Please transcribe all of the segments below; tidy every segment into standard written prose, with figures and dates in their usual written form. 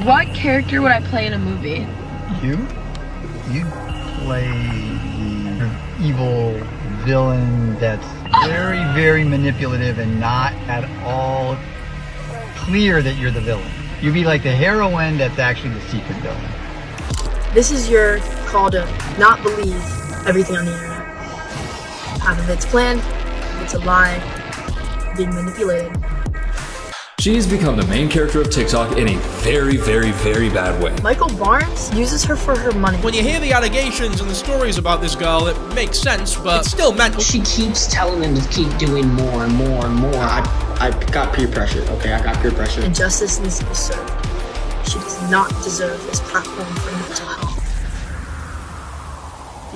What character would I play in a movie? You play the evil villain that's very, very manipulative and not at all clear that you're the villain. You'd be like the heroine that's actually the secret villain. This is your call to not believe everything on the internet. Half of it's planned, half it's a lie, being manipulated. She's become the main character of TikTok in a very, very, very bad way. Michael Barnes uses her for her money. When you hear the allegations and the stories about this girl, it makes sense, but it's still mental. She keeps telling them to keep doing more and more and more. I got peer pressure, okay? I got peer pressure. And justice needs to be served. She does not deserve this platform for mental health.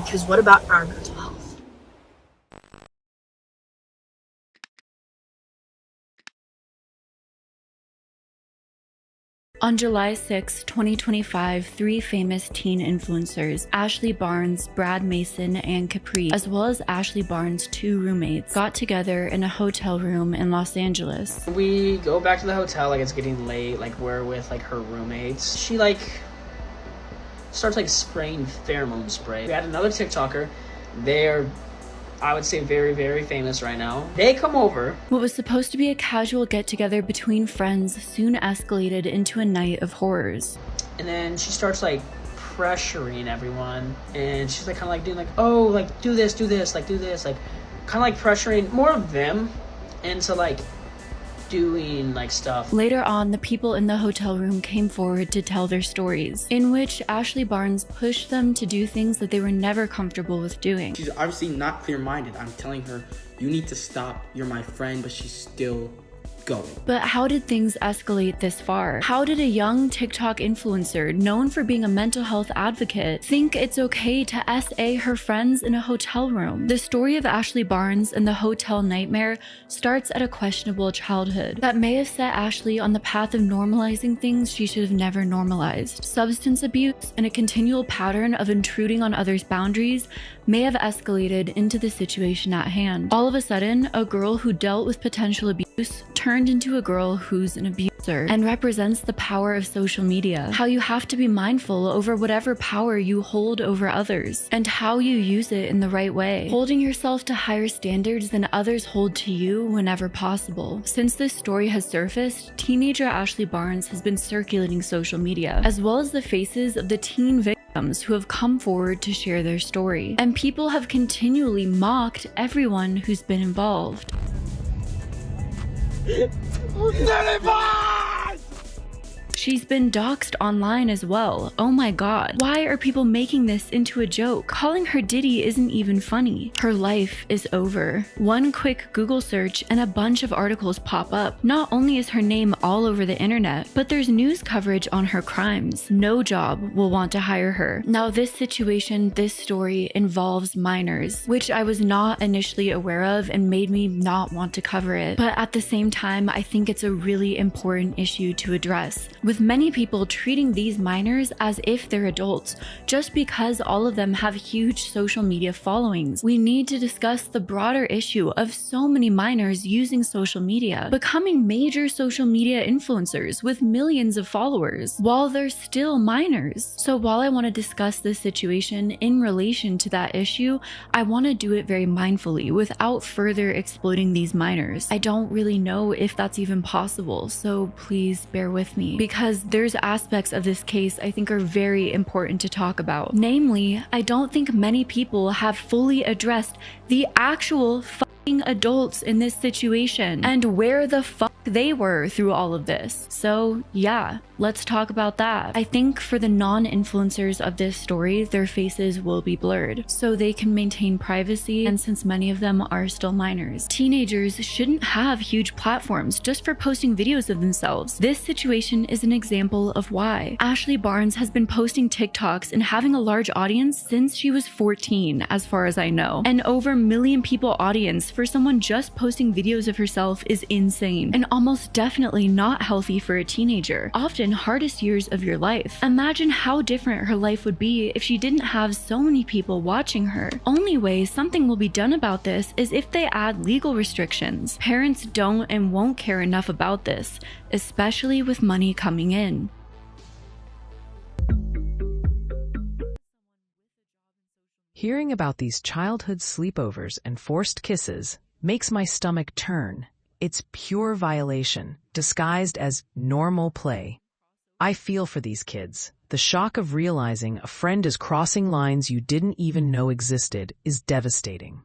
Because what about our mental health? On July 6, 2025, 3 famous teen influencers, Ashley Barnes, Brad Mason, and Capri, as well as Ashley Barnes' 2 roommates, got together in a hotel room in Los Angeles. We go back to the hotel, like it's getting late, like we're with like her roommates. She like starts like spraying pheromone spray. We had another TikToker. They're, I would say, very, very famous right now. They come over. What was supposed to be a casual get-together between friends soon escalated into a night of horrors. And then she starts like pressuring everyone, and she's like kind of like doing like, oh, like do this, like do this, like kind of like pressuring more of them into like doing like stuff. Later on, the people in the hotel room came forward to tell their stories, in which Ashley Barnes pushed them to do things that they were never comfortable with doing. She's obviously not clear-minded. I'm telling her, you need to stop, you're my friend, but she's still going. But how did things escalate this far? How did a young TikTok influencer known for being a mental health advocate think it's okay to SA her friends in a hotel room? The story of Ashley Barnes and the hotel nightmare starts at a questionable childhood that may have set Ashley on the path of normalizing things she should have never normalized. Substance abuse and a continual pattern of intruding on others' boundaries may have escalated into the situation at hand. All of a sudden, a girl who dealt with potential abuse turned into a girl who's an abuser and represents the power of social media. How you have to be mindful over whatever power you hold over others and how you use it in the right way, holding yourself to higher standards than others hold to you whenever possible. Since this story has surfaced, teenager Ashley Barnes has been circulating social media, as well as the faces of the teen victims who have come forward to share their story. And people have continually mocked everyone who's been involved. She's been doxxed online as well. Oh my god. Why are people making this into a joke? Calling her Diddy isn't even funny. Her life is over. One quick Google search and a bunch of articles pop up. Not only is her name all over the internet, but there's news coverage on her crimes. No job will want to hire her. Now this situation, this story involves minors, which I was not initially aware of and made me not want to cover it. But at the same time, I think it's a really important issue to address, with many people treating these minors as if they're adults just because all of them have huge social media followings. We need to discuss the broader issue of so many minors using social media, becoming major social media influencers with millions of followers while they're still minors. So while I want to discuss this situation in relation to that issue, I want to do it very mindfully without further exploiting these minors. I don't really know if that's even possible, so please bear with me, because there's aspects of this case I think are very important to talk about. Namely, I don't think many people have fully addressed the actual fucking adults in this situation and where the fuck they were through all of this. So yeah, let's talk about that. I think for the non-influencers of this story, their faces will be blurred so they can maintain privacy, and since many of them are still minors. Teenagers shouldn't have huge platforms just for posting videos of themselves. This situation is an example of why. Ashley Barnes has been posting TikToks and having a large audience since she was 14, as far as I know. An over a million people audience for someone just posting videos of herself is insane, and almost definitely not healthy for a teenager, often hardest years of your life. Imagine how different her life would be if she didn't have so many people watching her. Only way something will be done about this is if they add legal restrictions. Parents don't and won't care enough about this, especially with money coming in. Hearing about these childhood sleepovers and forced kisses makes my stomach turn. It's pure violation, disguised as normal play. I feel for these kids. The shock of realizing a friend is crossing lines you didn't even know existed is devastating.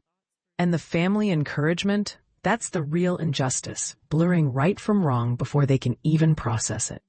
And the family encouragement? That's the real injustice, blurring right from wrong before they can even process it.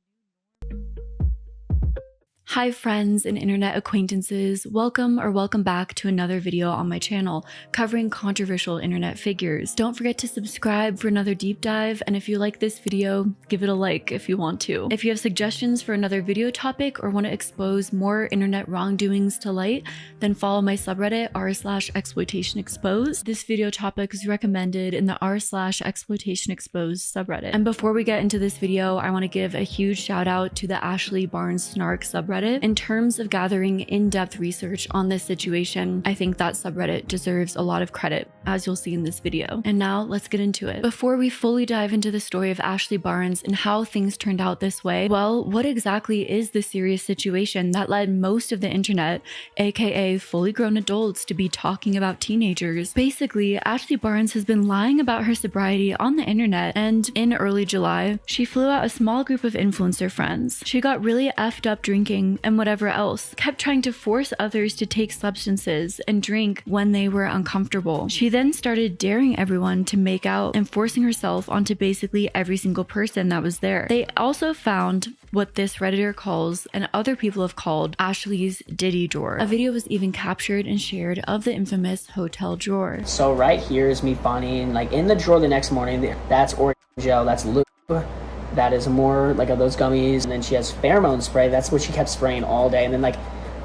Hi friends and internet acquaintances, welcome back to another video on my channel covering controversial internet figures. Don't forget to subscribe for another deep dive, and if you like this video, give it a like if you want to. If you have suggestions for another video topic or want to expose more internet wrongdoings to light, then follow my subreddit r/exploitation exposed. This video topic is recommended in the r/exploitation exposed subreddit. And before we get into this video, I want to give a huge shout out to the Ashley Barnes Snark subreddit. In terms of gathering in-depth research on this situation, I think that subreddit deserves a lot of credit, as you'll see in this video. And now let's get into it. Before we fully dive into the story of Ashley Barnes and how things turned out this way, well, what exactly is the serious situation that led most of the internet, aka fully grown adults, to be talking about teenagers? Basically, Ashley Barnes has been lying about her sobriety on the internet, and in early July, she flew out a small group of influencer friends. She got really effed up drinking and whatever else, kept trying to force others to take substances and drink when they were uncomfortable. She then started daring everyone to make out and forcing herself onto basically every single person that was there. They also found what this Redditor calls, and other people have called, Ashley's Diddy drawer. A video was even captured and shared of the infamous hotel drawer. So right here is me finding, like, in the drawer the next morning, that's Oregon gel, that's lube. That is more like of those gummies, and then she has pheromone spray. That's what she kept spraying all day. And then like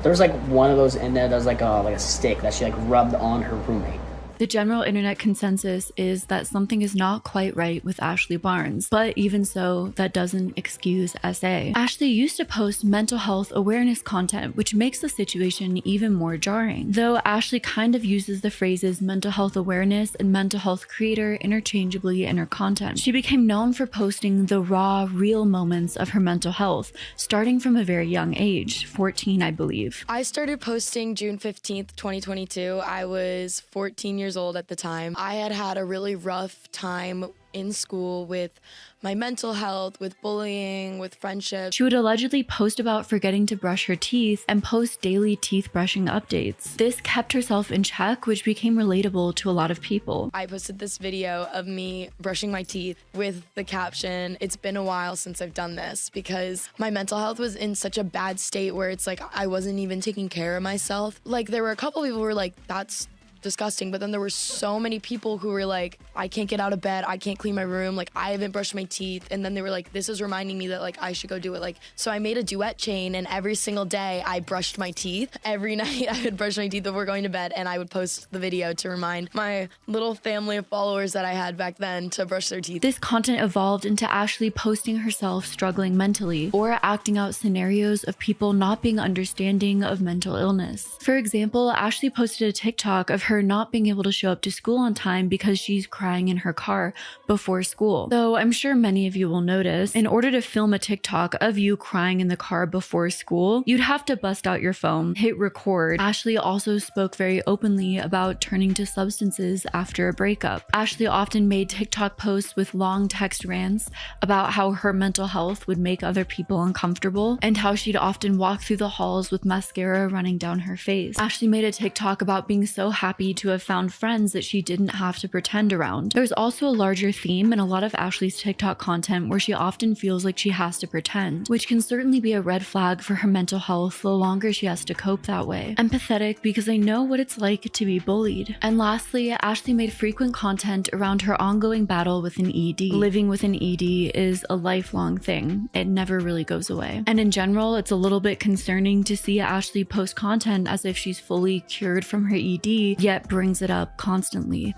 there was like one of those in there that was like a stick that she like rubbed on her roommate. The general internet consensus is that something is not quite right with Ashley Barnes, but even so, that doesn't excuse SA. Ashley used to post mental health awareness content, which makes the situation even more jarring. Though Ashley kind of uses the phrases mental health awareness and mental health creator interchangeably in her content. She became known for posting the raw, real moments of her mental health, starting from a very young age, 14, I believe. I started posting June 15th, 2022. I was 14 years old at the time. I had a really rough time in school with my mental health, with bullying, with friendship. She would allegedly post about forgetting to brush her teeth and post daily teeth brushing updates. This kept herself in check, which became relatable to a lot of people. I posted this video of me brushing my teeth with the caption, "It's been a while since I've done this," because my mental health was in such a bad state where it's like I wasn't even taking care of myself. Like there were a couple people who were like, "That's disgusting," but then there were so many people who were like, "I can't get out of bed, I can't clean my room, like I haven't brushed my teeth," and then they were like, "This is reminding me that like I should go do it." Like, so I made a duet chain, and every single day I brushed my teeth. Every night I would brush my teeth before going to bed, and I would post the video to remind my little family of followers that I had back then to brush their teeth. This content evolved into Ashley posting herself struggling mentally, or acting out scenarios of people not being understanding of mental illness. For example, Ashley posted a TikTok of her not being able to show up to school on time because she's crying in her car before school. Though I'm sure many of you will notice, in order to film a TikTok of you crying in the car before school, you'd have to bust out your phone, hit record. Ashley also spoke very openly about turning to substances after a breakup. Ashley often made TikTok posts with long text rants about how her mental health would make other people uncomfortable, and how she'd often walk through the halls with mascara running down her face. Ashley made a TikTok about being so happy to have found friends that she didn't have to pretend around. There's also a larger theme in a lot of Ashley's TikTok content where she often feels like she has to pretend, which can certainly be a red flag for her mental health the longer she has to cope that way. Empathetic because I know what it's like to be bullied. And lastly, Ashley made frequent content around her ongoing battle with an ED. Living with an ED is a lifelong thing. It never really goes away. And in general, it's a little bit concerning to see Ashley post content as if she's fully cured from her ED, yet brings it up constantly.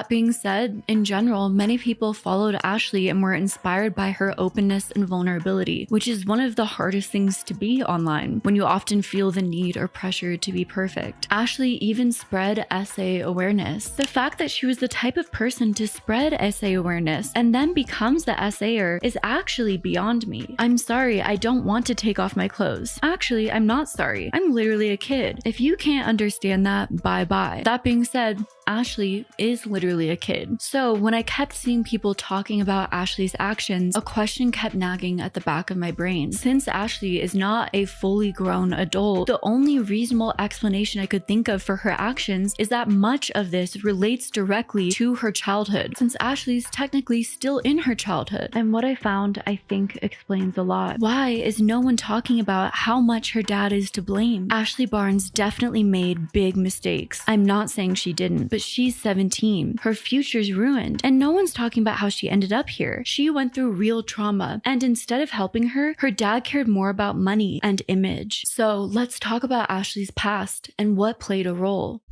That being said, in general, many people followed Ashley and were inspired by her openness and vulnerability, which is one of the hardest things to be online when you often feel the need or pressure to be perfect. Ashley even spread essay awareness. The fact that she was the type of person to spread essay awareness and then becomes the essayer is actually beyond me. I'm sorry, I don't want to take off my clothes. Actually, I'm not sorry. I'm literally a kid. If you can't understand that, bye-bye. That being said, Ashley is literally a kid. So when I kept seeing people talking about Ashley's actions, a question kept nagging at the back of my brain. Since Ashley is not a fully grown adult, the only reasonable explanation I could think of for her actions is that much of this relates directly to her childhood, since Ashley's technically still in her childhood. And what I found, I think, explains a lot. Why is no one talking about how much her dad is to blame? Ashley Barnes definitely made big mistakes. I'm not saying she didn't, but she's 17. Her future's ruined, and no one's talking about how she ended up here. She went through real trauma, and instead of helping her, her dad cared more about money and image. So let's talk about Ashley's past and what played a role.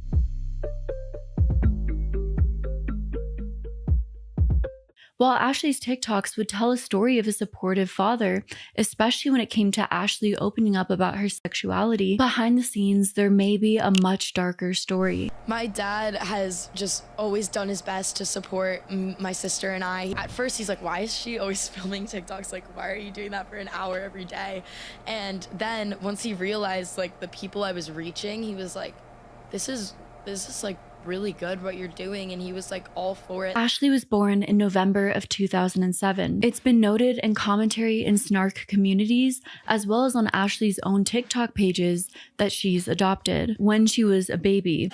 While Ashley's TikToks would tell a story of a supportive father, especially when it came to Ashley opening up about her sexuality, behind the scenes, there may be a much darker story. My dad has just always done his best to support my sister and I. At first, he's like, why is she always filming TikToks? Like, why are you doing that for an hour every day? And then once he realized, like, the people I was reaching, he was like, this is like, really good what you're doing, and he was like all for it. Ashley was born in November of 2007. It's been noted in commentary in snark communities, as well as on Ashley's own TikTok pages, that she's adopted when she was a baby.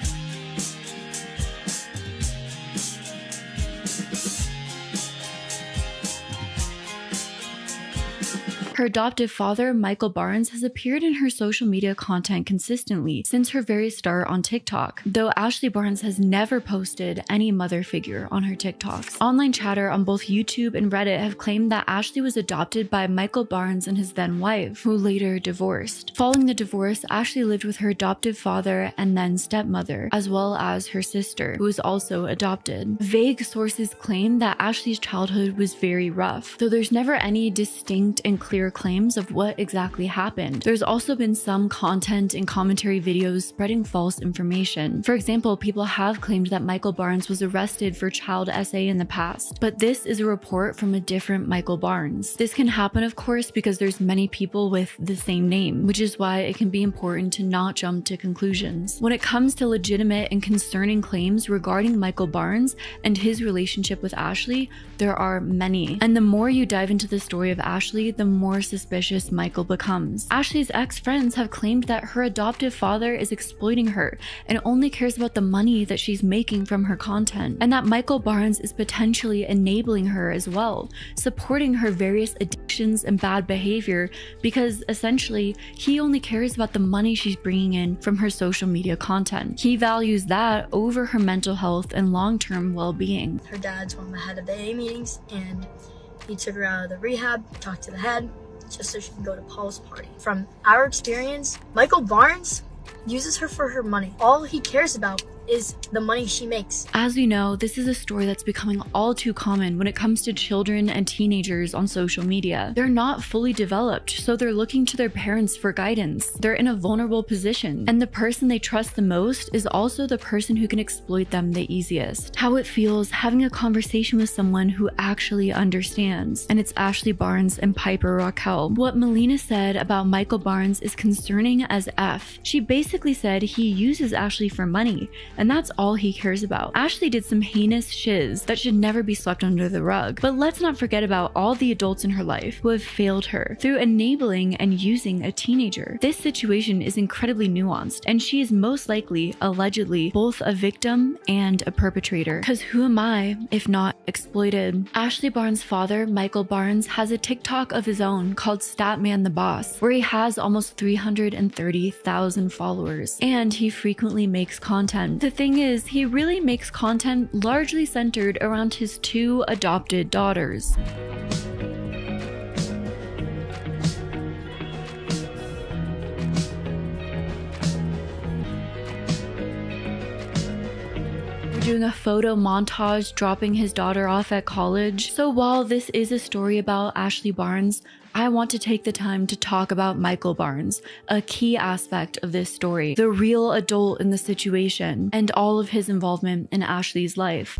Her adoptive father, Michael Barnes, has appeared in her social media content consistently since her very start on TikTok, though Ashley Barnes has never posted any mother figure on her TikToks. Online chatter on both YouTube and Reddit have claimed that Ashley was adopted by Michael Barnes and his then wife, who later divorced. Following the divorce, Ashley lived with her adoptive father and then stepmother, as well as her sister, who was also adopted. Vague sources claim that Ashley's childhood was very rough, though there's never any distinct and clear claims of what exactly happened. There's also been some content and commentary videos spreading false information. For example, people have claimed that Michael Barnes was arrested for child SA in the past, but this is a report from a different Michael Barnes. This can happen, of course, because there's many people with the same name, which is why it can be important to not jump to conclusions. When it comes to legitimate and concerning claims regarding Michael Barnes and his relationship with Ashley, there are many. And the more you dive into the story of Ashley, the more suspicious Michael becomes. Ashley's ex-friends have claimed that her adoptive father is exploiting her and only cares about the money that she's making from her content, and that Michael Barnes is potentially enabling her as well, supporting her various addictions and bad behavior because essentially he only cares about the money she's bringing in from her social media content. He values that over her mental health and long-term well-being. Her dad's one of the head of the AA meetings, and he took her out of the rehab, talked to the head, just so she can go to Paul's party. From our experience, Michael Barnes uses her for her money. All he cares about is the money she makes. As we know, this is a story that's becoming all too common when it comes to children and teenagers on social media. They're not fully developed, so they're looking to their parents for guidance. They're in a vulnerable position, and the person they trust the most is also the person who can exploit them the easiest. How it feels having a conversation with someone who actually understands. And it's Ashley Barnes and Piper Raquel. What Melina said about Michael Barnes is concerning as F. She basically said he uses Ashley for money, and that's all he cares about. Ashley did some heinous shiz that should never be swept under the rug. But let's not forget about all the adults in her life who have failed her through enabling and using a teenager. This situation is incredibly nuanced, and she is most likely, allegedly, both a victim and a perpetrator. Cause who am I if not exploited? Ashley Barnes' father, Michael Barnes, has a TikTok of his own called Statman the Boss, where he has almost 330,000 followers, and he frequently makes content. The thing is, he really makes content largely centered around his two adopted daughters. doing a photo montage dropping his daughter off at college. So while this is a story about Ashley Barnes, I want to take the time to talk about Michael Barnes, a key aspect of this story, the real adult in the situation, and all of his involvement in Ashley's life.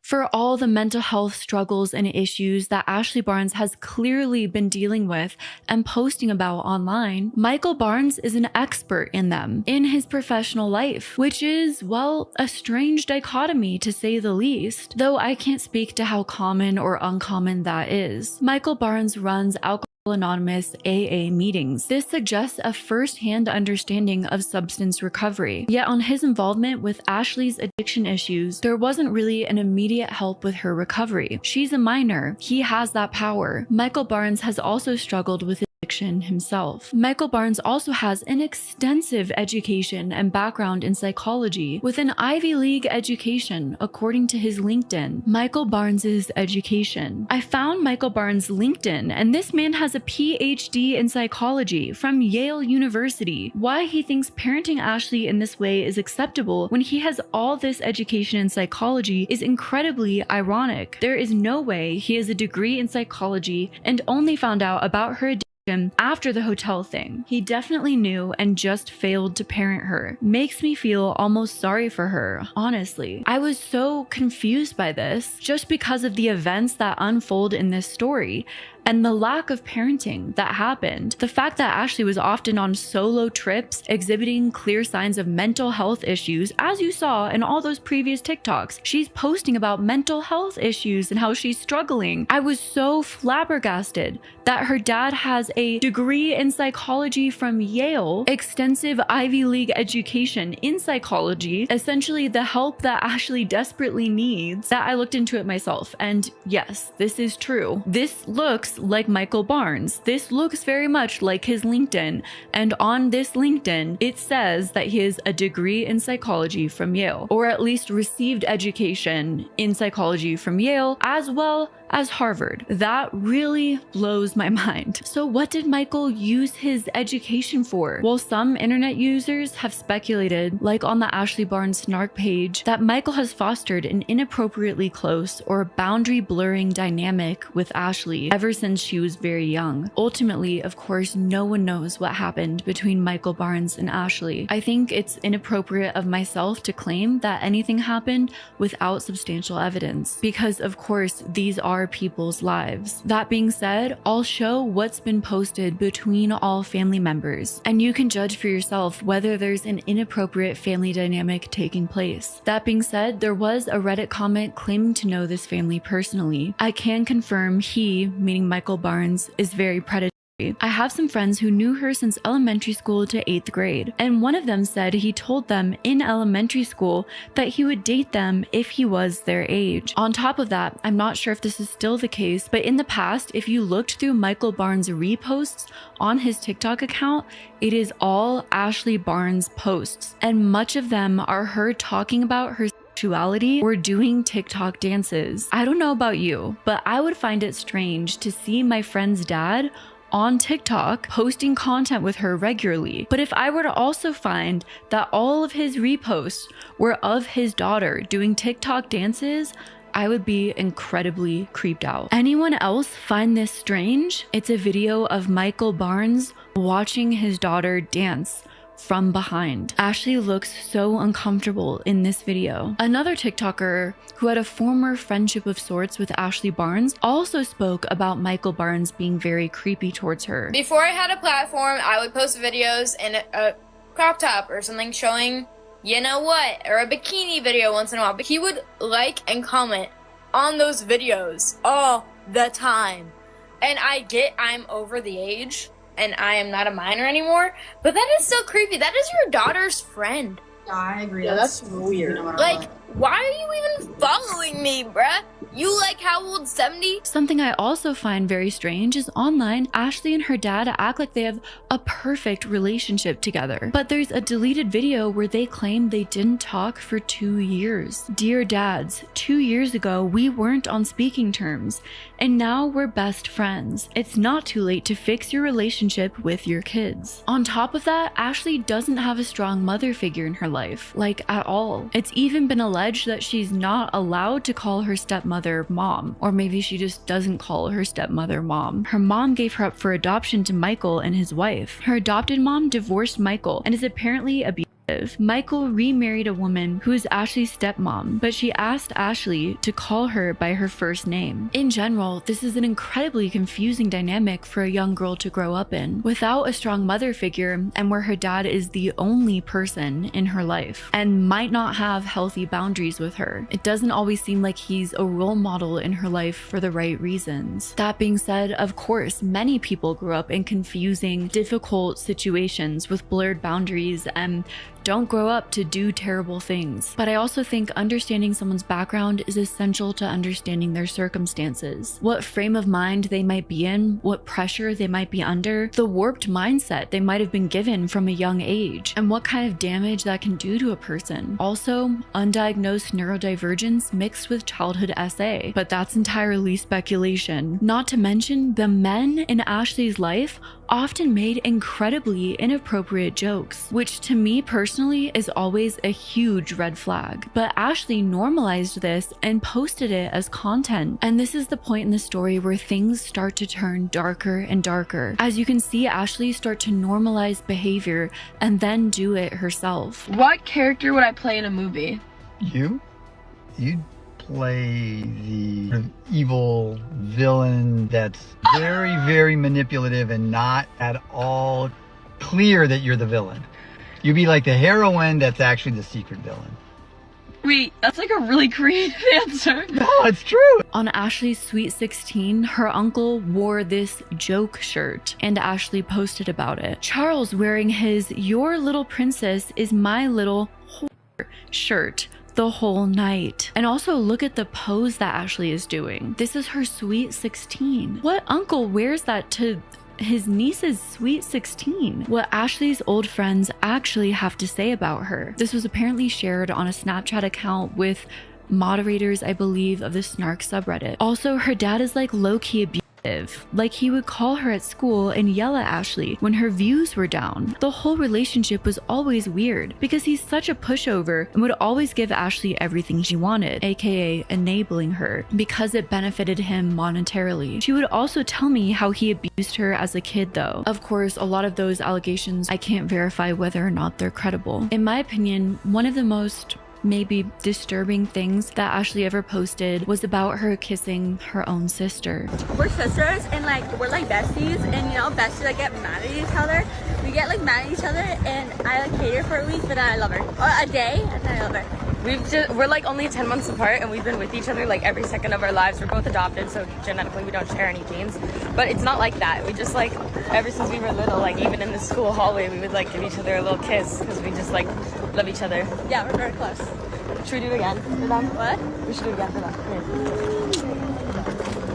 For all the mental health struggles and issues that Ashley Barnes has clearly been dealing with and posting about online, Michael Barnes is an expert in them in his professional life, which is, well, a strange dichotomy to say the least, though I can't speak to how common or uncommon that is. Michael Barnes runs Anonymous AA meetings. This suggests a first-hand understanding of substance recovery. Yet on his involvement with Ashley's addiction issues, there wasn't really an immediate help with her recovery. She's a minor. He has that power. Michael Barnes has also struggled with addiction himself. Michael Barnes also has an extensive education and background in psychology with an Ivy League education, according to his LinkedIn. Michael Barnes's education. I found Michael Barnes' LinkedIn, and this man has a PhD in psychology from Yale University. Why he thinks parenting Ashley in this way is acceptable when he has all this education in psychology is incredibly ironic. There is no way he has a degree in psychology and only found out about her addiction after the hotel thing. He definitely knew and just failed to parent her. Makes me feel almost sorry for her, honestly. I was so confused by this just because of the events that unfold in this story and the lack of parenting that happened. The fact that Ashley was often on solo trips, exhibiting clear signs of mental health issues, as you saw in all those previous TikToks. She's posting about mental health issues and how she's struggling. I was so flabbergasted that her dad has a degree in psychology from Yale, extensive Ivy League education in psychology, essentially the help that Ashley desperately needs, that I looked into it myself. And yes, this is true. This looks like Michael Barnes. This looks very much like his LinkedIn. And on this LinkedIn, it says that he has a degree in psychology from Yale, or at least received education in psychology from Yale, as well as Harvard. That really blows my mind. So what did Michael use his education for? Well, some internet users have speculated, like on the Ashley Barnes snark page, that Michael has fostered an inappropriately close or boundary blurring dynamic with Ashley ever since she was very young. Ultimately, of course, no one knows what happened between Michael Barnes and Ashley. I think it's inappropriate of myself to claim that anything happened without substantial evidence, because of course, these are people's lives. That being said, I'll show what's been posted between all family members, and you can judge for yourself whether there's an inappropriate family dynamic taking place. That being said, there was a Reddit comment claiming to know this family personally. I can confirm he, meaning Michael Barnes, is very predatory. I have some friends who knew her since elementary school to 8th grade, and one of them said he told them in elementary school that he would date them if he was their age. On top of that, I'm not sure if this is still the case, but in the past, if you looked through Michael Barnes' reposts on his TikTok account, it is all Ashley Barnes posts, and much of them are her talking about her sexuality or doing TikTok dances. I don't know about you, but I would find it strange to see my friend's dad on TikTok posting content with her regularly. But if I were to also find that all of his reposts were of his daughter doing TikTok dances, I would be incredibly creeped out. Anyone else find this strange? It's a video of Michael Barnes watching his daughter dance from behind. Ashley looks so uncomfortable in this video. Another TikToker who had a former friendship of sorts with Ashley Barnes also spoke about Michael Barnes being very creepy towards her. Before I had a platform, I would post videos in a crop top or something showing you know what, or a bikini video once in a while. But he would like and comment on those videos all the time. And I get I'm over the age and I am not a minor anymore, but that is still creepy. That is your daughter's friend. Yeah, I agree. Yeah, that's weird. Like, why are you even following me, bruh? You like how old? 70? Something I also find very strange is online, Ashley and her dad act like they have a perfect relationship together. But there's a deleted video where they claim they didn't talk for 2 years. Dear dads, 2 years ago we weren't on speaking terms, and now we're best friends. It's not too late to fix your relationship with your kids. On top of that, Ashley doesn't have a strong mother figure in her life, like at all. It's even been alleged that she's not allowed to call her stepmother mom, or maybe she just doesn't call her stepmother mom. Her mom gave her up for adoption to Michael and his wife. Her adopted mom divorced Michael and is apparently abusive. Michael remarried a woman who is Ashley's stepmom, but she asked Ashley to call her by her first name. In general, this is an incredibly confusing dynamic for a young girl to grow up in, without a strong mother figure and where her dad is the only person in her life and might not have healthy boundaries with her. It doesn't always seem like he's a role model in her life for the right reasons. That being said, of course, many people grew up in confusing, difficult situations with blurred boundaries and don't grow up to do terrible things. But I also think understanding someone's background is essential to understanding their circumstances. What frame of mind they might be in, what pressure they might be under, the warped mindset they might have been given from a young age, and what kind of damage that can do to a person. Also, undiagnosed neurodivergence mixed with childhood SA, but that's entirely speculation. Not to mention, the men in Ashley's life often made incredibly inappropriate jokes, which to me personally is always a huge red flag. But Ashley normalized this and posted it as content. And this is the point in the story where things start to turn darker and darker. As you can see Ashley start to normalize behavior and then do it herself. What character would I play in a movie? You'd play the sort of evil villain that's very, very manipulative and not at all clear that you're the villain. You'd be like the heroine that's actually the secret villain. Wait, that's like a really creative answer. No, it's true. On Ashley's Sweet 16, her uncle wore this joke shirt, and Ashley posted about it. Charles wearing his "Your little princess is my little whore" shirt the whole night. And also look at the pose that Ashley is doing. This is her Sweet 16. What uncle wears that to his niece's Sweet 16? What Ashley's old friends actually have to say about her. This was apparently shared on a Snapchat account with moderators, I believe, of the Snark subreddit. Also, her dad is like low-key abusive. Like he would call her at school and yell at Ashley when her views were down. The whole relationship was always weird because he's such a pushover and would always give Ashley everything she wanted, aka enabling her, because it benefited him monetarily. She would also tell me how he abused her as a kid though. Of course, a lot of those allegations I can't verify whether or not they're credible. In my opinion, one of the most maybe disturbing things that Ashley ever posted was about her kissing her own sister. We're sisters and like we're like besties, and you know besties that get mad at each other. We get like mad at each other and I like hate her for a week, but then I love her. Or a day and then I love her. We're like only 10 months apart and we've been with each other like every second of our lives. We're both adopted, so genetically we don't share any genes. But it's not like that. We just like, ever since we were little, like even in the school hallway, we would like give each other a little kiss because we just like love each other. Yeah, we're very close. Should we do it again for them? What? We should do it again for them. Come here.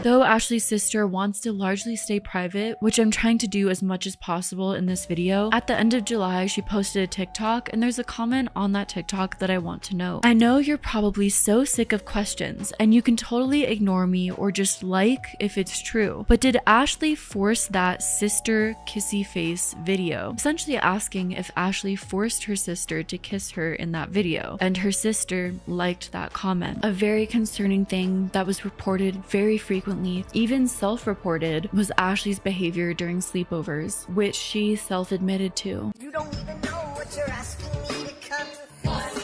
Though Ashley's sister wants to largely stay private, which I'm trying to do as much as possible in this video, at the end of July, she posted a TikTok and there's a comment on that TikTok that I want to know. I know you're probably so sick of questions and you can totally ignore me or just like if it's true, but did Ashley force that sister kissy face video? Essentially asking if Ashley forced her sister to kiss her in that video, and her sister liked that comment. A very concerning thing that was reported very frequently, even self-reported, was Ashley's behavior during sleepovers, which she self-admitted to. You don't even know what you're asking me to come.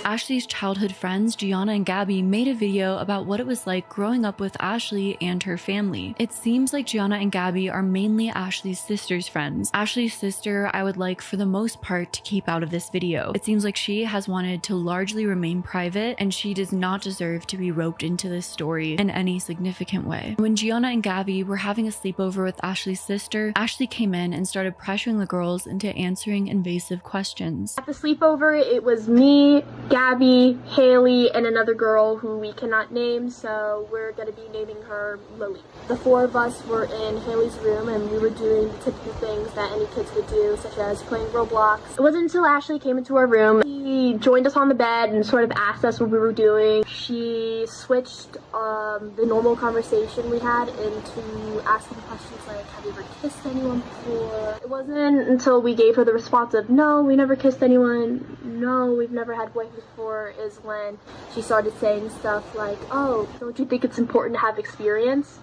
Ashley's childhood friends, Gianna and Gabby, made a video about what it was like growing up with Ashley and her family. It seems like Gianna and Gabby are mainly Ashley's sister's friends. Ashley's sister, I would like for the most part to keep out of this video. It seems like she has wanted to largely remain private and she does not deserve to be roped into this story in any significant way. When Gianna and Gabby were having a sleepover with Ashley's sister, Ashley came in and started pressuring the girls into answering invasive questions. At the sleepover, it was me, Gabby, Gabby, Haley, and another girl who we cannot name, so we're going to be naming her Lily. The four of us were in Haley's room and we were doing the typical things that any kids would do, such as playing Roblox. It wasn't until Ashley came into our room, she joined us on the bed and sort of asked us what we were doing. She switched the normal conversation we had into asking questions like, have you ever kissed anyone before? It wasn't until we gave her the response of, no, we never kissed anyone, no, we've never had boyfriends before, is when she started saying stuff like, oh, don't you think it's important to have experience?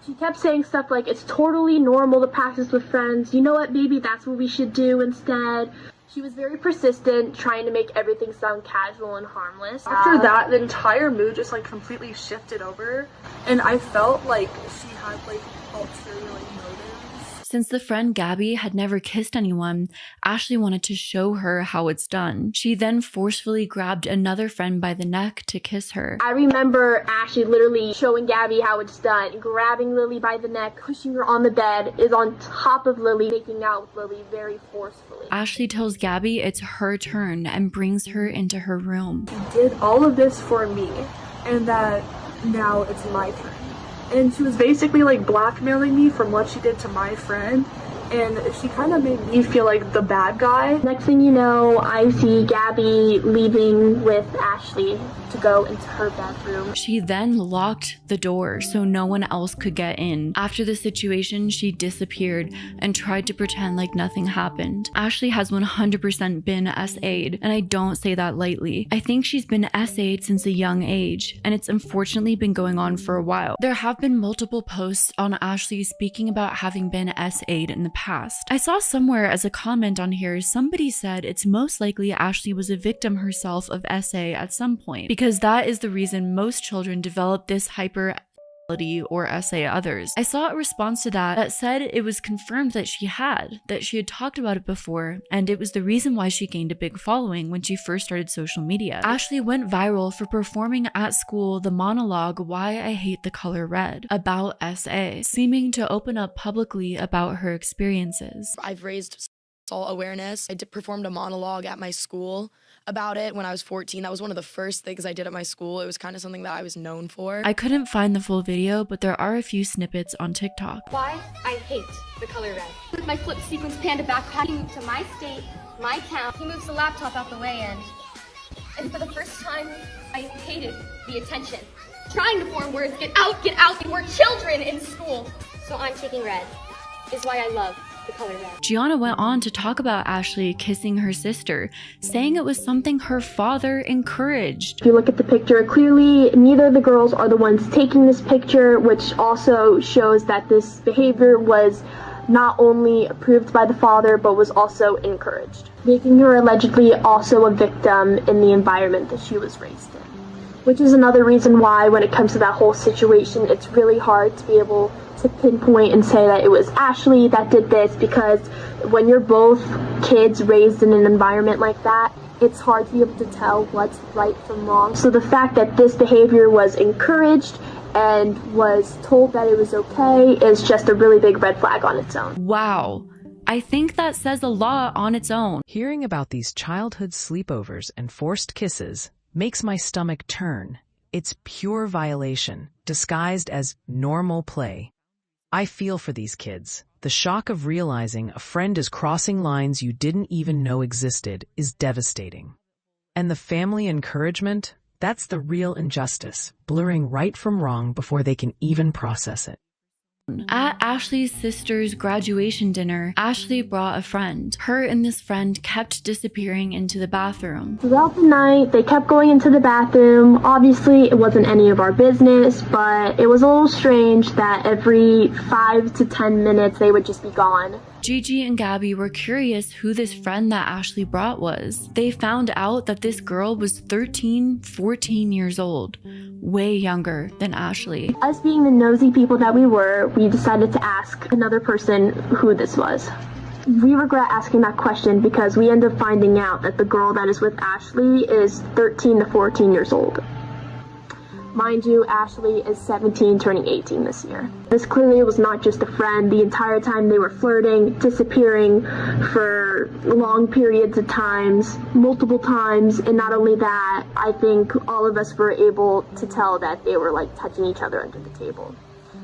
She kept saying stuff like, it's totally normal to practice with friends. You know what, baby, that's what we should do instead. She was very persistent, trying to make everything sound casual and harmless. After that, the entire mood just like completely shifted over, and I felt like she had like ulterior motives. Since the friend Gabby had never kissed anyone, Ashley wanted to show her how it's done. She then forcefully grabbed another friend by the neck to kiss her. I remember Ashley literally showing Gabby how it's done, grabbing Lily by the neck, pushing her on the bed, is on top of Lily, making out with Lily very forcefully. Ashley tells Gabby it's her turn and brings her into her room. She did all of this for me, and that now it's my turn. And she was basically like blackmailing me from what she did to my friend, and she kind of made me feel like the bad guy. Next thing you know, I see Gabby leaving with Ashley to go into her bedroom. She then locked the door so no one else could get in. After the situation, she disappeared and tried to pretend like nothing happened. Ashley has 100% been SA'd, and I don't say that lightly. I think she's been SA'd since a young age, and it's unfortunately been going on for a while. There have been multiple posts on Ashley speaking about having been SA'd in the past. I saw somewhere as a comment on here, somebody said it's most likely Ashley was a victim herself of SA at some point, because that is the reason most children develop this hyper or SA others. I saw a response to that said it was confirmed that she had talked about it before, and it was the reason why she gained a big following when she first started social media. Ashley went viral for performing at school the monologue Why I Hate the Color Red about SA, seeming to open up publicly about her experiences. I've raised awareness. I performed a monologue at my school about it when I was 14. That was one of the first things I did at my school. It was kind of something that I was known for. I couldn't find the full video, but there are a few snippets on TikTok. Why I hate the color red. With my flip sequence panda backpack, he moved to my state, my town. He moves the laptop out the way, and for the first time, I hated the attention. Trying to form words, get out, we're children in school. So I'm taking red, is why I love the color red. Gianna went on to talk about Ashley kissing her sister, saying it was something her father encouraged. If you look at the picture, clearly neither of the girls are the ones taking this picture, which also shows that this behavior was not only approved by the father, but was also encouraged, making her allegedly also a victim in the environment that she was raised in. Which is another reason why, when it comes to that whole situation, it's really hard to be able to pinpoint and say that it was Ashley that did this, because when you're both kids raised in an environment like that, it's hard to be able to tell what's right from wrong. So the fact that this behavior was encouraged and was told that it was okay is just a really big red flag on its own. Wow. I think that says a lot on its own. Hearing about these childhood sleepovers and forced kisses makes my stomach turn. It's pure violation, disguised as normal play. I feel for these kids. The shock of realizing a friend is crossing lines you didn't even know existed is devastating. And the family encouragement? That's the real injustice, blurring right from wrong before they can even process it. At Ashley's sister's graduation dinner, Ashley brought a friend. Her and this friend kept disappearing into the bathroom. Throughout the night, they kept going into the bathroom. Obviously, it wasn't any of our business, but it was a little strange that every 5 to 10 minutes they would just be gone. Gigi and Gabby were curious who this friend that Ashley brought was. They found out that this girl was 13, 14 years old, way younger than Ashley. Us being the nosy people that we were, we decided to ask another person who this was. We regret asking that question because we ended up finding out that the girl that is with Ashley is 13 to 14 years old. Mind you, Ashley is 17, turning 18 this year. This clearly was not just a friend. The entire time they were flirting, disappearing for long periods of times, multiple times, and not only that, I think all of us were able to tell that they were like touching each other under the table.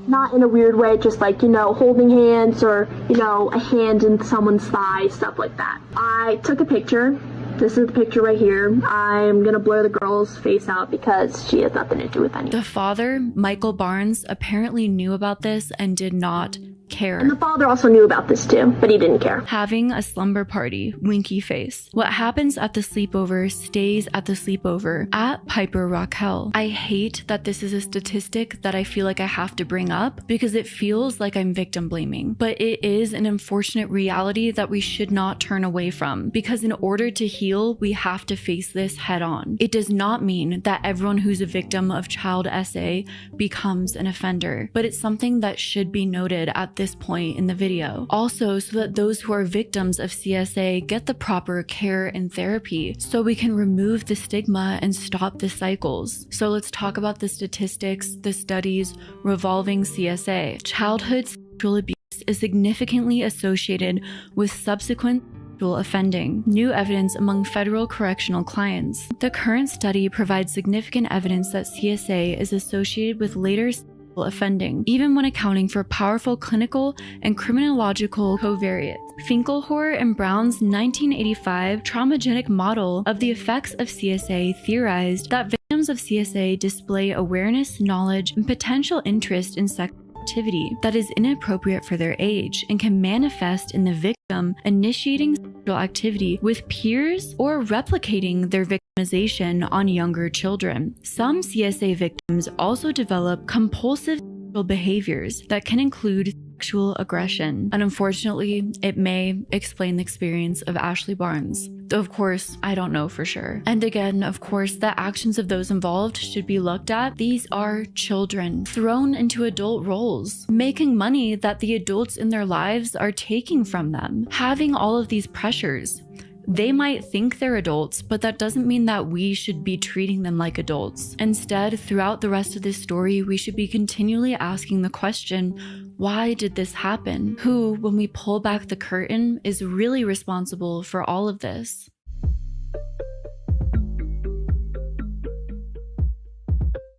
Not in a weird way, just like, holding hands or, a hand in someone's thigh, stuff like that. I took a picture. This is the picture right here. I'm gonna blur the girl's face out because she has nothing to do with anything. The father, Michael Barnes, apparently knew about this and did not care. And the father also knew about this too, but he didn't care. Having a slumber party, winky face. What happens at the sleepover stays at the sleepover. At Piper Raquel. I hate that this is a statistic that I feel like I have to bring up because it feels like I'm victim blaming. But it is an unfortunate reality that we should not turn away from, because in order to heal, we have to face this head on. It does not mean that everyone who's a victim of child SA becomes an offender, but it's something that should be noted at this point in the video. Also, so that those who are victims of CSA get the proper care and therapy so we can remove the stigma and stop the cycles. So let's talk about the statistics, the studies revolving CSA. Childhood sexual abuse is significantly associated with subsequent offending. New evidence among federal correctional clients. The current study provides significant evidence that CSA is associated with later offending, even when accounting for powerful clinical and criminological covariates. Finkelhor and Brown's 1985 traumagenic model of the effects of CSA theorized that victims of CSA display awareness, knowledge, and potential interest in sexual activity that is inappropriate for their age and can manifest in the victim initiating sexual activity with peers or replicating their victimization on younger children. Some CSA victims also develop compulsive sexual behaviors that can include sexual aggression, and unfortunately, it may explain the experience of Ashley Barnes. Though of course, I don't know for sure. And again, of course, the actions of those involved should be looked at. These are children thrown into adult roles, making money that the adults in their lives are taking from them, having all of these pressures. They might think they're adults, but that doesn't mean that we should be treating them like adults. Instead, throughout the rest of this story, we should be continually asking the question, why did this happen? Who, when we pull back the curtain, is really responsible for all of this?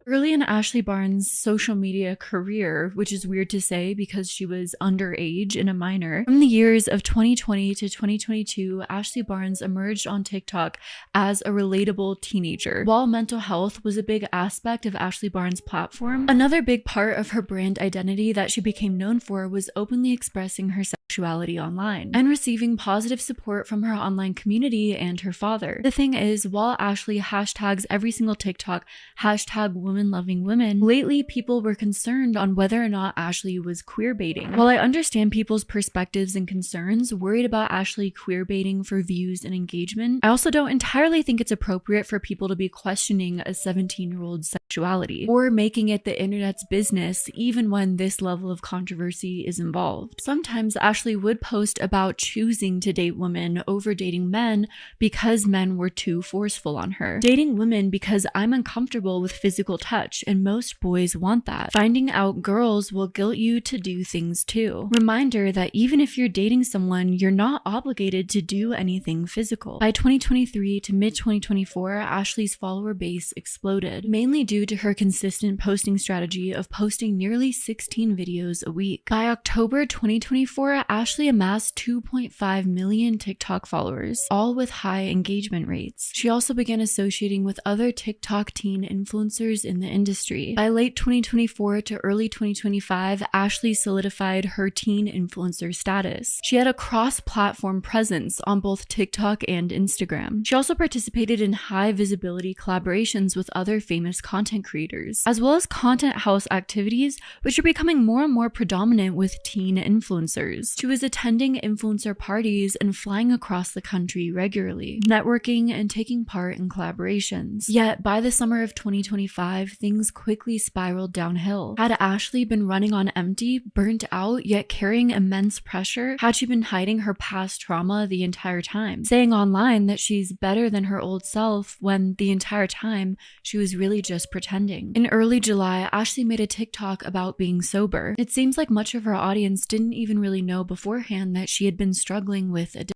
Early in Ashley Barnes' social media career, which is weird to say because she was underage and a minor, from the years of 2020 to 2022, Ashley Barnes emerged on TikTok as a relatable teenager. While mental health was a big aspect of Ashley Barnes' platform, another big part of her brand identity that she became known for was openly expressing her sexuality online and receiving positive support from her online community and her father. The thing is, while Ashley hashtags every single TikTok #women-loving women, lately people were concerned on whether or not Ashley was queer baiting. While I understand people's perspectives and concerns worried about Ashley queer baiting for views and engagement, I also don't entirely think it's appropriate for people to be questioning a 17-year-old's sexuality or making it the internet's business even when this level of controversy is involved. Sometimes Ashley would post about choosing to date women over dating men because men were too forceful on her. Dating women because I'm uncomfortable with physical touch, and most boys want that. Finding out girls will guilt you to do things too. Reminder that even if you're dating someone, you're not obligated to do anything physical. By 2023 to mid-2024, Ashley's follower base exploded, mainly due to her consistent posting strategy of posting nearly 16 videos a week. By October 2024, Ashley amassed 2.5 million TikTok followers, all with high engagement rates. She also began associating with other TikTok teen influencers in the industry. By late 2024 to early 2025, Ashley solidified her teen influencer status. She had a cross-platform presence on both TikTok and Instagram. She also participated in high visibility collaborations with other famous content creators, as well as content house activities, which are becoming more and more predominant with teen influencers. She was attending influencer parties and flying across the country regularly, networking and taking part in collaborations. Yet by the summer of 2025, things quickly spiraled downhill. Had Ashley been running on empty, burnt out, yet carrying immense pressure? Had she been hiding her past trauma the entire time, saying online that she's better than her old self when the entire time she was really just pretending? In early July, Ashley made a TikTok about being sober. It seems like much of her audience didn't even really know beforehand that she had been struggling with addiction.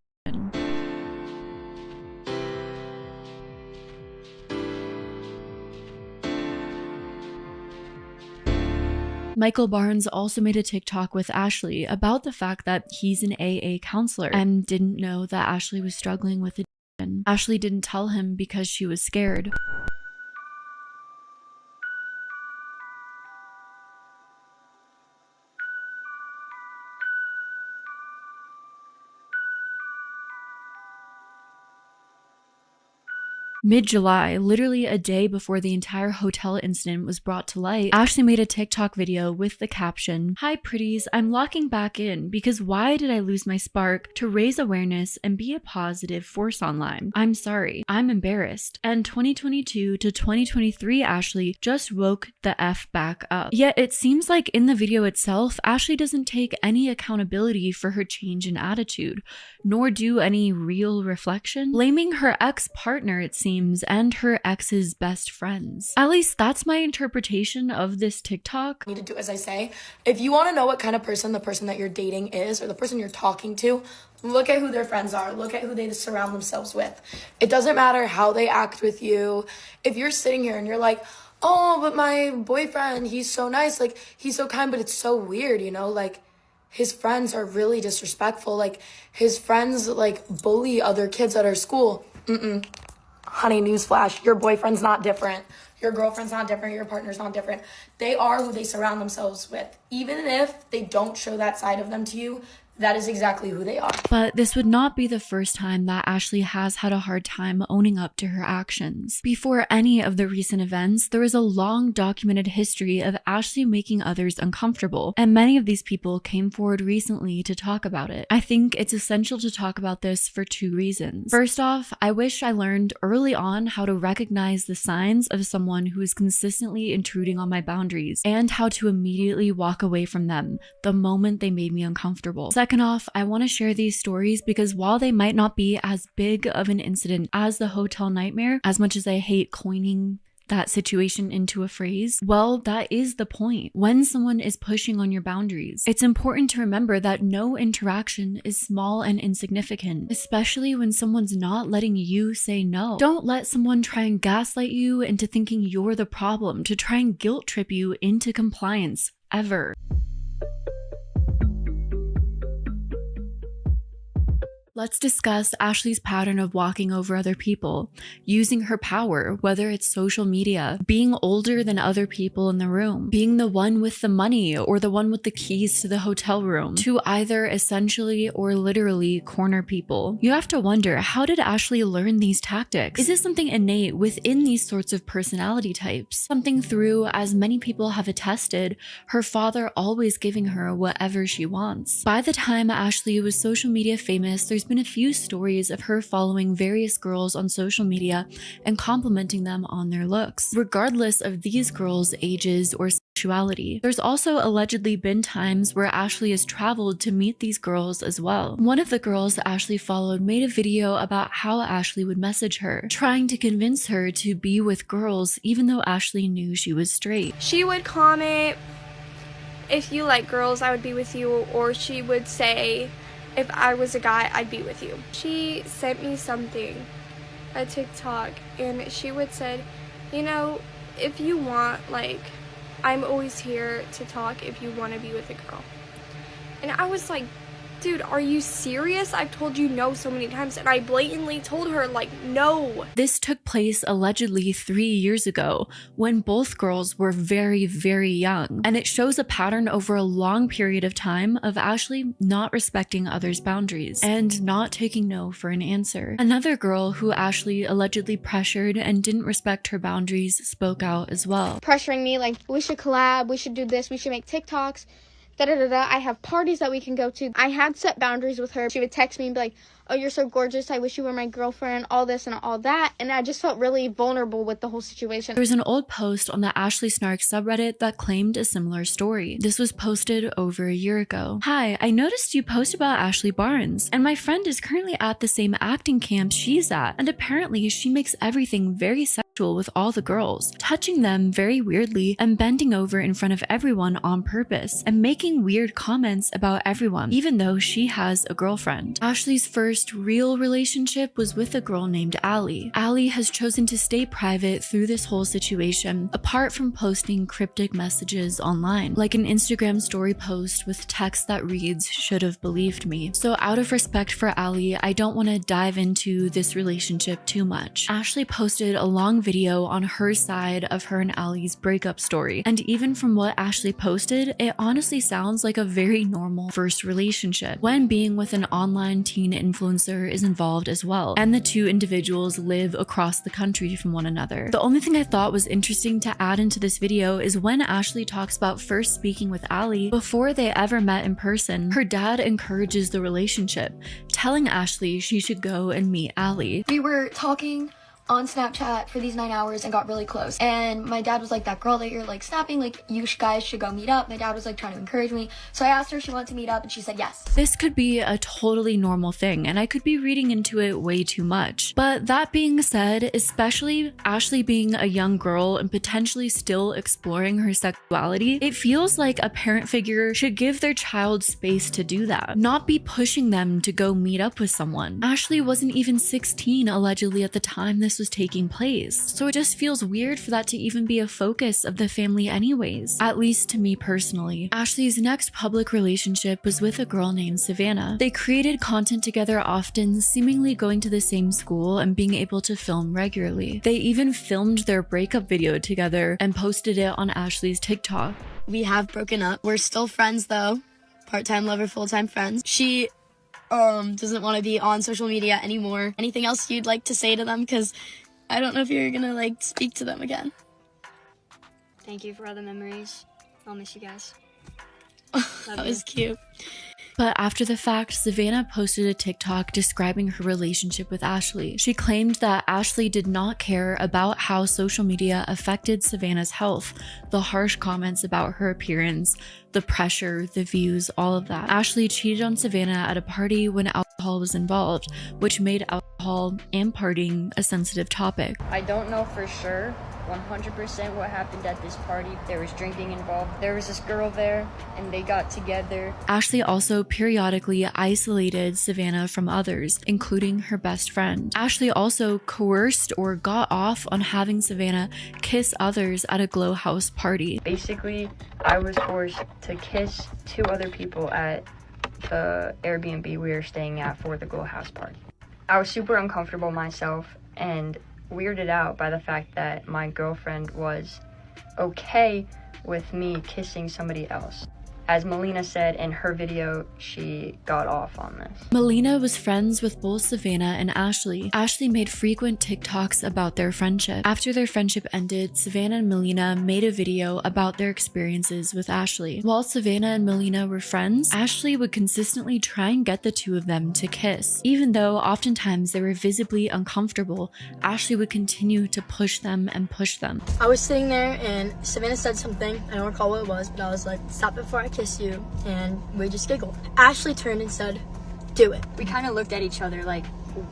Michael Barnes also made a TikTok with Ashley about the fact that he's an AA counselor and didn't know that Ashley was struggling with addiction. Ashley didn't tell him because she was scared. Mid-July, literally a day before the entire hotel incident was brought to light, Ashley made a TikTok video with the caption, "Hi pretties, I'm locking back in because why did I lose my spark to raise awareness and be a positive force online? I'm sorry, I'm embarrassed." And 2022 to 2023 Ashley just woke the F back up. Yet it seems like in the video itself, Ashley doesn't take any accountability for her change in attitude, nor do any real reflection, blaming her ex-partner, it seems, and her ex's best friends. At least that's my interpretation of this TikTok. You need to do as I say. If you want to know what kind of person the person that you're dating is, or the person you're talking to, look at who their friends are. Look at who they surround themselves with. It doesn't matter how they act with you. If you're sitting here and you're like, oh, but my boyfriend, he's so nice, like, he's so kind, but it's so weird, you know, like, his friends are really disrespectful. Like, his friends, like, bully other kids at our school. Honey, newsflash, your boyfriend's not different. Your girlfriend's not different. Your partner's not different. They are who they surround themselves with. Even if they don't show that side of them to you, that is exactly who they are. But this would not be the first time that Ashley has had a hard time owning up to her actions. Before any of the recent events, there is a long documented history of Ashley making others uncomfortable, and many of these people came forward recently to talk about it. I think it's essential to talk about this for two reasons. First off, I wish I learned early on how to recognize the signs of someone who is consistently intruding on my boundaries, and how to immediately walk away from them the moment they made me uncomfortable. Second off, I want to share these stories because while they might not be as big of an incident as the hotel nightmare, as much as I hate coining that situation into a phrase, well, that is the point. When someone is pushing on your boundaries, it's important to remember that no interaction is small and insignificant, especially when someone's not letting you say no. Don't let someone try and gaslight you into thinking you're the problem, to try and guilt trip you into compliance, ever. Let's discuss Ashley's pattern of walking over other people, using her power, whether it's social media, being older than other people in the room, being the one with the money or the one with the keys to the hotel room, to either essentially or literally corner people. You have to wonder, how did Ashley learn these tactics? Is it something innate within these sorts of personality types? Something through, as many people have attested, her father always giving her whatever she wants. By the time Ashley was social media famous, there's been a few stories of her following various girls on social media and complimenting them on their looks, regardless of these girls' ages or sexuality. There's also allegedly been times where Ashley has traveled to meet these girls as well. One of the girls Ashley followed made a video about how Ashley would message her, trying to convince her to be with girls even though Ashley knew she was straight. She would comment, "If you like girls, I would be with you," or she would say, "If I was a guy, I'd be with you." She sent me something, a TikTok, and she would said, you know, if you want, like, I'm always here to talk if you want to be with a girl. And I was like, dude, are you serious? I've told you no so many times, and I blatantly told her, like, no. This took place allegedly 3 years ago when both girls were very, very young, and it shows a pattern over a long period of time of Ashley not respecting others' boundaries and not taking no for an answer. Another girl who Ashley allegedly pressured and didn't respect her boundaries spoke out as well. Pressuring me, like, we should collab, we should do this, we should make TikToks. da-da-da-da. I have parties that we can go to. I had set boundaries with her. She would text me and be like, oh, you're so gorgeous. I wish you were my girlfriend, all this and all that. And I just felt really vulnerable with the whole situation. There was an old post on the Ashley Snark subreddit that claimed a similar story. This was posted over a year ago. Hi, I noticed you post about Ashley Barnes, and my friend is currently at the same acting camp she's at, and apparently she makes everything very sexual with all the girls, touching them very weirdly and bending over in front of everyone on purpose, and making weird comments about everyone, even though she has a girlfriend. Ashley's first real relationship was with a girl named Allie. Allie has chosen to stay private through this whole situation, apart from posting cryptic messages online, like an Instagram story post with text that reads, "should have believed me." So out of respect for Allie, I don't want to dive into this relationship too much. Ashley posted a long video on her side of her and Allie's breakup story, and even from what Ashley posted, it honestly sounds like a very normal first relationship, when being with an online teen influencer is involved as well, and the two individuals live across the country from one another. The only thing I thought was interesting to add into this video is when Ashley talks about first speaking with Allie before they ever met in person, her dad encourages the relationship, telling Ashley she should go and meet Allie. We were talking on Snapchat for these 9 hours and got really close, and my dad was like, that girl that you're like snapping, like you guys should go meet up. My dad was like trying to encourage me, so I asked her if she wanted to meet up and she said yes. This could be a totally normal thing, and I could be reading into it way too much. But that being said, especially Ashley being a young girl and potentially still exploring her sexuality, it feels like a parent figure should give their child space to do that, not be pushing them to go meet up with someone. Ashley wasn't even 16 allegedly at the time this was taking place, so it just feels weird for that to even be a focus of the family anyways, at least to me personally. Ashley's next public relationship was with a girl named Savannah. They created content together often, seemingly going to the same school and being able to film regularly. They even filmed their breakup video together and posted it on Ashley's TikTok. We have broken up. We're still friends though. Part-time lover, full-time friends. She doesn't want to be on social media anymore. Anything else you'd like to say to them? Because I don't know if you're gonna like speak to them again. Thank you for all the memories. I'll miss you guys. That was cute. But after the fact, Savannah posted a TikTok describing her relationship with Ashley. She claimed that Ashley did not care about how social media affected Savannah's health, the harsh comments about her appearance, the pressure, the views, all of that. Ashley cheated on Savannah at a party when alcohol was involved, which made alcohol and partying a sensitive topic. I don't know for sure 100% what happened at this party. There was drinking involved. There was this girl there and they got together. Ashley also periodically isolated Savannah from others, including her best friend. Ashley also coerced or got off on having Savannah kiss others at a Glow House party. Basically, I was forced to kiss 2 other people at the Airbnb we were staying at for the Glow House party. I was super uncomfortable myself and weirded out by the fact that my girlfriend was okay with me kissing somebody else. As Melina said in her video, she got off on this. Melina was friends with both Savannah and Ashley. Ashley made frequent TikToks about their friendship. After their friendship ended, Savannah and Melina made a video about their experiences with Ashley. While Savannah and Melina were friends, Ashley would consistently try and get the two of them to kiss. Even though oftentimes they were visibly uncomfortable, Ashley would continue to push them and push them. I was sitting there and Savannah said something. I don't recall what it was, but I was like, stop before I kiss you, and we just giggled. Ashley turned and said, do it. We kind of looked at each other like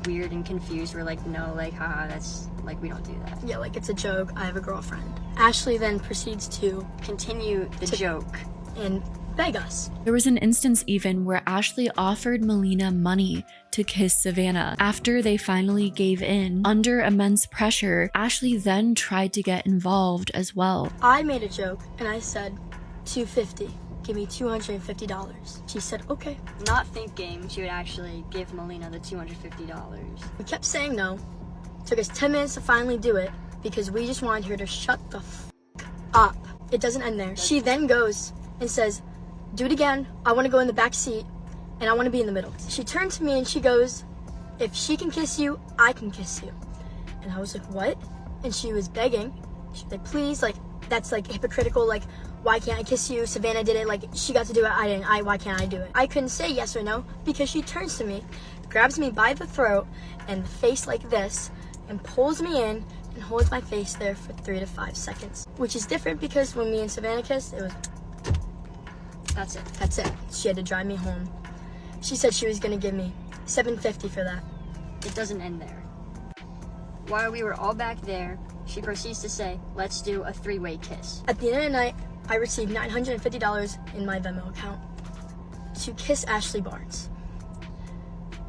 weird and confused. We're like, no, like, haha, that's like, we don't do that. Yeah, like it's a joke. I have a girlfriend. Ashley then proceeds to continue the joke and beg us. There was an instance even where Ashley offered Melina money to kiss Savannah. After they finally gave in, under immense pressure, Ashley then tried to get involved as well. I made a joke and I said, $250. Give me $250. She said, okay. Not thinking she would actually give Melina the $250. We kept saying no. It took us 10 minutes to finally do it because we just wanted her to shut the f up. It doesn't end there. She then goes and says, do it again. I want to go in the back seat and I want to be in the middle. She turned to me and she goes, if she can kiss you, I can kiss you. And I was like, what? And she was begging. She was like, please, like, that's like hypocritical, like, why can't I kiss you? Savannah did it, like, she got to do it, I didn't. Why can't I do it? I couldn't say yes or no because she turns to me, grabs me by the throat and the face like this, and pulls me in and holds my face there for 3 to 5 seconds. Which is different because when me and Savannah kissed, it was, that's it, that's it. She had to drive me home. She said she was gonna give me $750 for that. It doesn't end there. While we were all back there, she proceeds to say, let's do a 3-way kiss. At the end of the night, I received $950 in my Venmo account to kiss Ashley Barnes.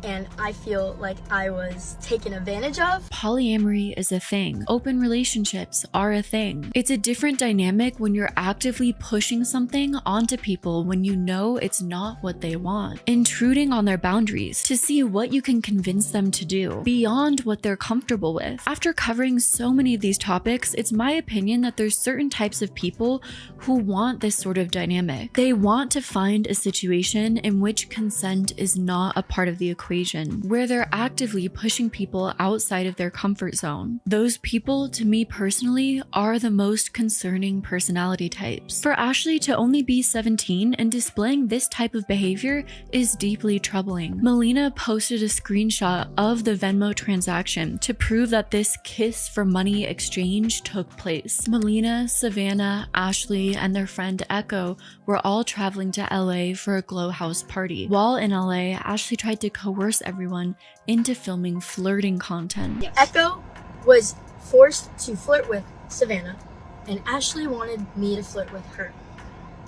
And I feel like I was taken advantage of. Polyamory is a thing. Open relationships are a thing. It's a different dynamic when you're actively pushing something onto people when you know it's not what they want. Intruding on their boundaries to see what you can convince them to do beyond what they're comfortable with. After covering so many of these topics, it's my opinion that there's certain types of people who want this sort of dynamic. They want to find a situation in which consent is not a part of the equation, where they're actively pushing people outside of their comfort zone. Those people, to me personally, are the most concerning personality types. For Ashley to only be 17 and displaying this type of behavior is deeply troubling. Melina posted a screenshot of the Venmo transaction to prove that this kiss for money exchange took place. Melina, Savannah, Ashley, and their friend Echo were all traveling to LA for a Glow House party. While in LA, Ashley tried to coerce everyone into filming flirting content. Yes. Echo was forced to flirt with Savannah, and Ashley wanted me to flirt with her.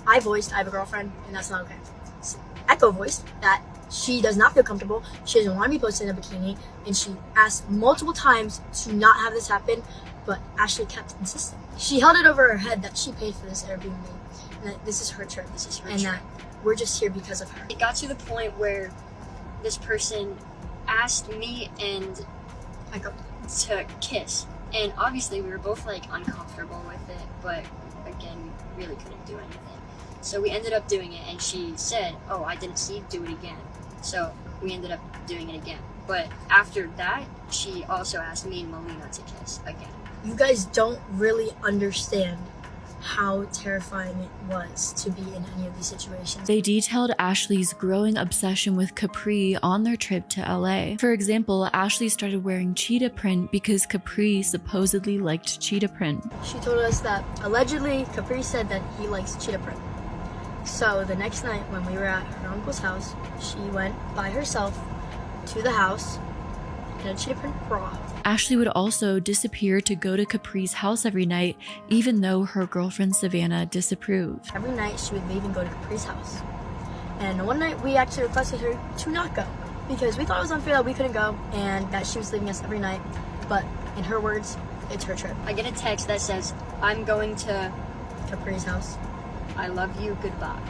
I voiced I have a girlfriend, and that's not okay. So Echo voiced that she does not feel comfortable, she doesn't want to be posted in a bikini, and she asked multiple times to not have this happen, but Ashley kept insisting. She held it over her head that she paid for this Airbnb, and that this is her trip, and that we're just here because of her. It got to the point where this person asked me and Echo to kiss, and obviously we were both like uncomfortable with it, but again, we really couldn't do anything. So we ended up doing it, and she said, oh, I didn't see you, do it again. So we ended up doing it again. But after that, she also asked me and Melina to kiss again. You guys don't really understand how terrifying it was to be in any of these situations. They detailed Ashley's growing obsession with Capri on their trip to LA. For example, Ashley started wearing cheetah print because Capri supposedly liked cheetah print. She told us that allegedly Capri said that he likes cheetah print. So the next night when we were at her uncle's house, she went by herself to the house in a cheetah print bra. Ashley would also disappear to go to Capri's house every night, even though her girlfriend Savannah disapproved. Every night she would leave and go to Capri's house. And one night we actually requested her to not go because we thought it was unfair that we couldn't go and that she was leaving us every night. But in her words, it's her trip. I get a text that says, I'm going to Capri's house. I love you, goodbye.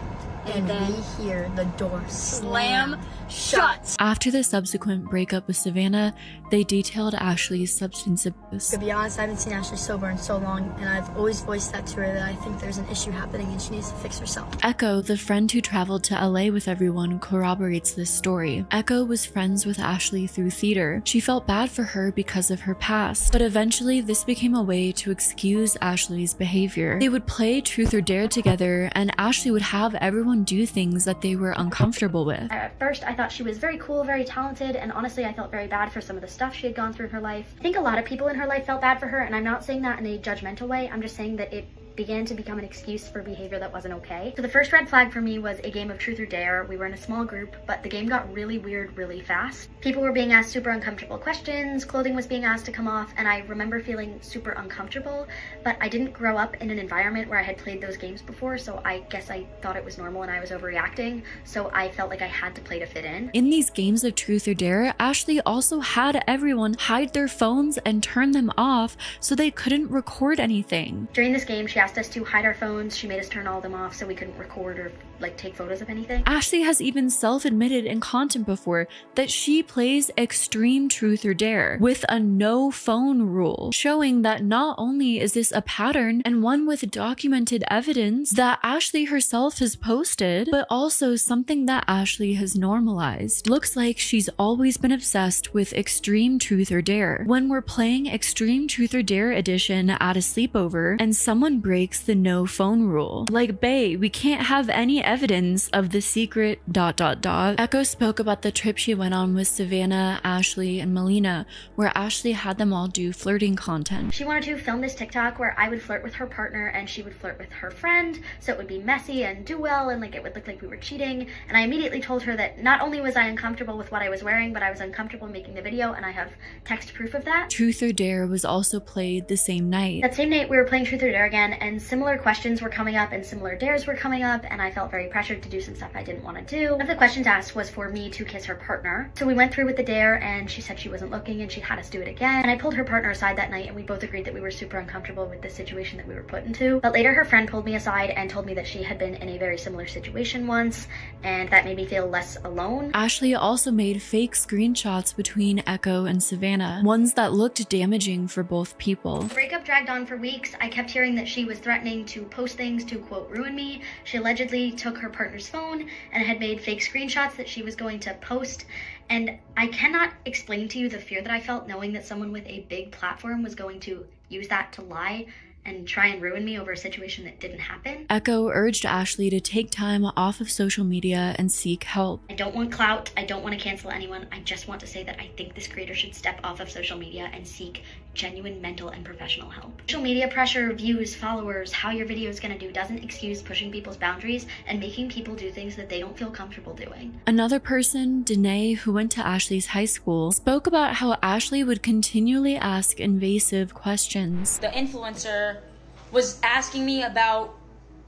And then we hear the door slam shut. After the subsequent breakup with Savannah, they detailed Ashley's substance abuse. To be honest, I haven't seen Ashley sober in so long, and I've always voiced that to her that I think there's an issue happening and she needs to fix herself. Echo, the friend who traveled to LA with everyone, corroborates this story. Echo was friends with Ashley through theater. She felt bad for her because of her past, but eventually this became a way to excuse Ashley's behavior. They would play Truth or Dare together, and Ashley would have everyone do things that they were uncomfortable with. At first, I thought she was very cool, very talented, and honestly, I felt very bad for some of the stuff she had gone through in her life. I think a lot of people in her life felt bad for her, and I'm not saying that in a judgmental way. I'm just saying that it began to become an excuse for behavior that wasn't okay. So the first red flag for me was a game of Truth or Dare. We were in a small group, but the game got really weird really fast. People were being asked super uncomfortable questions, clothing was being asked to come off, and I remember feeling super uncomfortable, but I didn't grow up in an environment where I had played those games before, so I guess I thought it was normal and I was overreacting, so I felt like I had to play to fit in. In these games of Truth or Dare, Ashley also had everyone hide their phones and turn them off so they couldn't record anything. During this game, she asked us to hide our phones. She made us turn all of them off so we couldn't record or like take photos of anything. Ashley has even self-admitted in content before that she plays extreme Truth or Dare with a no phone rule, showing that not only is this a pattern and one with documented evidence that Ashley herself has posted, but also something that Ashley has normalized. Looks like she's always been obsessed with extreme Truth or Dare. When we're playing Extreme Truth or Dare edition at a sleepover and someone breaks breaks the no phone rule. Like, bae, we can't have any evidence of the secret ... Echo spoke about the trip she went on with Savannah, Ashley, and Melina, where Ashley had them all do flirting content. She wanted to film this TikTok where I would flirt with her partner and she would flirt with her friend, so it would be messy and do well and like it would look like we were cheating. And I immediately told her that not only was I uncomfortable with what I was wearing, but I was uncomfortable making the video, and I have text proof of that. Truth or Dare was also played the same night. That same night we were playing Truth or Dare again, and similar questions were coming up and similar dares were coming up, and I felt very pressured to do some stuff I didn't want to do. One of the questions asked was for me to kiss her partner. So we went through with the dare, and she said she wasn't looking and she had us do it again. And I pulled her partner aside that night, and we both agreed that we were super uncomfortable with the situation that we were put into. But later her friend pulled me aside and told me that she had been in a very similar situation once, and that made me feel less alone. Ashley also made fake screenshots between Echo and Savannah, ones that looked damaging for both people. The breakup dragged on for weeks. I kept hearing that she was threatening to post things to, quote, ruin me. She allegedly took her partner's phone and had made fake screenshots that she was going to post. And I cannot explain to you the fear that I felt knowing that someone with a big platform was going to use that to lie and try and ruin me over a situation that didn't happen. Echo urged Ashley to take time off of social media and seek help. I don't want clout. I don't want to cancel anyone. I just want to say that I think this creator should step off of social media and seek genuine mental and professional help. Social media pressure, views, followers, how your video is going to do doesn't excuse pushing people's boundaries and making people do things that they don't feel comfortable doing. Another person, Danae, who went to Ashley's high school, spoke about how Ashley would continually ask invasive questions. The influencer was asking me about,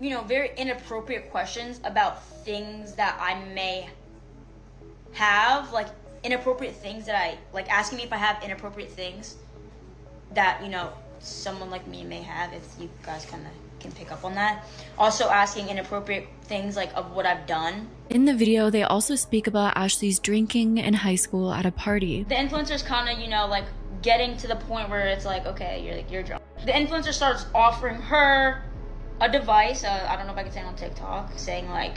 you know, very inappropriate questions about things that I may have, like inappropriate things that I, like asking me if I have inappropriate things that, you know, someone like me may have, if you guys kind of can pick up on that. Also asking inappropriate things like of what I've done. In the video, they also speak about Ashley's drinking in high school at a party. The influencer's kind of, you know, like getting to the point where it's like, okay, you're drunk. The influencer starts offering her a device, I don't know if I can say it on TikTok, saying like,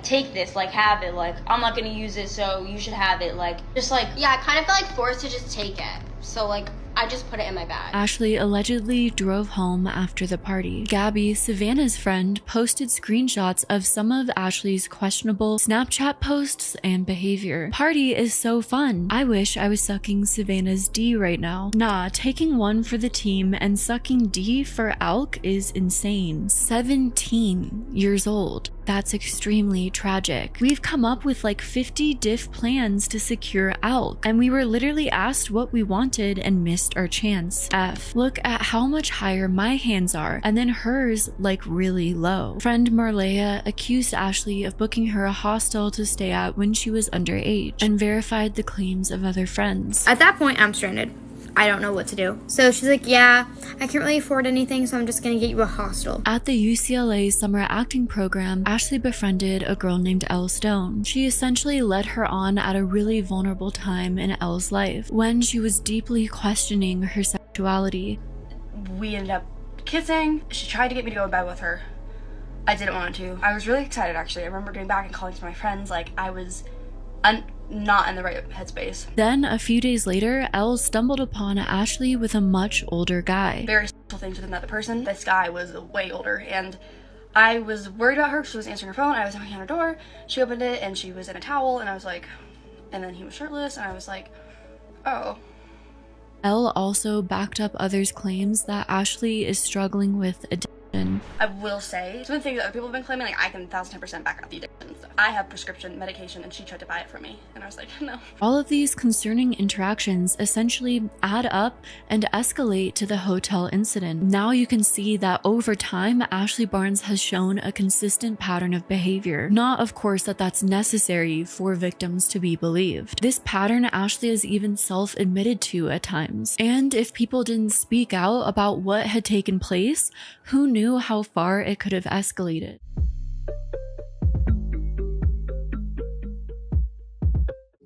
take this, like, have it, like, I'm not gonna use it, so you should have it, like, just like. Yeah, I kind of felt like forced to just take it. So, like, I just put it in my bag. Ashley allegedly drove home after the party. Gabby, Savannah's friend, posted screenshots of some of Ashley's questionable Snapchat posts and behavior. Party is so fun. I wish I was sucking Savannah's D right now. Nah, taking one for the team and sucking D for Alk is insane. 17 years old. That's extremely tragic. We've come up with like 50 diff plans to secure Alk, and we were literally asked what we wanted and missed our chance. F. Look at how much higher my hands are, and then hers like really low. Friend Marleya accused Ashley of booking her a hostel to stay at when she was underage, and verified the claims of other friends. At that point, I'm stranded. I don't know what to do. So she's like, yeah, I can't really afford anything, so I'm just gonna get you a hostel. At the UCLA summer acting program, Ashley befriended a girl named Elle Stone. She essentially led her on at a really vulnerable time in Elle's life, when she was deeply questioning her sexuality. We ended up kissing. She tried to get me to go to bed with her. I didn't want to. I was really excited, actually. I remember getting back and calling to my friends, like, I was not in the right headspace. Then, a few days later, Elle stumbled upon Ashley with a much older guy. Very special things with another person. This guy was way older, and I was worried about her because she was answering her phone. I was knocking on her door. She opened it, and she was in a towel, and I was like, and then he was shirtless, and I was like, oh. Elle also backed up others' claims that Ashley is struggling with addiction. I will say, some of the things that other people have been claiming, like, I can 1010% back up the addiction stuff. I have prescription medication, and she tried to buy it from me, and I was like, no. All of these concerning interactions essentially add up and escalate to the hotel incident. Now you can see that over time, Ashley Barnes has shown a consistent pattern of behavior. Not, of course, that that's necessary for victims to be believed. This pattern Ashley has even self-admitted to at times. And if people didn't speak out about what had taken place, who knew how far it could have escalated?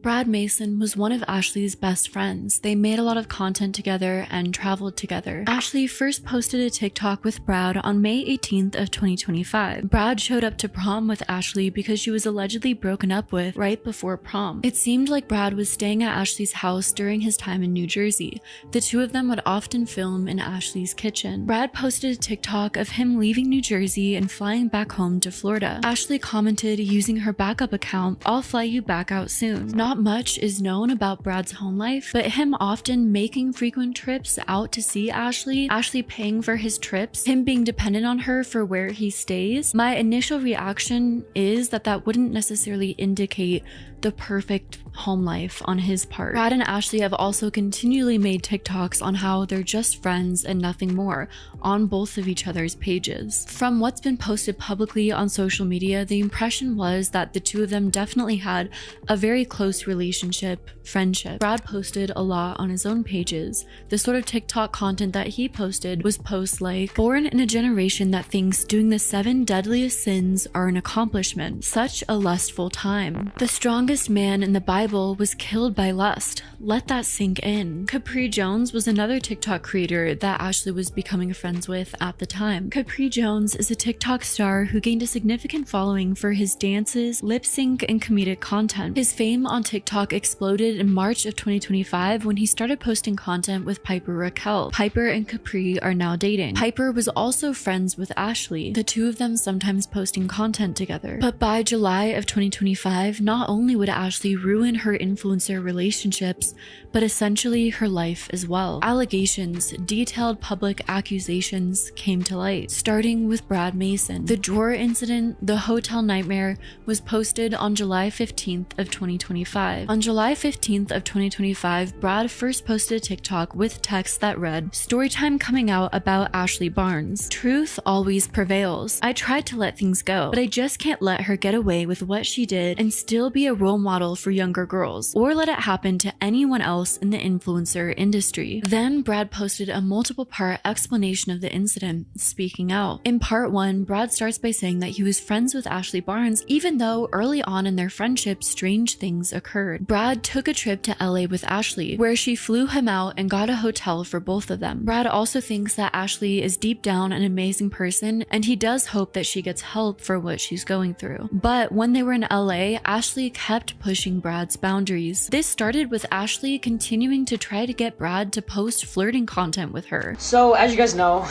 Brad Mason was one of Ashley's best friends. They made a lot of content together and traveled together. Ashley first posted a TikTok with Brad on May 18th of 2025. Brad showed up to prom with Ashley because she was allegedly broken up with right before prom. It seemed like Brad was staying at Ashley's house during his time in New Jersey. The two of them would often film in Ashley's kitchen. Brad posted a TikTok of him leaving New Jersey and flying back home to Florida. Ashley commented using her backup account, "I'll fly you back out soon." Not much is known about Brad's home life, but him often making frequent trips out to see Ashley, Ashley paying for his trips, him being dependent on her for where he stays. My initial reaction is that wouldn't necessarily indicate the perfect home life on his part. Brad and Ashley have also continually made TikToks on how they're just friends and nothing more on both of each other's pages. From what's been posted publicly on social media, the impression was that the two of them definitely had a very close relationship, friendship. Brad posted a lot on his own pages. The sort of TikTok content that he posted was posts like, "Born in a generation that thinks doing the 7 deadliest sins are an accomplishment. Such a lustful time. The strongest man in the Bible was killed by lust. Let that sink in." Capri Jones was another TikTok creator that Ashley was becoming friends with at the time. Capri Jones is a TikTok star who gained a significant following for his dances, lip sync, and comedic content. His fame on TikTok exploded in March of 2025 when he started posting content with Piper Raquel. Piper and Capri are now dating. Piper was also friends with Ashley, the two of them sometimes posting content together. But by July of 2025, not only would Ashley ruin her influencer relationships, but essentially her life as well. Allegations, detailed public accusations came to light, starting with Brad Mason. The drawer incident, the hotel nightmare, was posted on July 15th of 2025. On July 15th of 2025, Brad first posted a TikTok with text that read, "Storytime coming out about Ashley Barnes. Truth always prevails. I tried to let things go, but I just can't let her get away with what she did and still be a role model for younger girls, or let it happen to anyone else in the influencer industry." Then Brad posted a multiple-part explanation of the incident, speaking out. In part 1, Brad starts by saying that he was friends with Ashley Barnes, even though early on in their friendship, strange things occurred. Brad took a trip to LA with Ashley, where she flew him out and got a hotel for both of them. Brad also thinks that Ashley is deep down an amazing person, and he does hope that she gets help for what she's going through. But when they were in LA, Ashley kept pushing Brad's boundaries. This started with Ashley continuing to try to get Brad to post flirting content with her. So, as you guys know,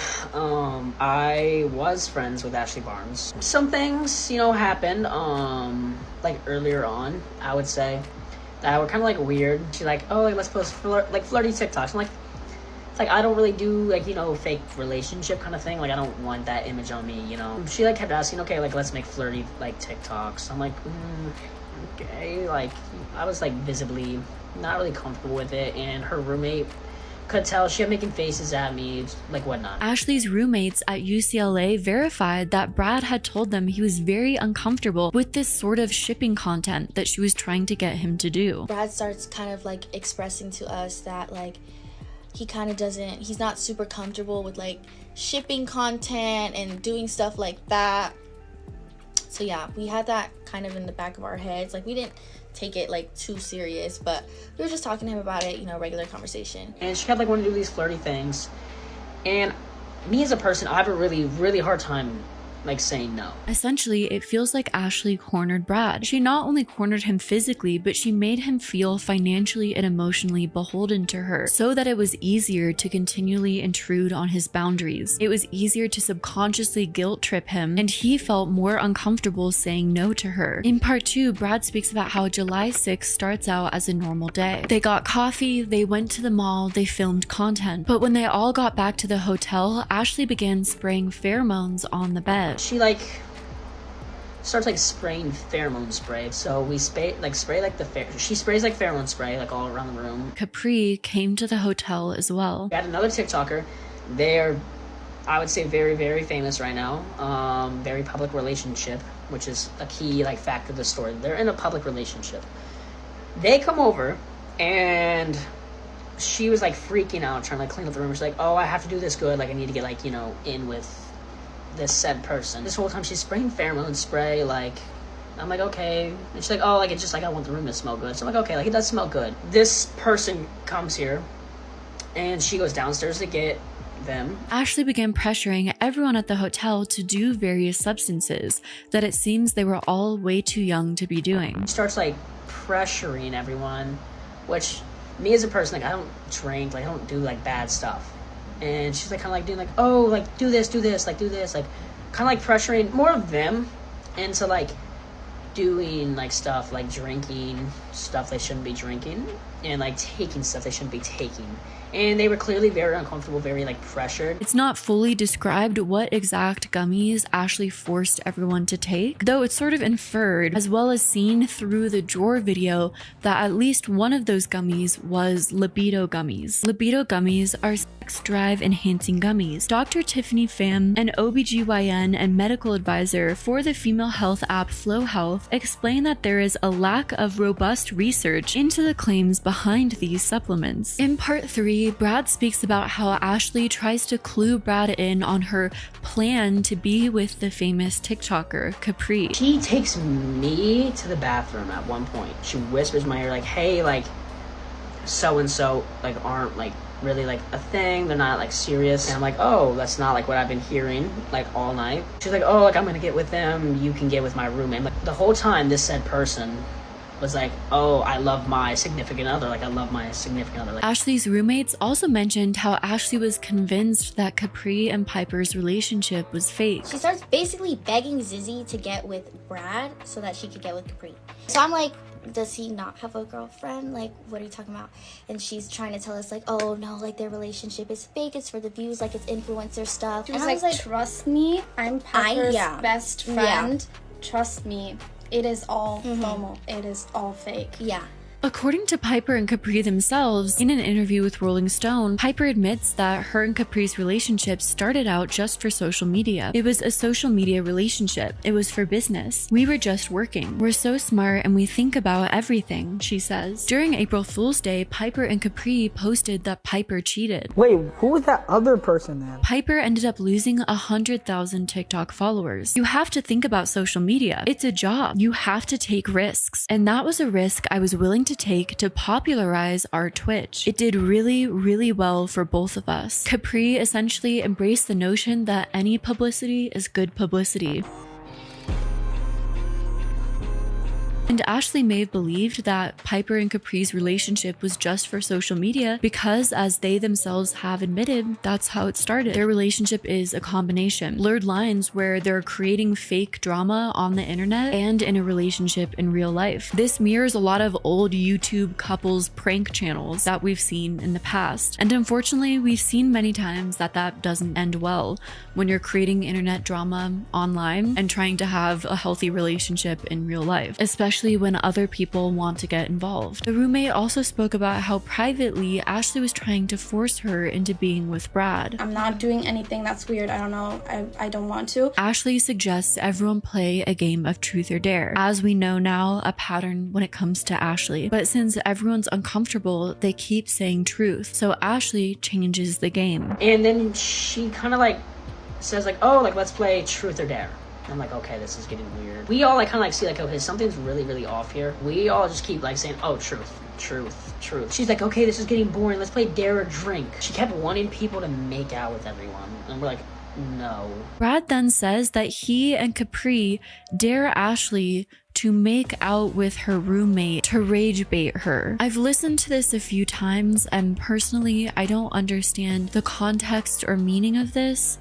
I was friends with Ashley Barnes. Some things, happened, like earlier on, I would say, that were kind of like weird. She's like, "Oh, let's post flirty TikToks." I'm like, it's like, I don't really do fake relationship kind of thing. Like, I don't want that image on me, She kept asking, "Okay, let's make flirty TikToks." I'm like, okay. I was visibly not really comfortable with it, and her roommate could tell. She kept making faces at me, whatnot. Ashley's roommates at UCLA verified that Brad had told them he was very uncomfortable with this sort of shipping content that she was trying to get him to do. Brad starts kind of expressing to us that he kind of he's not super comfortable with shipping content and doing stuff like that. So yeah, we had that kind of in the back of our heads. We didn't take it too serious, but we were just talking to him about it, regular conversation. And she kept wanting to do these flirty things, and me as a person, I have a really, really hard time saying no. Essentially, it feels like Ashley cornered Brad. She not only cornered him physically, but she made him feel financially and emotionally beholden to her, so that it was easier to continually intrude on his boundaries. It was easier to subconsciously guilt trip him, and he felt more uncomfortable saying no to her. In part 2, Brad speaks about how July 6th starts out as a normal day. They got coffee, they went to the mall, they filmed content. But when they all got back to the hotel, Ashley began spraying pheromones on the bed. She starts spraying pheromone spray. So we spray she sprays pheromone spray all around the room. Capri came to the hotel as well. We had another TikToker. They're, I would say, very, very famous right now. Very public relationship, which is a key factor of the story. They're in a public relationship. They come over, and she was freaking out, trying to clean up the room. She's like, "Oh, I have to do this good. I need to get in with this said person." This whole time she's spraying pheromone spray I'm like, okay. And she's like, oh, like, it's just like I want the room to smell good. So I'm like, okay, like, it does smell good. This person comes here, and she goes downstairs to get them. Ashley began pressuring everyone at the hotel to do various substances that it seems they were all way too young to be doing. She starts, like, pressuring everyone, which, me as a person, like, I don't drink, like, I don't do, like, bad stuff. And she's, like, kind of, like, doing, like, oh, like, do this, like, do this, like, kind of, like, pressuring more of them into, like, doing, like, stuff, like, drinking stuff they shouldn't be drinking, and, like, taking stuff they shouldn't be taking. And they were clearly very uncomfortable, very, like, pressured. It's not fully described what exact gummies Ashley forced everyone to take, though it's sort of inferred, as well as seen through the drawer video, that at least one of those gummies was libido gummies. Libido gummies are sex drive enhancing gummies. Dr. Tiffany Pham, an OBGYN and medical advisor for the female health app Flow Health, explained that there is a lack of robust research into the claims behind these supplements. In part 3, Brad speaks about how Ashley tries to clue Brad in on her plan to be with the famous TikToker, Capri. She takes me to the bathroom at one point. She whispers in my ear, like, hey, like, so-and-so, like, aren't, like, really, like, a thing. They're not, like, serious. And I'm like, oh, that's not, like, what I've been hearing, like, all night. She's like, oh, like, I'm gonna get with them. You can get with my roommate. Like, the whole time, this said person was like, oh, I love my significant other. Like, I love my significant other. Like, Ashley's roommates also mentioned how Ashley was convinced that Capri and Piper's relationship was fake. She starts basically begging Zizzy to get with Brad so that she could get with Capri. So I'm like, does he not have a girlfriend? Like, what are you talking about? And she's trying to tell us, like, oh no, like, their relationship is fake. It's for the views, like, it's influencer stuff. She was like, trust me, I'm Piper's best friend. Yeah. Trust me. It is all FOMO. It is all fake. Yeah. According to Piper and Capri themselves, in an interview with Rolling Stone, Piper admits that her and Capri's relationship started out just for social media. It was a social media relationship. It was for business. We were just working. We're so smart and we think about everything, she says. During April Fool's Day, Piper and Capri posted that Piper cheated. Wait, who was that other person then? Piper ended up losing 100,000 TikTok followers. You have to think about social media. It's a job. You have to take risks. And that was a risk I was willing to take to popularize our Twitch. It did really, really well for both of us. Capri essentially embraced the notion that any publicity is good publicity. And Ashley may have believed that Piper and Capri's relationship was just for social media because, as they themselves have admitted, that's how it started. Their relationship is a combination. Blurred lines where they're creating fake drama on the internet and in a relationship in real life. This mirrors a lot of old YouTube couples prank channels that we've seen in the past. And unfortunately, we've seen many times that that doesn't end well when you're creating internet drama online and trying to have a healthy relationship in real life, especially when other people want to get involved. The roommate also spoke about how privately Ashley was trying to force her into being with Brad. I'm not doing anything that's weird. I don't know. I don't want to. Ashley suggests everyone play a game of truth or dare. As we know now, a pattern when it comes to Ashley. But since everyone's uncomfortable, they keep saying truth. So Ashley changes the game. and then she kind of, like, says, like, oh, like, let's play truth or dare. I'm like, okay, this is getting weird. We all, like, kind of, like, see, like, okay, something's really, really off here. We all just keep, like, saying, oh, truth, truth, truth. She's like, okay, this is getting boring. Let's play dare or drink. She kept wanting people to make out with everyone. And we're like, no. Brad then says that he and Capri dare Ashley to make out with her roommate to rage bait her. I've listened to this a few times, and personally, I don't understand the context or meaning of this.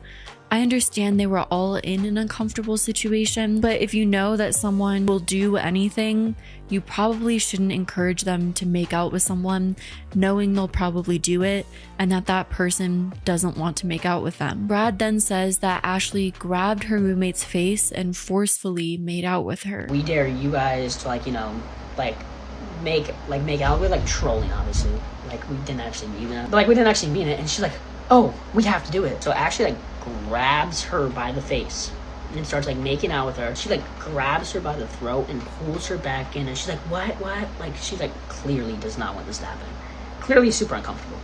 I understand they were all in an uncomfortable situation, but if you know that someone will do anything, you probably shouldn't encourage them to make out with someone knowing they'll probably do it and that that person doesn't want to make out with them. Brad then says that Ashley grabbed her roommate's face and forcefully made out with her. We dare you guys to, like, you know, like, make out with, like, trolling, obviously. Like, we didn't actually mean that. But, like, we didn't actually mean it. And she's like, oh, we have to do it. So Ashley, like, grabs her by the face and starts, like, making out with her. She, like, grabs her by the throat and pulls her back in, and she's like, what? Like, she, like, clearly does not want this to happen. Clearly super uncomfortable.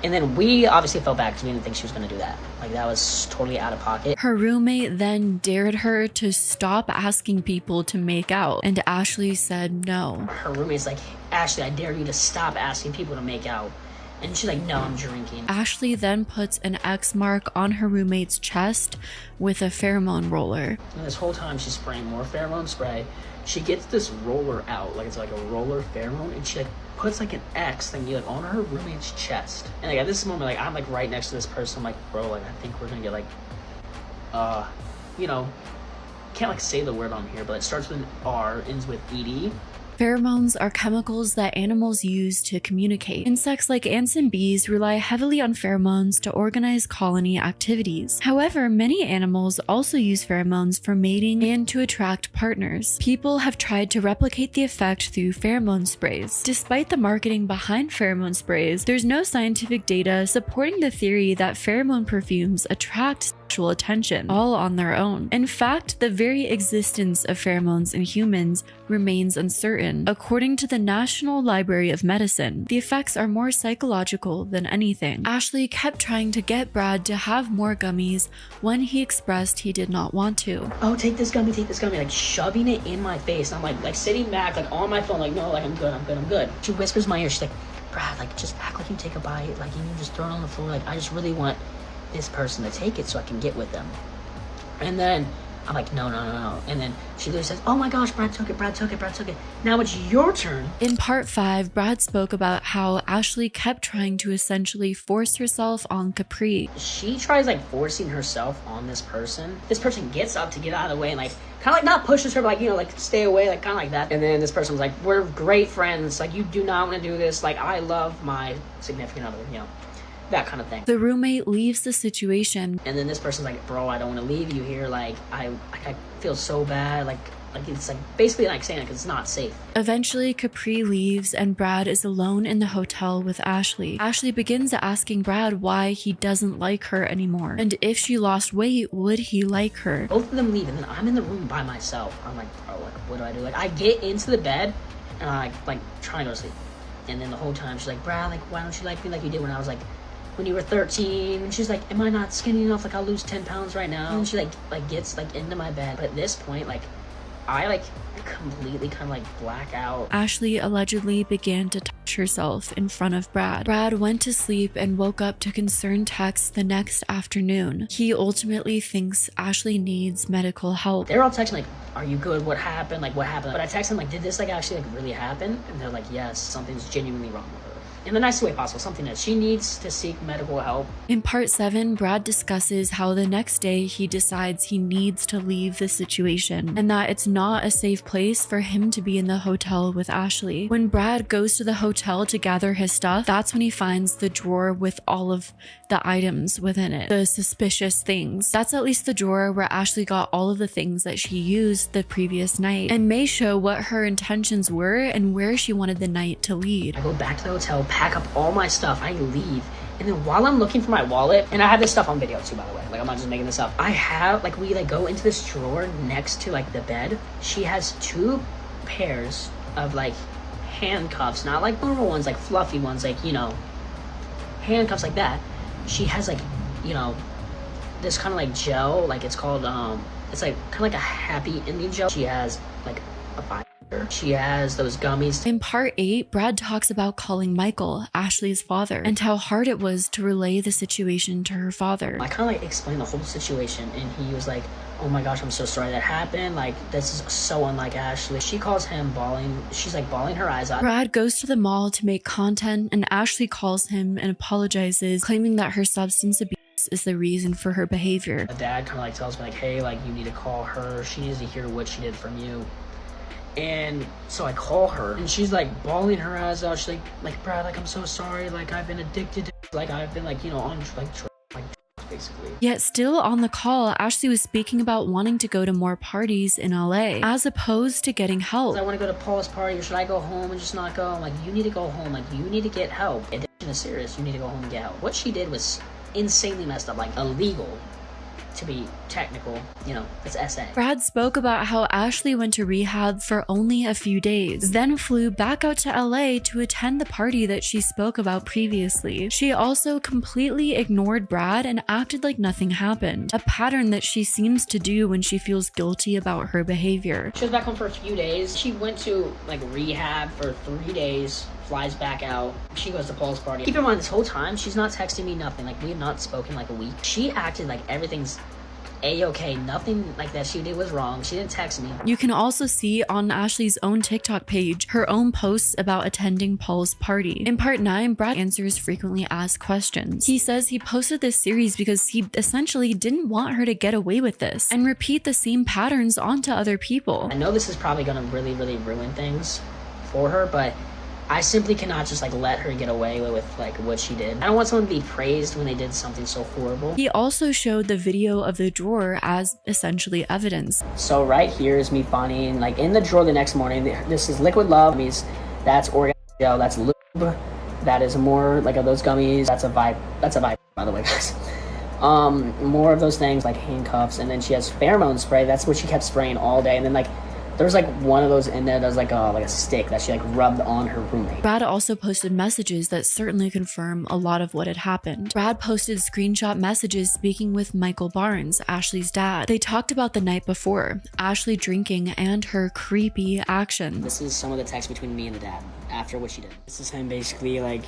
And then we obviously felt bad because we didn't think she was going to do that. Like, that was totally out of pocket. Her roommate then dared her to stop asking people to make out, and Ashley said no. Her roommate's like, Ashley, I dare you to stop asking people to make out. And she's like, no, I'm drinking. Ashley then puts an X mark on her roommate's chest with a pheromone roller. And this whole time she's spraying more pheromone spray. She gets this roller out, like it's like a roller pheromone, and she like puts like an X thingy like on her roommate's chest. And like at this moment, like I'm like right next to this person. I'm like, bro, like I think we're gonna get like, you know, can't like say the word on here, but it starts with an R, ends with ED. Pheromones are chemicals that animals use to communicate. Insects like ants and bees rely heavily on pheromones to organize colony activities. However, many animals also use pheromones for mating and to attract partners. People have tried to replicate the effect through pheromone sprays. Despite the marketing behind pheromone sprays, there's no scientific data supporting the theory that pheromone perfumes attract sexual attention all on their own. In fact, the very existence of pheromones in humans remains uncertain. According to the National Library of Medicine, the effects are more psychological than anything. Ashley kept trying to get Brad to have more gummies when he expressed he did not want to. Oh, take this gummy, like shoving it in my face. And I'm like sitting back, like on my phone, like, no, like I'm good. She whispers in my ear, she's like, Brad, like just act like you take a bite, like you just throw it on the floor, like I just really want this person to take it so I can get with them. And then I'm like, no. And then she literally says, oh my gosh, Brad took it. Now it's your turn. In part 5, Brad spoke about how Ashley kept trying to essentially force herself on Capri. She tries like forcing herself on this person. This person gets up to get out of the way and like kind of like not pushes her, but like, you know, like stay away, like kind of like that. And then this person was like, we're great friends. Like you do not want to do this. Like I love my significant other, you know. That kind of thing. The roommate leaves the situation. And then this person's like, bro, I don't want to leave you here. Like, I feel so bad. Like it's like basically like saying like it's not safe. Eventually, Capri leaves and Brad is alone in the hotel with Ashley. Ashley begins asking Brad why he doesn't like her anymore. And if she lost weight, would he like her? Both of them leave and then I'm in the room by myself. I'm like, bro, like, what do I do? Like, I get into the bed and I like trying to go to sleep. And then the whole time she's like, Brad, like, why don't you like me like you did when I was like, when you were 13, and she's like, am I not skinny enough? Like, I'll lose 10 pounds right now. And she like gets like into my bed. But at this point, like, I like completely kind of like black out. Ashley allegedly began to touch herself in front of Brad. Brad went to sleep and woke up to concerned texts the next afternoon. He ultimately thinks Ashley needs medical help. They're all texting like, are you good? What happened? Like, what happened? But I text them like, did this like actually like really happen? And they're like, yes, something's genuinely wrong with her. In the nicest way possible, something that she needs to seek medical help. In part 7, Brad discusses how the next day he decides he needs to leave the situation and that it's not a safe place for him to be in the hotel with Ashley. When Brad goes to the hotel to gather his stuff, that's when he finds the drawer with all of the items within it, the suspicious things. That's at least the drawer where Ashley got all of the things that she used the previous night and may show what her intentions were and where she wanted the night to lead. I go back to the hotel, pack up all my stuff, I leave, and then while I'm looking for my wallet, and I have this stuff on video too, by the way, like I'm not just making this up, I have like, we like go into this drawer next to like the bed. She has 2 pairs of like handcuffs, not like normal ones, like fluffy ones, like, you know, handcuffs like that. She has like, you know, this kind of like gel, like it's called it's like kind of like a happy ending gel. She has like a vibrator. She has those gummies. In part 8, Brad talks about calling Michael, Ashley's father, and how hard it was to relay the situation to her father. I kind of like explained the whole situation and he was like, oh my gosh, I'm so sorry that happened. Like, this is so unlike Ashley. She calls him bawling. She's like bawling her eyes out. Brad goes to the mall to make content and Ashley calls him and apologizes, claiming that her substance abuse is the reason for her behavior. The dad kind of like tells me like, hey, like you need to call her. She needs to hear what she did from you. And so I call her and she's like bawling her eyes out. She's like Brad, like I'm so sorry. Like I've been addicted to, like I've been like, you know, on like basically. Yet still on the call, Ashley was speaking about wanting to go to more parties in LA as opposed to getting help. I want to go to Paul's party, or should I go home and just not go? I'm like, you need to go home. Like you need to get help. Addiction is serious. You need to go home and get help. What she did was insanely messed up, like illegal. to be technical, you know, it's SA. Brad spoke about how Ashley went to rehab for only a few days, then flew back out to LA to attend the party that she spoke about previously. She also completely ignored Brad and acted like nothing happened, a pattern that she seems to do when she feels guilty about her behavior. She was back home for a few days. She went to like rehab for 3 days, flies back out. She goes to Paul's party. Keep in mind, this whole time, she's not texting me, nothing. Like, we have not spoken like a week. She acted like everything's A-okay. Nothing like that she did was wrong. She didn't text me. You can also see on Ashley's own TikTok page her own posts about attending Paul's party. In part 9, Brad answers frequently asked questions. He says he posted this series because he essentially didn't want her to get away with this and repeat the same patterns onto other people. I know this is probably gonna really, really ruin things for her, but I simply cannot just like let her get away with like what she did. I don't want someone to be praised when they did something so horrible. He also showed the video of the drawer as essentially evidence. So right here is me finding like in the drawer the next morning. This is liquid love gummies. That's orgasm gel. That's lube. That is more like of those gummies. That's a vibe. That's a vibe, by the way, guys. More of those things like handcuffs, and then she has pheromone spray. That's what she kept spraying all day, and then like. There's like one of those in there that's like a stick that she like rubbed on her roommate. Brad also posted messages that certainly confirm a lot of what had happened. Brad posted screenshot messages speaking with Michael Barnes, Ashley's dad. They talked about the night before, Ashley drinking, and her creepy actions. This is some of the text between me and the dad after what she did. This is him basically like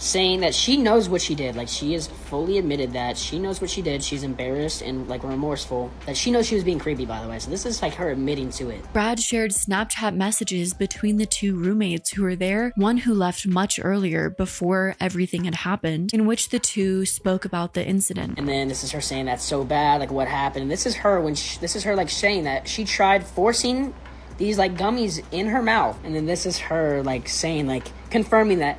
saying that she knows what she did. Like, she has fully admitted that she knows what she did. She's embarrassed and like remorseful that she knows she was being creepy, by the way. So this is like her admitting to it. Brad shared Snapchat messages between the two roommates who were there, one who left much earlier before everything had happened, in which the two spoke about the incident. And then this is her saying that's so bad, like what happened. And this is her this is her like saying that she tried forcing these like gummies in her mouth. And then this is her like saying, like confirming that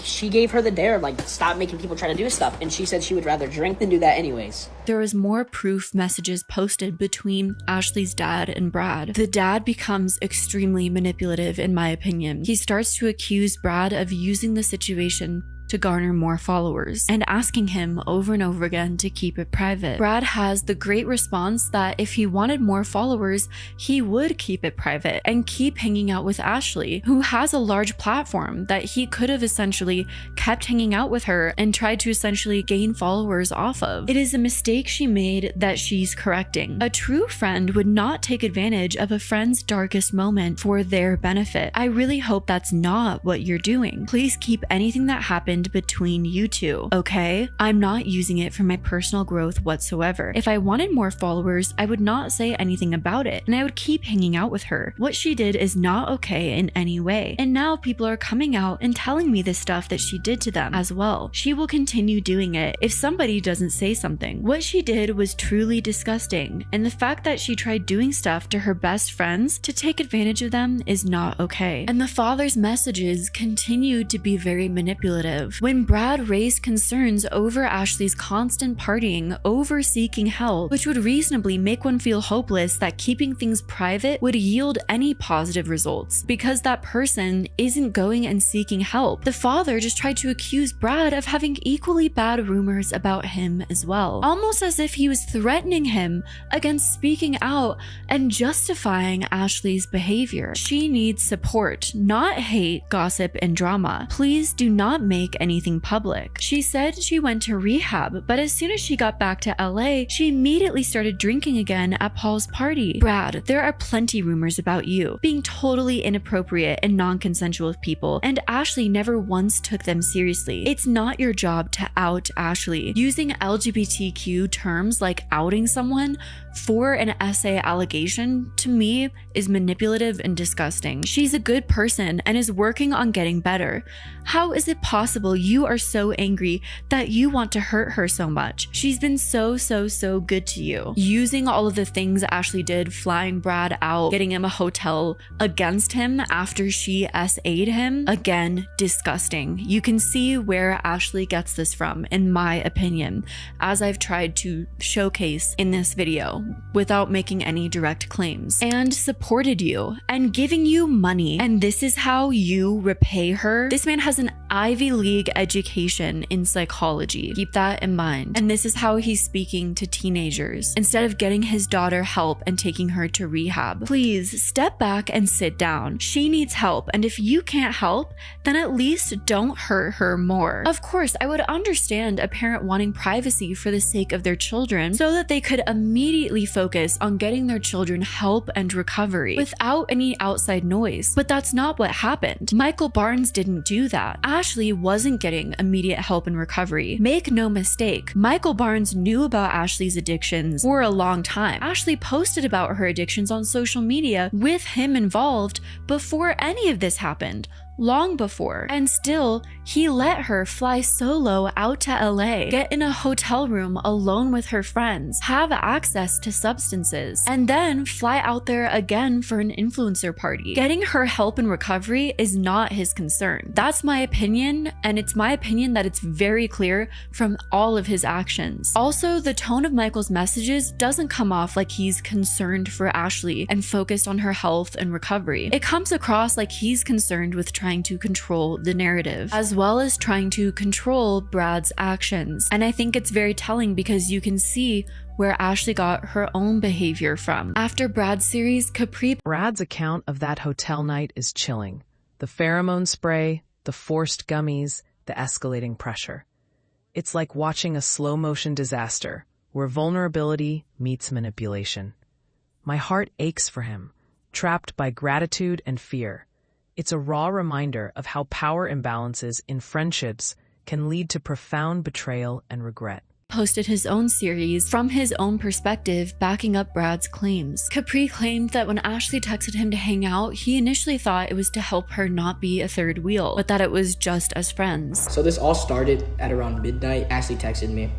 she gave her the dare, like, stop making people try to do stuff, and she said she would rather drink than do that anyways. There was more proof messages posted between Ashley's dad and Brad. The dad becomes extremely manipulative, in my opinion. He starts to accuse Brad of using the situation to garner more followers and asking him over and over again to keep it private. Brad has the great response that if he wanted more followers, he would keep it private and keep hanging out with Ashley, who has a large platform that he could have essentially kept hanging out with her and tried to essentially gain followers off of. It is a mistake she made that she's correcting. A true friend would not take advantage of a friend's darkest moment for their benefit. I really hope that's not what you're doing. Please keep anything that happened between you two, okay? I'm not using it for my personal growth whatsoever. If I wanted more followers, I would not say anything about it, and I would keep hanging out with her. What she did is not okay in any way, and now people are coming out and telling me the stuff that she did to them as well. She will continue doing it if somebody doesn't say something. What she did was truly disgusting, and the fact that she tried doing stuff to her best friends to take advantage of them is not okay. And the father's messages continued to be very manipulative. When Brad raised concerns over Ashley's constant partying, over seeking help, which would reasonably make one feel hopeless that keeping things private would yield any positive results, because that person isn't going and seeking help. The father just tried to accuse Brad of having equally bad rumors about him as well, almost as if he was threatening him against speaking out and justifying Ashley's behavior. She needs support, not hate, gossip, and drama. Please do not make anything public. She said she went to rehab, but as soon as she got back to LA, she immediately started drinking again at Paul's party. Brad, there are plenty rumors about you being totally inappropriate and non-consensual with people, and Ashley never once took them seriously. It's not your job to out Ashley. Using LGBTQ terms like outing someone for an essay allegation, to me, is manipulative and disgusting. She's a good person and is working on getting better. How is it possible you are so angry that you want to hurt her so much? She's been so good to you. Using all of the things Ashley did, flying Brad out, getting him a hotel against him after she SA'd him, again, disgusting. You can see where Ashley gets this from, in my opinion, as I've tried to showcase in this video without making any direct claims, and supported you and giving you money, and this is how you repay her. This man has an Ivy League education in psychology. Keep that in mind. And this is how he's speaking to teenagers. Instead of getting his daughter help and taking her to rehab, please step back and sit down. She needs help, and if you can't help, then at least don't hurt her more. Of course, I would understand a parent wanting privacy for the sake of their children so that they could immediately focus on getting their children help and recovery without any outside noise. But that's not what happened. Michael Barnes didn't do that. Ashley wasn't getting immediate help and recovery. Make no mistake, Michael Barnes knew about Ashley's addictions for a long time. Ashley posted about her addictions on social media with him involved before any of this happened. Long before. And still, he let her fly solo out to LA, get in a hotel room alone with her friends, have access to substances, and then fly out there again for an influencer party. Getting her help and recovery is not his concern. That's my opinion, and it's my opinion that it's very clear from all of his actions. Also, the tone of Michael's messages doesn't come off like he's concerned for Ashley and focused on her health and recovery. It comes across like he's concerned with trying to control the narrative, as well as trying to control Brad's actions. And I think it's very telling because you can see where Ashley got her own behavior from. After Brad's series, Brad's account of that hotel night is chilling. The pheromone spray, the forced gummies, the escalating pressure. It's like watching a slow-motion disaster where vulnerability meets manipulation. My heart aches for him, trapped by gratitude and fear. It's a raw reminder of how power imbalances in friendships can lead to profound betrayal and regret. Posted his own series from his own perspective, backing up Brad's claims. Capri claimed that when Ashley texted him to hang out, he initially thought it was to help her not be a third wheel, but that it was just as friends. So this all started at around midnight. Ashley texted me,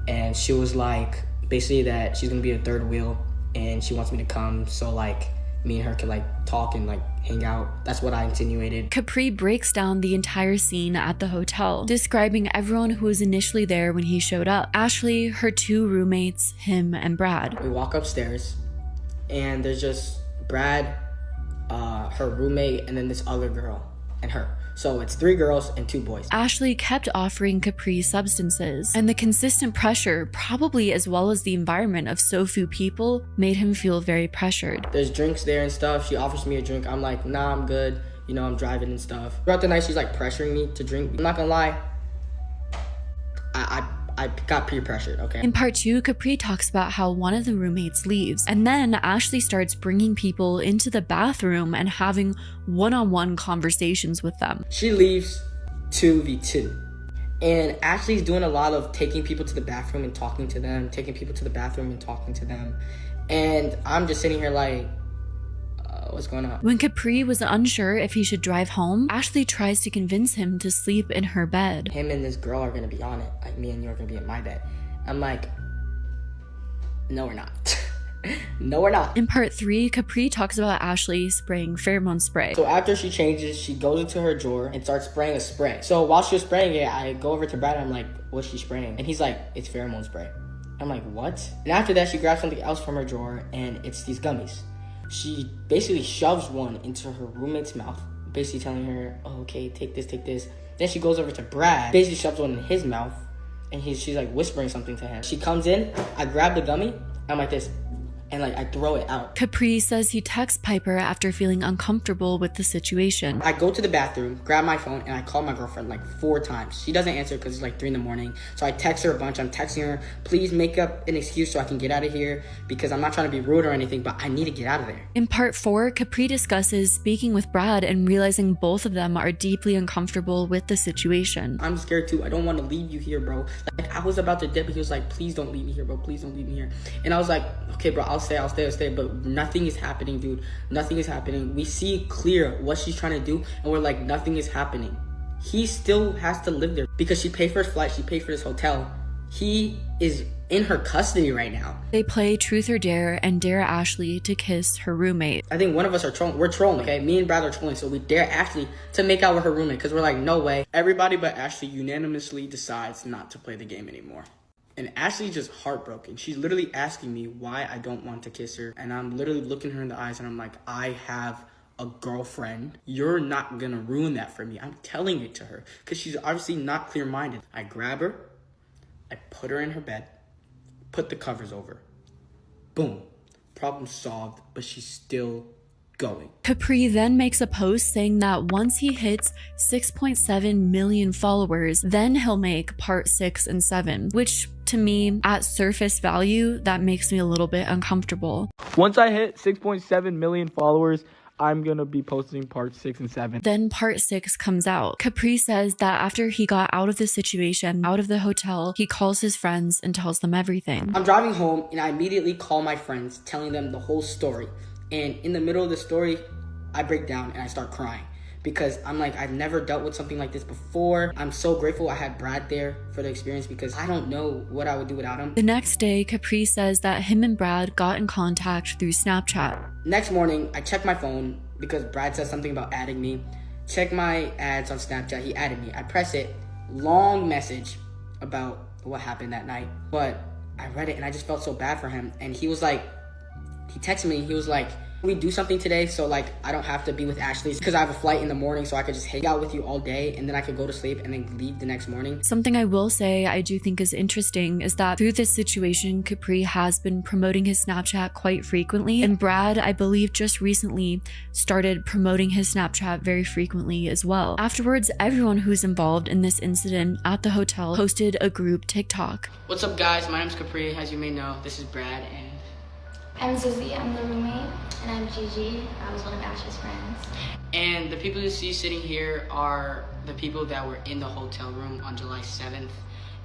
and she was like, basically that she's gonna be a third wheel, and she wants me to come, so like, me and her could like talk and like hang out. That's what I insinuated. Capri breaks down the entire scene at the hotel, describing everyone who was initially there when he showed up. Ashley, her two roommates, him, and Brad. We walk upstairs, and there's just Brad, her roommate, and then this other girl, and her. So it's 3 girls and 2 boys. Ashley kept offering Capri substances, and the consistent pressure, probably as well as the environment of so few people, made him feel very pressured. There's drinks there and stuff. She offers me a drink. I'm like, nah, I'm good. You know, I'm driving and stuff. Throughout the night, she's like pressuring me to drink. I'm not gonna lie, I got peer pressured, okay? In part 2, Capri talks about how one of the roommates leaves, and then Ashley starts bringing people into the bathroom and having one-on-one conversations with them. She leaves 2v2, and Ashley's doing a lot of taking people to the bathroom and talking to them, taking people to the bathroom and talking to them, and I'm just sitting here like, what's going on? When Capri was unsure if he should drive home, Ashley tries to convince him to sleep in her bed. Him and this girl are gonna be on it. Like, me and you are gonna be in my bed. I'm like, no, we're not. No, we're not. In part 3, Capri talks about Ashley spraying pheromone spray. So after she changes, she goes into her drawer and starts spraying a spray. So while she was spraying it, I go over to Brad and I'm like, what's she spraying? And he's like, it's pheromone spray. I'm like, what? And after that, she grabs something else from her drawer, and it's these gummies. She basically shoves one into her roommate's mouth, basically telling her, oh, okay, take this, take this. Then she goes over to Brad, basically shoves one in his mouth, and she's like whispering something to him. She comes in, I grab the gummy, I'm like this, and like I throw it out. Capri says he texts Piper after feeling uncomfortable with the situation. I go to the bathroom, grab my phone, and I call my girlfriend like 4 times. She doesn't answer because it's like 3 in the morning. So I text her a bunch. I'm texting her, please make up an excuse so I can get out of here, because I'm not trying to be rude or anything, but I need to get out of there. In part 4, Capri discusses speaking with Brad and realizing both of them are deeply uncomfortable with the situation. I'm scared too. I don't want to leave you here, bro. Like, I was about to dip, but he was like, please don't leave me here, bro. Please don't leave me here. And I was like, okay, bro, I'll stay, but nothing is happening, dude. Nothing is happening. We see clear what she's trying to do, and we're like, nothing is happening. He still has to live there because she paid for his flight, she paid for his hotel. He is in her custody right now. They play truth or dare and dare Ashley to kiss her roommate. I think one of us are trolling. We're trolling, okay? Me and Brad are trolling, so we dare Ashley to make out with her roommate because we're like, no way. Everybody but Ashley unanimously decides not to play the game anymore. And Ashley's just heartbroken. She's literally asking me why I don't want to kiss her. And I'm literally looking her in the eyes and I'm like, I have a girlfriend. You're not gonna ruin that for me. I'm telling it to her because she's obviously not clear-minded. I grab her, I put her in her bed, put the covers over. Boom. Problem solved, but she's still going. Capri then makes a post saying that once he hits 6.7 million followers, then he'll make part 6 and 7, which to me, at surface value, that makes me a little bit uncomfortable. Once I hit 6.7 million followers, I'm gonna be posting part 6 and 7. Then part 6 comes out. Capri says that after he got out of the situation, out of the hotel, he calls his friends and tells them everything. I'm driving home and I immediately call my friends, telling them the whole story. And in the middle of the story, I break down and I start crying because I'm like, I've never dealt with something like this before. I'm so grateful I had Brad there for the experience because I don't know what I would do without him. The next day, Capri says that him and Brad got in contact through Snapchat. Next morning, I check my phone because Brad said something about adding me. Check my ads on Snapchat, he added me. I press it, long message about what happened that night. But I read it and I just felt so bad for him. And he was like, he texted me, he was like, we do something today so like I don't have to be with Ashley because I have a flight in the morning so I could just hang out with you all day and then I could go to sleep and then leave the next morning. Something I will say I do think is interesting is that through this situation, Capri has been promoting his Snapchat quite frequently, and Brad, I believe, just recently started promoting his Snapchat very frequently as well. Afterwards, everyone who's involved in this incident at the hotel posted a group TikTok. What's up guys, my name's Capri, as you may know, this is Brad and I'm Susie, I'm the roommate, and I'm Gigi. I was one of Ash's friends. And the people you see sitting here are the people that were in the hotel room on July 7th.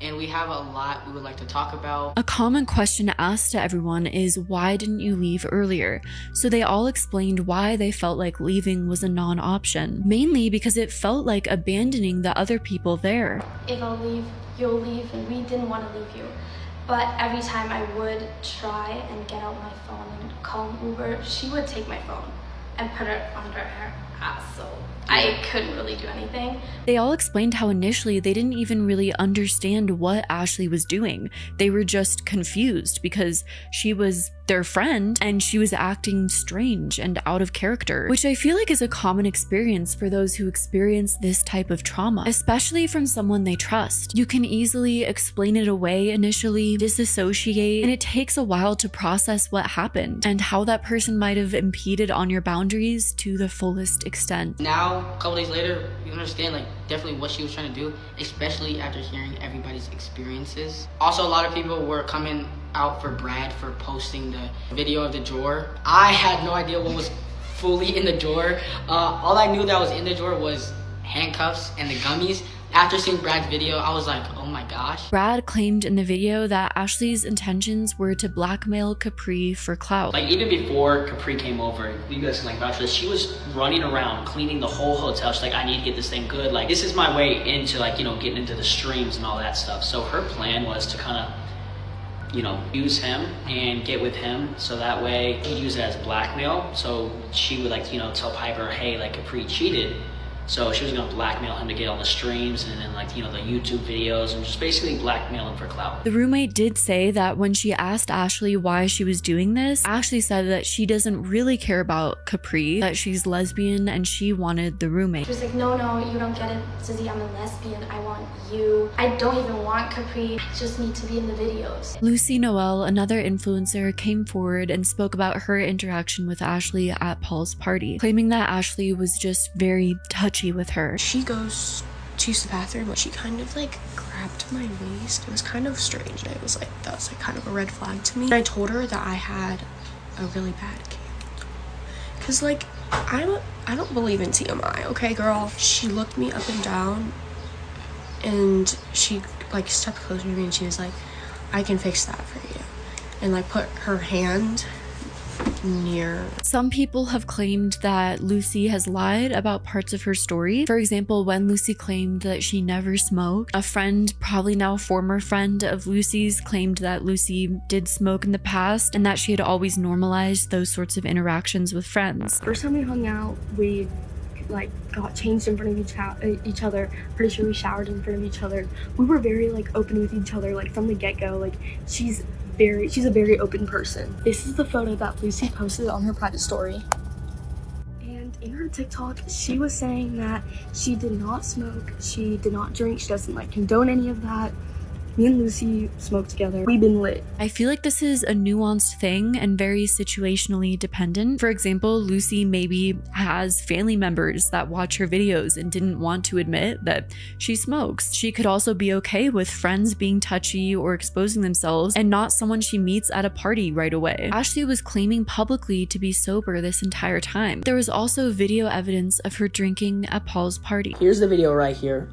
And we have a lot we would like to talk about. A common question asked to everyone is, why didn't you leave earlier? So they all explained why they felt like leaving was a non-option, mainly because it felt like abandoning the other people there. If I'll leave, you'll leave, and we didn't want to leave you. But every time I would try and get out my phone and call an Uber, she would take my phone and put it under her ass, so I couldn't really do anything. They all explained how initially they didn't even really understand what Ashley was doing. They were just confused because she was their friend and she was acting strange and out of character, which I feel like is a common experience for those who experience this type of trauma, especially from someone they trust. You can easily explain it away initially, disassociate, and it takes a while to process what happened and how that person might have impeded on your boundaries to the fullest extent. Now, a couple days later, you understand like definitely what she was trying to do, especially after hearing everybody's experiences. Also, a lot of people were coming out for Brad for posting the video of the drawer. I had no idea what was fully in the drawer. All I knew that was in the drawer was handcuffs and the gummies. After seeing Brad's video, I was like, oh my gosh. Brad claimed in the video that Ashley's intentions were to blackmail Capri for clout. Like even before Capri came over, you guys can like vouch for this, she was running around cleaning the whole hotel. She's like, I need to get this thing good. Like this is my way into like, you know, getting into the streams and all that stuff. So her plan was to kind of, you know, use him and get with him so that way he'd use it as blackmail. So she would like, you know, tell Piper, hey, like Capri cheated. So she was gonna blackmail him to get all the streams and then like, you know, the YouTube videos and just basically blackmail him for clout. The roommate did say that when she asked Ashley why she was doing this, Ashley said that she doesn't really care about Capri, that she's lesbian and she wanted the roommate. She was like, no, you don't get it, Susie, I'm a lesbian, I want you. I don't even want Capri, I just need to be in the videos. Lucy Noel, another influencer, came forward and spoke about her interaction with Ashley at Paul's party, claiming that Ashley was just very touchy with her. She goes to use the bathroom, she kind of like grabbed my waist. It was kind of strange. It was like, that was like kind of a red flag to me. And I told her that I had a really bad case. Cause like, I don't believe in TMI, okay girl? She looked me up and down and she like stepped closer to me and she was like, I can fix that for you. And like put her hand near. Some people have claimed that Lucy has lied about parts of her story. For example, when Lucy claimed that she never smoked, a friend, probably now former friend of Lucy's, claimed that Lucy did smoke in the past and that she had always normalized those sorts of interactions with friends. First time we hung out, we like got changed in front of each other. Pretty sure we showered in front of each other. We were very like open with each other, like from the get-go. Like she's a very open person. This is the photo that Lucy posted on her private story. And in her TikTok, she was saying that she did not smoke, she did not drink, she doesn't like condone any of that. Me and Lucy smoke together. We've been lit. I feel like this is a nuanced thing and very situationally dependent. For example, Lucy maybe has family members that watch her videos and didn't want to admit that she smokes. She could also be okay with friends being touchy or exposing themselves and not someone she meets at a party right away. Ashley was claiming publicly to be sober this entire time. There was also video evidence of her drinking at Paul's party. Here's the video right here.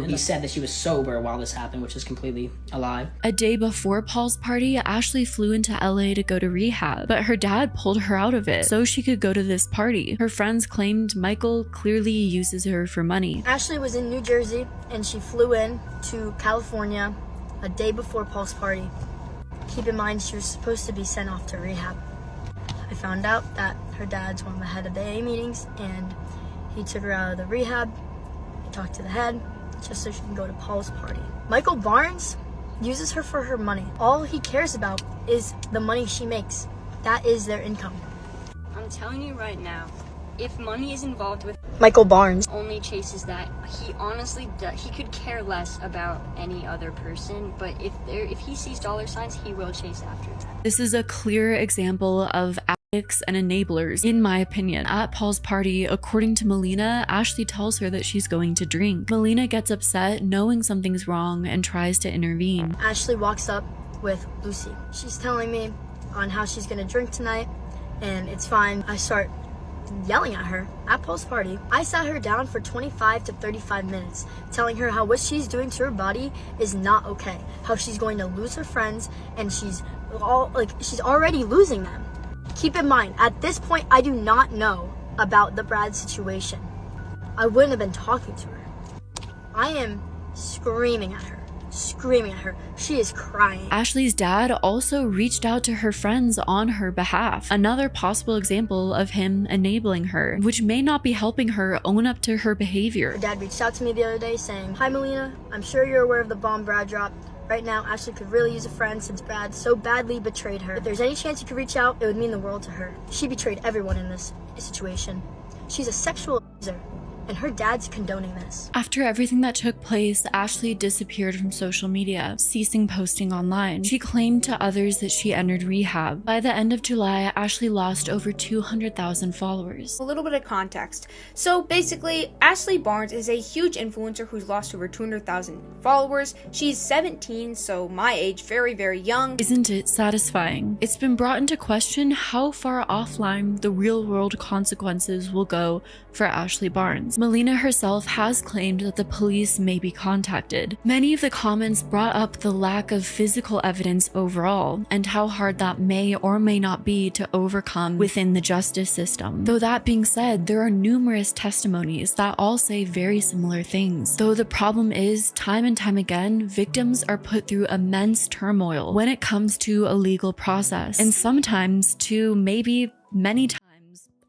He said that she was sober while this happened, which is completely alive. A day before Paul's party, Ashley flew into LA to go to rehab, but her dad pulled her out of it so she could go to this party. Her friends claimed Michael clearly uses her for money. Ashley was in New Jersey and she flew in to California a day before Paul's party. Keep in mind, she was supposed to be sent off to rehab. I found out that her dad's one of the head of the AA meetings and he took her out of the rehab. He talked to the head just so she can go to Paul's party. Michael Barnes uses her for her money. All he cares about is the money she makes. That is their income. I'm telling you right now, if money is involved with Michael Barnes only chases that, he honestly he could care less about any other person, but if he sees dollar signs, he will chase after that. This is a clear example of addicts and enablers, in my opinion. At Paul's party, according to Melina, Ashley tells her that she's going to drink. Melina gets upset knowing something's wrong and tries to intervene. Ashley walks up with Lucy. She's telling me on how she's gonna drink tonight and it's fine. I start yelling at her at Paul's party. I sat her down for 25 to 35 minutes, telling her how what she's doing to her body is not okay, how she's going to lose her friends and she's already losing them. Keep in mind, at this point, I do not know about the Brad situation. I wouldn't have been talking to her. I am screaming at her. She is crying. Ashley's dad also reached out to her friends on her behalf. Another possible example of him enabling her, which may not be helping her own up to her behavior. Her dad reached out to me the other day saying, "Hi Melina, I'm sure you're aware of the bomb Brad dropped. Right now, Ashley could really use a friend since Brad so badly betrayed her. If there's any chance you could reach out, it would mean the world to her. She betrayed everyone in this situation. She's a sexual abuser, and her dad's condoning this." After everything that took place, Ashley disappeared from social media, ceasing posting online. She claimed to others that she entered rehab. By the end of July, Ashley lost over 200,000 followers. A little bit of context. So basically, Ashley Barnes is a huge influencer who's lost over 200,000 followers. She's 17, so my age, very, very young. Isn't it satisfying? It's been brought into question how far offline the real-world consequences will go for Ashley Barnes. Melina herself has claimed that the police may be contacted. Many of the comments brought up the lack of physical evidence overall, and how hard that may or may not be to overcome within the justice system. Though that being said, there are numerous testimonies that all say very similar things. Though the problem is, time and time again, victims are put through immense turmoil when it comes to a legal process, and sometimes to maybe many times,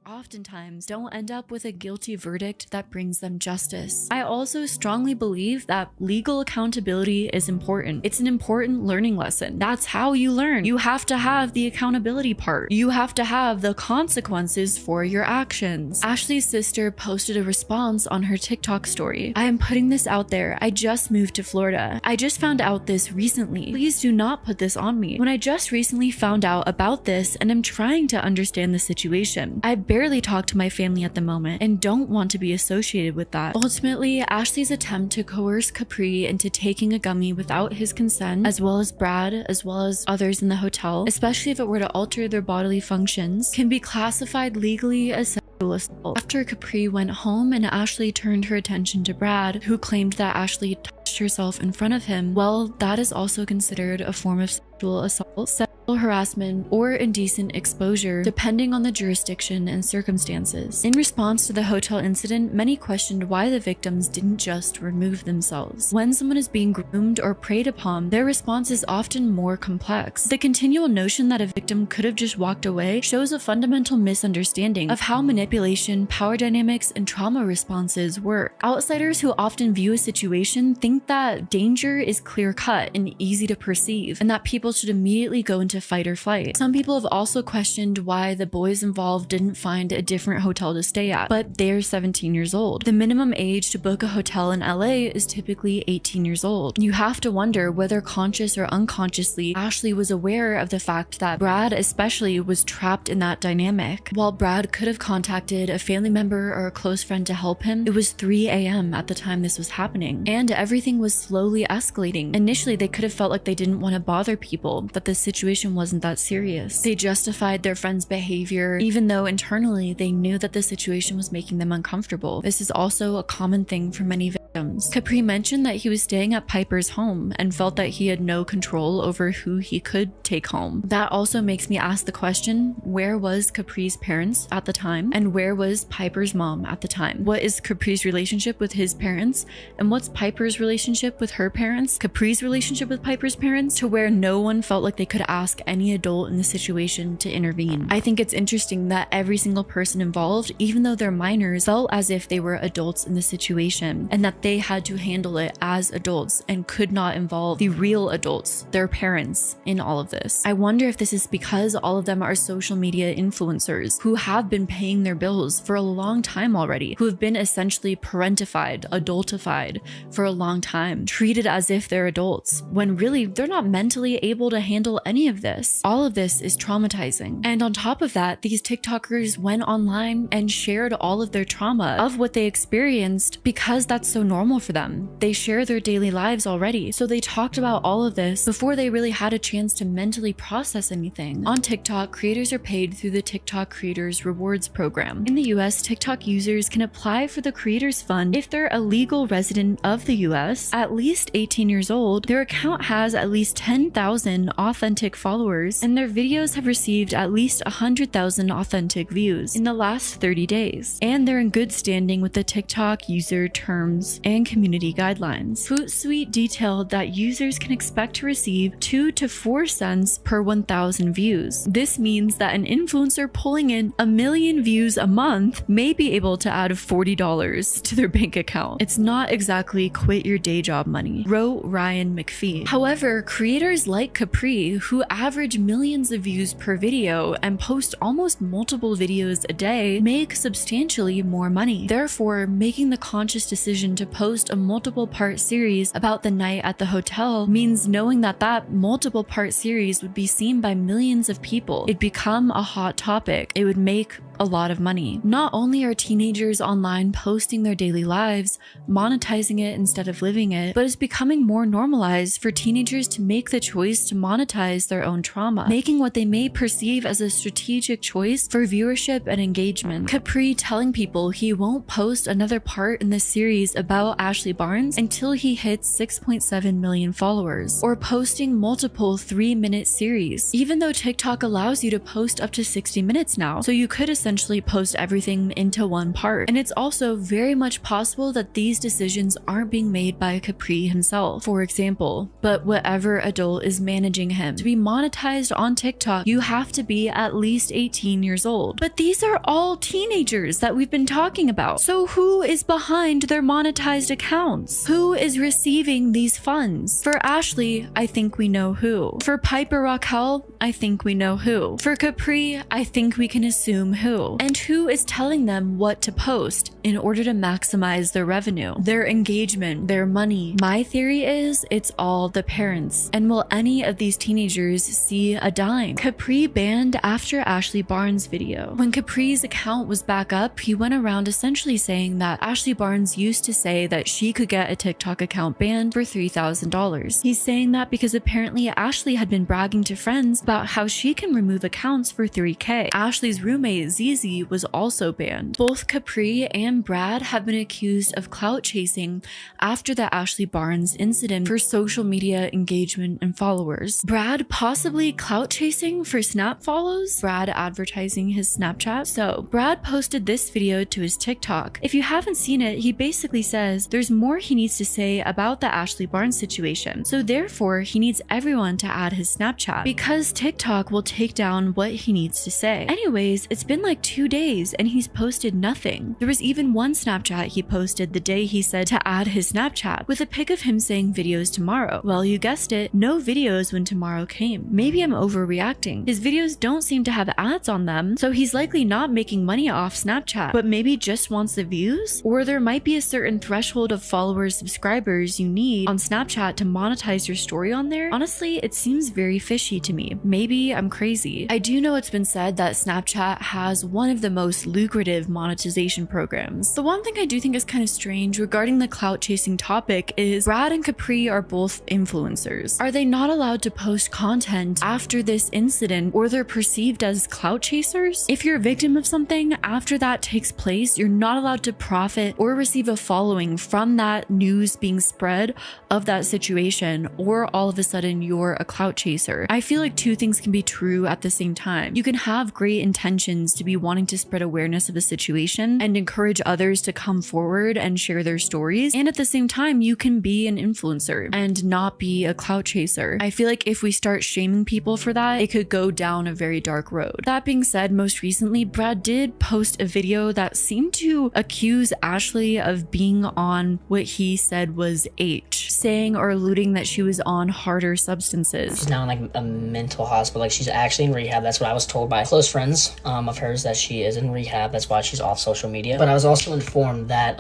oftentimes don't end up with a guilty verdict that brings them justice. I also strongly believe that legal accountability is important. It's an important learning lesson. That's how you learn. You have to have the accountability part. You have to have the consequences for your actions. Ashley's sister posted a response on her TikTok story. "I am putting this out there. I just moved to Florida. I just found out this recently. Please do not put this on me. When I just recently found out about this and am trying to understand the situation, I barely talk to my family at the moment and don't want to be associated with that." Ultimately, Ashley's attempt to coerce Capri into taking a gummy without his consent, as well as Brad, as well as others in the hotel, especially if it were to alter their bodily functions, can be classified legally as sexual assault. After Capri went home and Ashley turned her attention to Brad, who claimed that Ashley touched herself in front of him, well, that is also considered a form of sexual assault, sexual harassment, or indecent exposure, depending on the jurisdiction and circumstances. In response to the hotel incident, many questioned why the victims didn't just remove themselves. When someone is being groomed or preyed upon, their response is often more complex. The continual notion that a victim could have just walked away shows a fundamental misunderstanding of how manipulation, power dynamics, and trauma responses work. Outsiders who often view a situation think that danger is clear-cut and easy to perceive, and that people should immediately go into into fight or flight. Some people have also questioned why the boys involved didn't find a different hotel to stay at, but they're 17 years old. The minimum age to book a hotel in LA is typically 18 years old. You have to wonder whether conscious or unconsciously Ashley was aware of the fact that Brad especially was trapped in that dynamic. While Brad could have contacted a family member or a close friend to help him, it was 3 a.m. at the time this was happening, and everything was slowly escalating. Initially, they could have felt like they didn't want to bother people, that the situation wasn't that serious. They justified their friend's behavior, even though internally they knew that the situation was making them uncomfortable. This is also a common thing for many victims. Capri mentioned that he was staying at Piper's home and felt that he had no control over who he could take home. That also makes me ask the question, where was Capri's parents at the time, and where was Piper's mom at the time? What is Capri's relationship with his parents, and what's Piper's relationship with her parents? Capri's relationship with Piper's parents, to where no one felt like they could ask any adult in the situation to intervene. I think it's interesting that every single person involved, even though they're minors, felt as if they were adults in the situation, and that they had to handle it as adults and could not involve the real adults, their parents, in all of this. I wonder if this is because all of them are social media influencers who have been paying their bills for a long time already, who have been essentially parentified, adultified for a long time, treated as if they're adults, when really they're not mentally able to handle any of this. All of this is traumatizing. And on top of that, these TikTokers went online and shared all of their trauma of what they experienced because that's so normal for them. They share their daily lives already, so they talked about all of this before they really had a chance to mentally process anything. On TikTok, creators are paid through the TikTok Creators Rewards program. In the US, TikTok users can apply for the Creators Fund if they're a legal resident of the US, at least 18 years old, their account has at least 10,000 authentic followers, and their videos have received at least 100,000 authentic views in the last 30 days, and they're in good standing with the TikTok user terms and community guidelines. Hootsuite detailed that users can expect to receive 2 to 4 cents per 1,000 views. This means that an influencer pulling in 1 million views a month may be able to add $40 to their bank account. It's not exactly quit your day job money, wrote Ryan McPhee. However, creators like Capri, who average millions of views per video and post almost multiple videos a day, make substantially more money. Therefore, making the conscious decision to post a multiple part series about the night at the hotel means knowing that that multiple part series would be seen by millions of people. It'd become a hot topic. It would make a lot of money. Not only are teenagers online posting their daily lives, monetizing it instead of living it, but it's becoming more normalized for teenagers to make the choice to monetize their own trauma, making what they may perceive as a strategic choice for viewership and engagement. Capri telling people he won't post another part in this series about Ashley Barnes until he hits 6.7 million followers, or posting multiple 3-minute series, even though TikTok allows you to post up to 60 minutes now, so you could essentially post everything into one part. And it's also very much possible that these decisions aren't being made by Capri himself, for example, but whatever adult is managing him. To be monetized on TikTok, you have to be at least 18 years old. But these are all teenagers that we've been talking about. So who is behind their monetized accounts? Who is receiving these funds? For Ashley, I think we know who. For Piper Raquel, I think we know who. For Capri, I think we can assume who. And who is telling them what to post in order to maximize their revenue, their engagement, their money? My theory is it's all the parents. And will any of these teenagers see a dime? Capri banned after Ashley Barnes' video. When Capri's account was back up, he went around essentially saying that Ashley Barnes used to say that she could get a TikTok account banned for $3,000. He's saying that because apparently Ashley had been bragging to friends about how she can remove accounts for $3K. Ashley's roommate Zizi was also banned. Both Capri and Brad have been accused of clout chasing after the Ashley Barnes incident for social media engagement and followers. Brad possibly clout chasing for Snap follows? Brad advertising his Snapchat? So Brad posted this video to his TikTok. If you haven't seen it, he basically says there's more he needs to say about the Ashley Barnes situation. So therefore, he needs everyone to add his Snapchat because TikTok will take down what he needs to say. Anyways, it's been like like 2 days and he's posted nothing. There was even one Snapchat he posted the day he said to add his Snapchat with a pic of him saying videos tomorrow. Well, you guessed it, no videos when tomorrow came. Maybe I'm overreacting. His videos don't seem to have ads on them, so he's likely not making money off Snapchat, but maybe just wants the views? Or there might be a certain threshold of followers, subscribers you need on Snapchat to monetize your story on there. Honestly, it seems very fishy to me. Maybe I'm crazy. I do know it's been said that Snapchat has one of the most lucrative monetization programs. The one thing I do think is kind of strange regarding the clout chasing topic is Brad and Capri are both influencers. Are they not allowed to post content after this incident, or they're perceived as clout chasers? If you're a victim of something, after that takes place, you're not allowed to profit or receive a following from that news being spread of that situation, or all of a sudden you're a clout chaser. I feel like two things can be true at the same time. You can have great intentions to be wanting to spread awareness of a situation and encourage others to come forward and share their stories, and at the same time you can be an influencer and not be a clout chaser. I feel like if we start shaming people for that, it could go down a very dark road. That being said, most recently Brad did post a video that seemed to accuse Ashley of being on what he said was H, saying or alluding that she was on harder substances. She's now in like a mental hospital. Like, she's actually in rehab. That's what I was told by close friends of hers, that she is in rehab. That's why she's off social media. But I was also informed that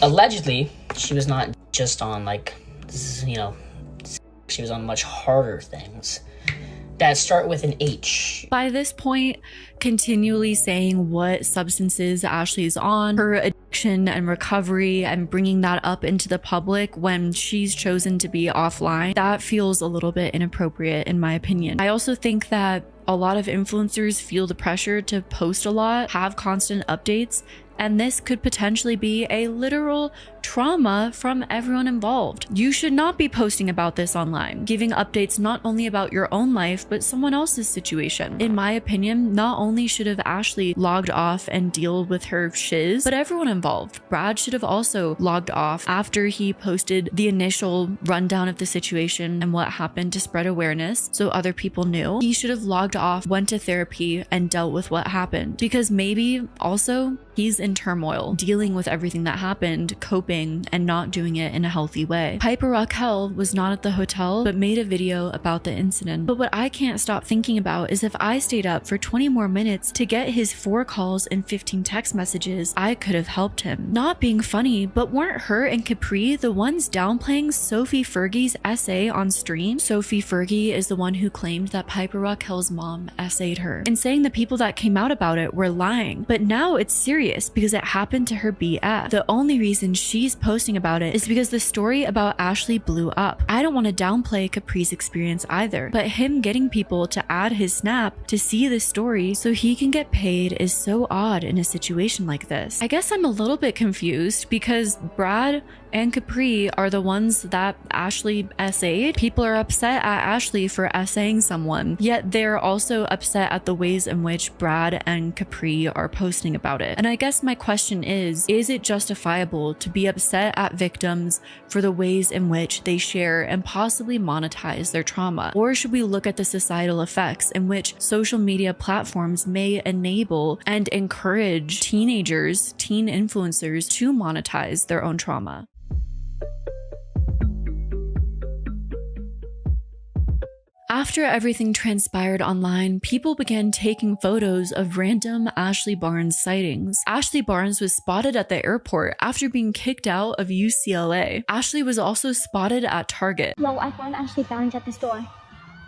allegedly she was not just on like, you know, she was on much harder things that start with an H. By this point, continually saying what substances Ashley is on, her addiction and recovery, and bringing that up into the public when she's chosen to be offline, that feels a little bit inappropriate in my opinion. I also think that a lot of influencers feel the pressure to post a lot, have constant updates, and this could potentially be a literal trauma from everyone involved. You should not be posting about this online, giving updates not only about your own life, but someone else's situation. In my opinion, not only should have Ashley logged off and deal with her shiz, but everyone involved. Brad should have also logged off after he posted the initial rundown of the situation and what happened to spread awareness so other people knew. He should have logged off, went to therapy, and dealt with what happened, because maybe also he's in turmoil, dealing with everything that happened, coping, and not doing it in a healthy way. Piper Raquel was not at the hotel, but made a video about the incident. But what I can't stop thinking about is if I stayed up for 20 more minutes to get his 4 calls and 15 text messages, I could have helped him. Not being funny, but weren't her and Capri the ones downplaying Sophie Fergie's essay on stream? Sophie Fergie is the one who claimed that Piper Raquel's mom essayed her, and saying the people that came out about it were lying. But now it's serious because it happened to her BF. The only reason she's posting about it is because the story about Ashley blew up. I don't want to downplay Capri's experience either, but him getting people to add his snap to see the story so he can get paid is so odd in a situation like this. I guess I'm a little bit confused because Brad and Capri are the ones that Ashley essayed. People are upset at Ashley for essaying someone, yet they're also upset at the ways in which Brad and Capri are posting about it. And I guess my question is it justifiable to be upset at victims for the ways in which they share and possibly monetize their trauma? Or should we look at the societal effects in which social media platforms may enable and encourage teenagers, teen influencers to monetize their own trauma? After everything transpired online, people began taking photos of random Ashley Barnes sightings. Ashley Barnes was spotted at the airport after being kicked out of UCLA. Ashley was also spotted at Target. Yo, I found Ashley Barnes at the store.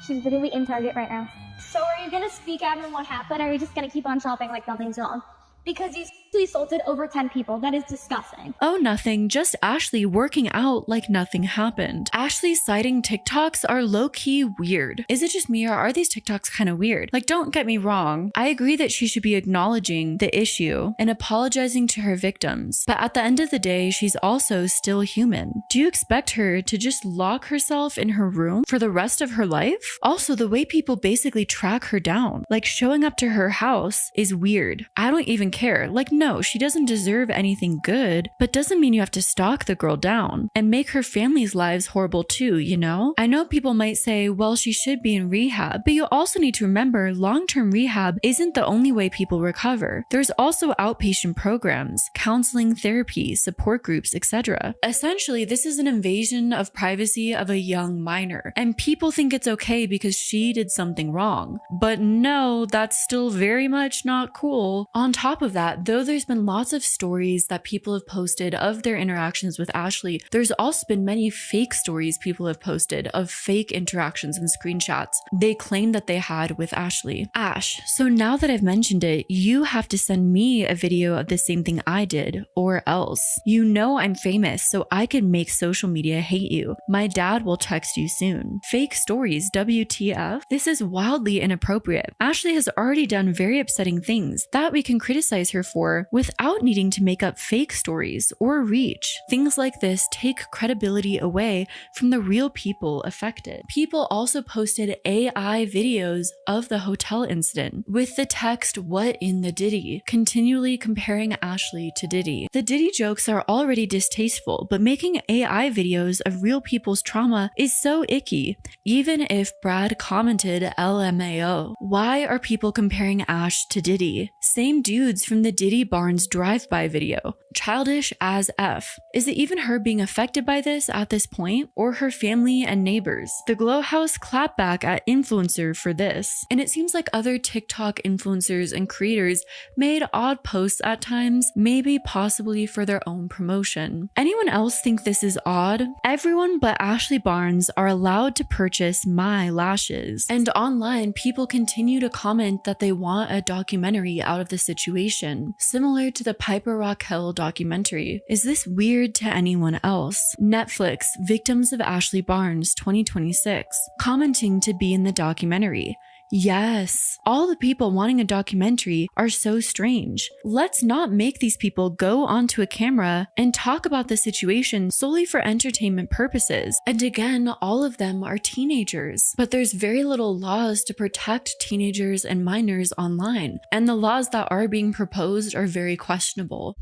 She's literally in Target right now. So are you gonna speak out on what happened, or are you just gonna keep on shopping like nothing's wrong? Because he's assaulted over 10 people. That is disgusting. Oh, nothing. Just Ashley working out like nothing happened. Ashley's citing TikToks are low-key weird. Is it just me, or are these TikToks kind of weird? Like, don't get me wrong. I agree that she should be acknowledging the issue and apologizing to her victims. But at the end of the day, she's also still human. Do you expect her to just lock herself in her room for the rest of her life? Also, the way people basically track her down, like showing up to her house, is weird. I don't even care. Like, no, she doesn't deserve anything good, but doesn't mean you have to stalk the girl down and make her family's lives horrible too, you know? I know people might say, well, she should be in rehab, but you also need to remember long-term rehab isn't the only way people recover. There's also outpatient programs, counseling, therapy, support groups, etc. Essentially, this is an invasion of privacy of a young minor, and people think it's okay because she did something wrong. But no, that's still very much not cool. On top of that, though there's been lots of stories that people have posted of their interactions with Ashley, there's also been many fake stories people have posted of fake interactions and screenshots they claim that they had with Ashley. Ash, so now that I've mentioned it, you have to send me a video of the same thing I did, or else. You know I'm famous, so I could make social media hate you. My dad will text you soon. Fake stories, WTF? This is wildly inappropriate. Ashley has already done very upsetting things that we can criticize her for without needing to make up fake stories or reach. Things like this take credibility away from the real people affected. People also posted AI videos of the hotel incident with the text, "What in the Diddy?" continually comparing Ashley to Diddy. The Diddy jokes are already distasteful, but making AI videos of real people's trauma is so icky. Even if Brad commented LMAO. Why are people comparing Ash to Diddy? Same dudes from the Diddy Barnes drive-by video. Childish as F. Is it even her being affected by this at this point, or her family and neighbors? The Glow House clapped back at influencer for this, and it seems like other TikTok influencers and creators made odd posts at times, maybe possibly for their own promotion. Anyone else think this is odd? Everyone but Ashley Barnes are allowed to purchase my lashes, and online people continue to comment that they want a documentary out of the situation, similar to the Piper Raquel documentary. Is this weird to anyone else? Netflix, Victims of Ashley Barnes 2026, commenting to be in the documentary. Yes, all the people wanting a documentary are so strange. Let's not make these people go onto a camera and talk about the situation solely for entertainment purposes. And again, all of them are teenagers. But there's very little laws to protect teenagers and minors online, and the laws that are being proposed are very questionable.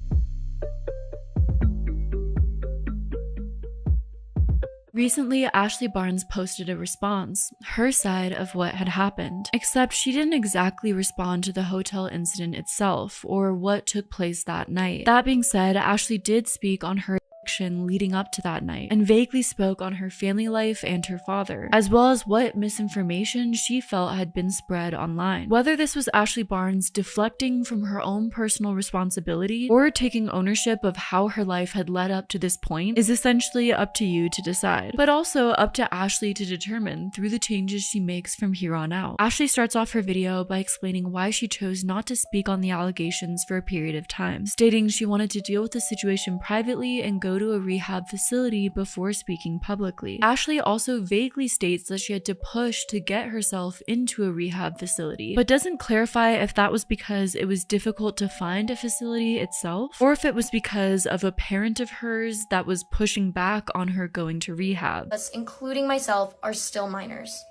Recently, Ashley Barnes posted a response, her side of what had happened, except she didn't exactly respond to the hotel incident itself or what took place that night. That being said, Ashley did speak on her leading up to that night and vaguely spoke on her family life and her father, as well as what misinformation she felt had been spread online. Whether this was Ashley Barnes deflecting from her own personal responsibility or taking ownership of how her life had led up to this point is essentially up to you to decide, but also up to Ashley to determine through the changes she makes from here on out. Ashley starts off her video by explaining why she chose not to speak on the allegations for a period of time, stating she wanted to deal with the situation privately and go to a rehab facility before speaking publicly. Ashley also vaguely states that she had to push to get herself into a rehab facility, but doesn't clarify if that was because it was difficult to find a facility itself, or if it was because of a parent of hers that was pushing back on her going to rehab. Us, including myself, are still minors.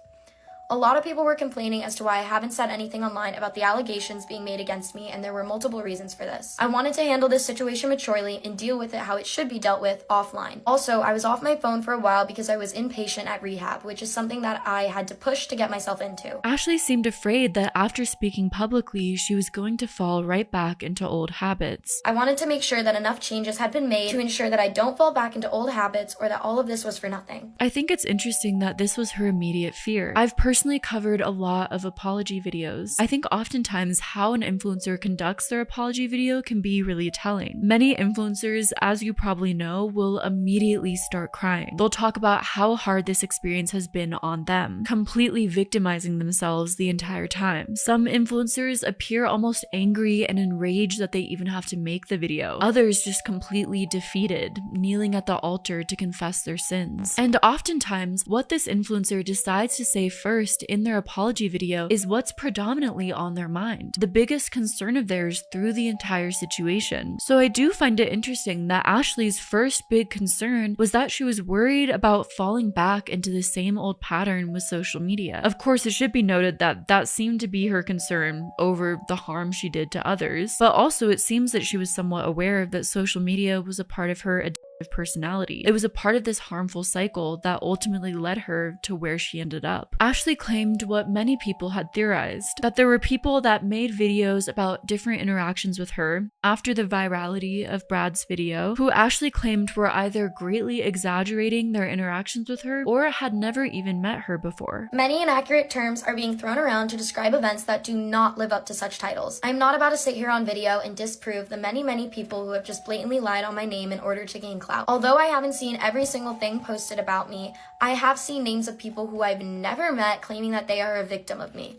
A lot of people were complaining as to why I haven't said anything online about the allegations being made against me, and there were multiple reasons for this. I wanted to handle this situation maturely and deal with it how it should be dealt with offline. Also, I was off my phone for a while because I was inpatient at rehab, which is something that I had to push to get myself into. Ashley seemed afraid that after speaking publicly, she was going to fall right back into old habits. I wanted to make sure that enough changes had been made to ensure that I don't fall back into old habits or that all of this was for nothing. I think it's interesting that this was her immediate fear. I've personally covered a lot of apology videos. I think oftentimes how an influencer conducts their apology video can be really telling. Many influencers, as you probably know, will immediately start crying. They'll talk about how hard this experience has been on them, completely victimizing themselves the entire time. Some influencers appear almost angry and enraged that they even have to make the video. Others just completely defeated, kneeling at the altar to confess their sins. And oftentimes, what this influencer decides to say first first in their apology video is what's predominantly on their mind, the biggest concern of theirs through the entire situation. So I do find it interesting that Ashley's first big concern was that she was worried about falling back into the same old pattern with social media. Of course, it should be noted that that seemed to be her concern over the harm she did to others, but also it seems that she was somewhat aware that social media was a part of her personality. It was a part of this harmful cycle that ultimately led her to where she ended up. Ashley claimed what many people had theorized, that there were people that made videos about different interactions with her after the virality of Brad's video, who Ashley claimed were either greatly exaggerating their interactions with her or had never even met her before. Many inaccurate terms are being thrown around to describe events that do not live up to such titles. I'm not about to sit here on video and disprove the many people who have just blatantly lied on my name in order to gain clout. Although I haven't seen every single thing posted about me, I have seen names of people who I've never met claiming that they are a victim of me.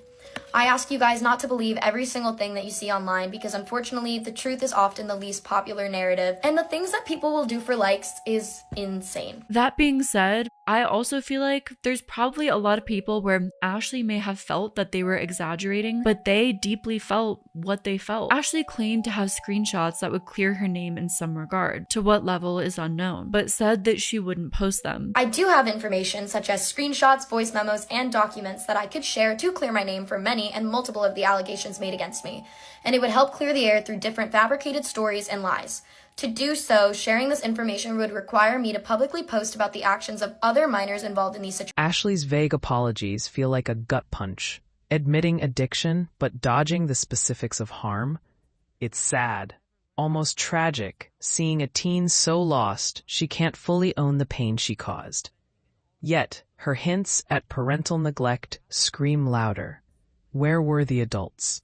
I ask you guys not to believe every single thing that you see online because unfortunately the truth is often the least popular narrative, and the things that people will do for likes is insane. That being said, I also feel like there's probably a lot of people where Ashley may have felt that they were exaggerating, but they deeply felt what they felt. Ashley claimed to have screenshots that would clear her name in some regard. To what level is unknown, but said that she wouldn't post them. I do have information such as screenshots, voice memos, and documents that I could share to clear my name for many and multiple of the allegations made against me, and it would help clear the air through different fabricated stories and lies. To do so, sharing this information would require me to publicly post about the actions of other minors involved in these situations. Ashley's vague apologies feel like a gut punch, admitting addiction but dodging the specifics of harm. It's sad, almost tragic, seeing a teen so lost she can't fully own the pain she caused. Yet, her hints at parental neglect scream louder. Where were the adults?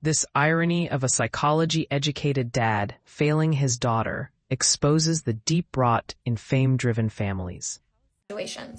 This irony of a psychology-educated dad failing his daughter exposes the deep rot in fame-driven families.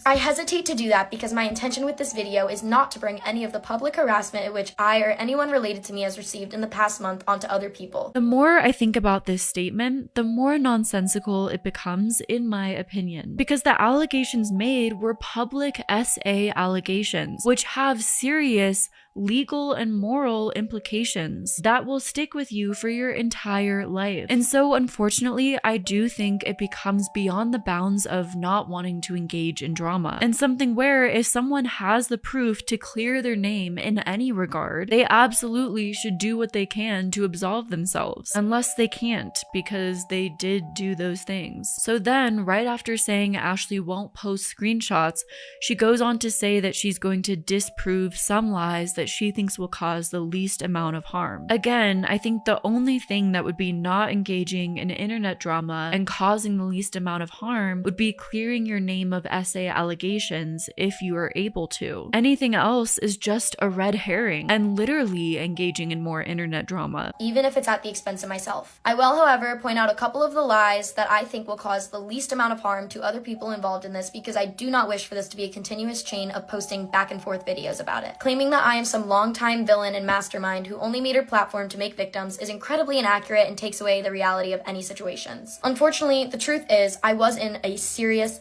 I hesitate to do that because my intention with this video is not to bring any of the public harassment in which I or anyone related to me has received in the past month onto other people. The more I think about this statement, the more nonsensical it becomes, in my opinion, because the allegations made were public SA allegations, which have serious legal and moral implications that will stick with you for your entire life. And so unfortunately, I do think it becomes beyond the bounds of not wanting to engage in drama, and something where if someone has the proof to clear their name in any regard, they absolutely should do what they can to absolve themselves, unless they can't because they did do those things. So then, right after saying Ashley won't post screenshots, she goes on to say that she's going to disprove some lies that she thinks will cause the least amount of harm. Again, I think the only thing that would be not engaging in internet drama and causing the least amount of harm would be clearing your name of SA allegations if you are able to. Anything else is just a red herring and literally engaging in more internet drama, even if it's at the expense of myself. I will, however, point out a couple of the lies that I think will cause the least amount of harm to other people involved in this, because I do not wish for this to be a continuous chain of posting back and forth videos about it. Claiming that I am some longtime villain and mastermind who only made her platform to make victims is incredibly inaccurate and takes away the reality of any situations. Unfortunately, the truth is I was in a serious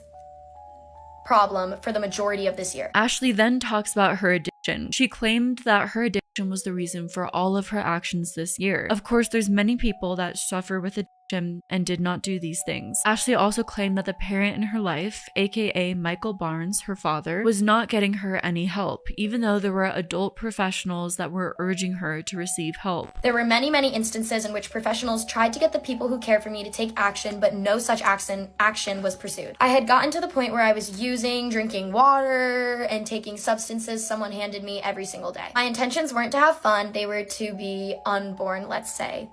problem for the majority of this year. Ashley then talks about her addiction. She claimed that her addiction was the reason for all of her actions this year. Of course, there's many people that suffer with addiction and did not do these things. Ashley also claimed that the parent in her life, aka Michael Barnes, her father, was not getting her any help, even though there were adult professionals that were urging her to receive help. There were many instances in which professionals tried to get the people who cared for me to take action, but no such action was pursued. I had gotten to the point where I was using, drinking water, and taking substances someone handed me every single day. My intentions weren't to have fun, they were to be unborn, let's say,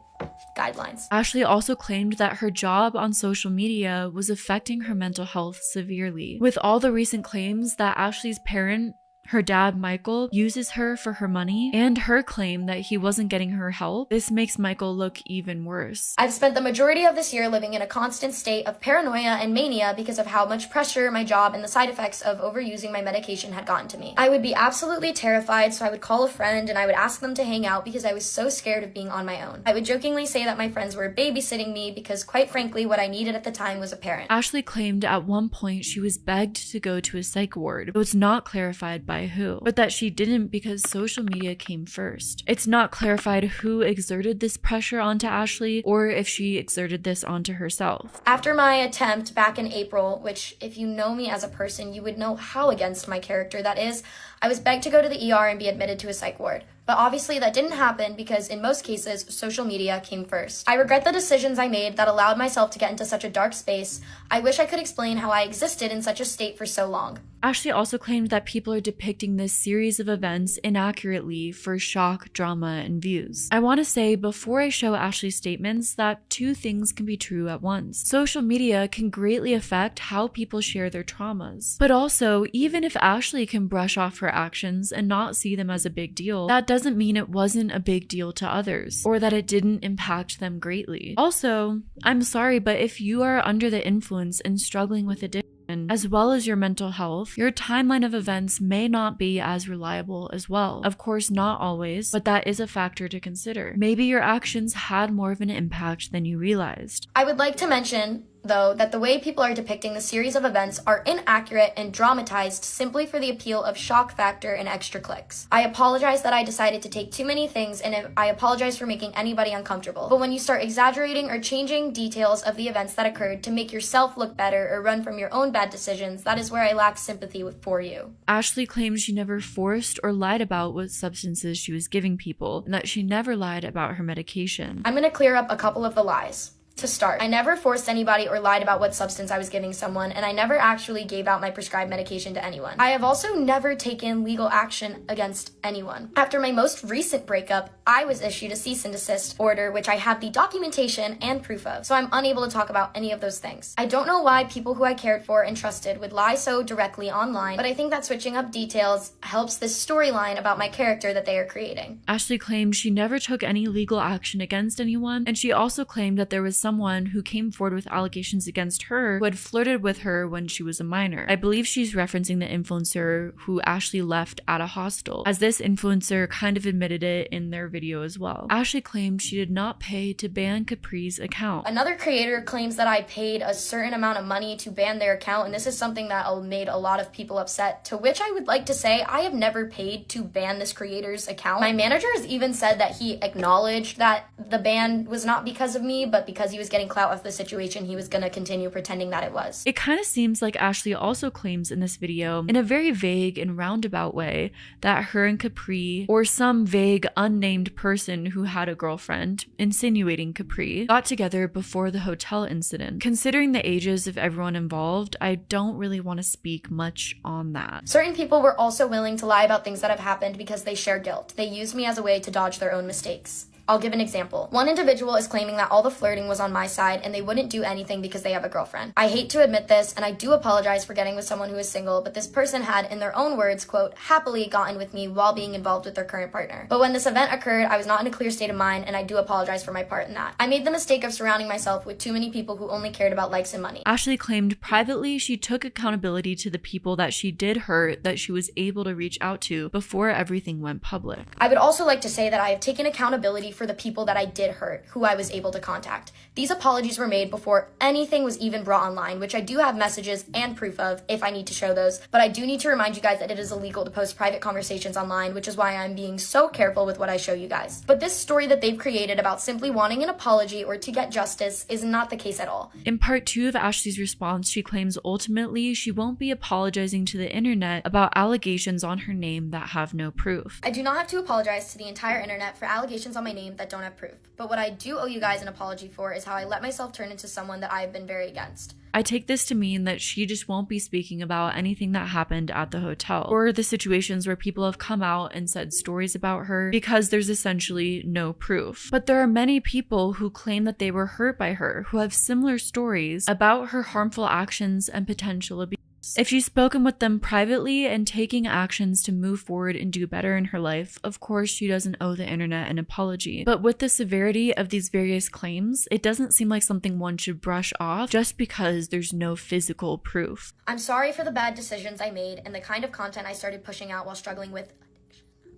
guidelines. Ashley also claimed that her job on social media was affecting her mental health severely. With all the recent claims that Ashley's parent, her dad, Michael, uses her for her money, and her claim that he wasn't getting her help, this makes Michael look even worse. I've spent the majority of this year living in a constant state of paranoia and mania because of how much pressure my job and the side effects of overusing my medication had gotten to me. I would be absolutely terrified, so I would call a friend and I would ask them to hang out because I was so scared of being on my own. I would jokingly say that my friends were babysitting me because, quite frankly, what I needed at the time was a parent. Ashley claimed at one point she was begged to go to a psych ward, but was not clarified by by who, but that she didn't because social media came first. It's not clarified who exerted this pressure onto Ashley or if she exerted this onto herself. After my attempt back in April, which if you know me as a person, you would know how against my character that is, I was begged to go to the ER and be admitted to a psych ward. But obviously that didn't happen because in most cases, social media came first. I regret the decisions I made that allowed myself to get into such a dark space. I wish I could explain how I existed in such a state for so long. Ashley also claimed that people are depicting this series of events inaccurately for shock, drama, and views. I want to say before I show Ashley's statements that two things can be true at once. Social media can greatly affect how people share their traumas. But also, even if Ashley can brush off her actions and not see them as a big deal, that doesn't mean it wasn't a big deal to others, or that it didn't impact them greatly. Also, I'm sorry, but if you are under the influence and struggling with addiction, as well as your mental health, your timeline of events may not be as reliable as well. Of course, not always, but that is a factor to consider. Maybe your actions had more of an impact than you realized. I would like to mention, though, that the way people are depicting the series of events are inaccurate and dramatized simply for the appeal of shock factor and extra clicks. I apologize that I decided to take too many things, and I apologize for making anybody uncomfortable. But when you start exaggerating or changing details of the events that occurred to make yourself look better or run from your own bad decisions, that is where I lack sympathy for you. Ashley claims she never forced or lied about what substances she was giving people, and that she never lied about her medication. I'm gonna clear up a couple of the lies. To start, I never forced anybody or lied about what substance I was giving someone, and I never actually gave out my prescribed medication to anyone. I have also never taken legal action against anyone. After my most recent breakup, I was issued a cease and desist order, which I have the documentation and proof of, so I'm unable to talk about any of those things. I don't know why people who I cared for and trusted would lie so directly online, but I think that switching up details helps this storyline about my character that they are creating. Ashley claimed she never took any legal action against anyone, and she also claimed that there was someone who came forward with allegations against her who had flirted with her when she was a minor. I believe she's referencing the influencer who Ashley left at a hostel, as this influencer kind of admitted it in their video as well. Ashley claimed she did not pay to ban Capri's account. Another creator claims that I paid a certain amount of money to ban their account, and this is something that made a lot of people upset, to which I would like to say I have never paid to ban this creator's account. My manager has even said that he acknowledged that the ban was not because of me, but because he was getting clout of the situation, he was gonna continue pretending that it was. It kind of seems like Ashley also claims in this video, in a very vague and roundabout way, that her and Capri, or some vague unnamed person who had a girlfriend, insinuating Capri, got together before the hotel incident. Considering the ages of everyone involved, I don't really want to speak much on that. Certain people were also willing to lie about things that have happened because they share guilt. They used me as a way to dodge their own mistakes. I'll give an example. One individual is claiming that all the flirting was on my side and they wouldn't do anything because they have a girlfriend. I hate to admit this, and I do apologize for getting with someone who is single, but this person had, in their own words, quote, happily gotten with me while being involved with their current partner. But when this event occurred, I was not in a clear state of mind, and I do apologize for my part in that. I made the mistake of surrounding myself with too many people who only cared about likes and money. Ashley claimed privately she took accountability to the people that she did hurt that she was able to reach out to before everything went public. I would also like to say that I have taken accountability for the people that I did hurt, who I was able to contact. These apologies were made before anything was even brought online, which I do have messages and proof of if I need to show those, but I do need to remind you guys that it is illegal to post private conversations online, which is why I'm being so careful with what I show you guys. But this story that they've created about simply wanting an apology or to get justice is not the case at all. In part 2 of Ashley's response, she claims ultimately she won't be apologizing to the internet about allegations on her name that have no proof. I do not have to apologize to the entire internet for allegations on my name that don't have proof, but what I do owe you guys an apology for is how I let myself turn into someone that I have been very against. I take this to mean that she just won't be speaking about anything that happened at the hotel, or the situations where people have come out and said stories about her, because there's essentially no proof. But there are many people who claim that they were hurt by her, who have similar stories about her harmful actions and potential abuse. If she's spoken with them privately and taking actions to move forward and do better in her life, of course she doesn't owe the internet an apology. But with the severity of these various claims, it doesn't seem like something one should brush off just because there's no physical proof. I'm sorry for the bad decisions I made and the kind of content I started pushing out while struggling with addiction.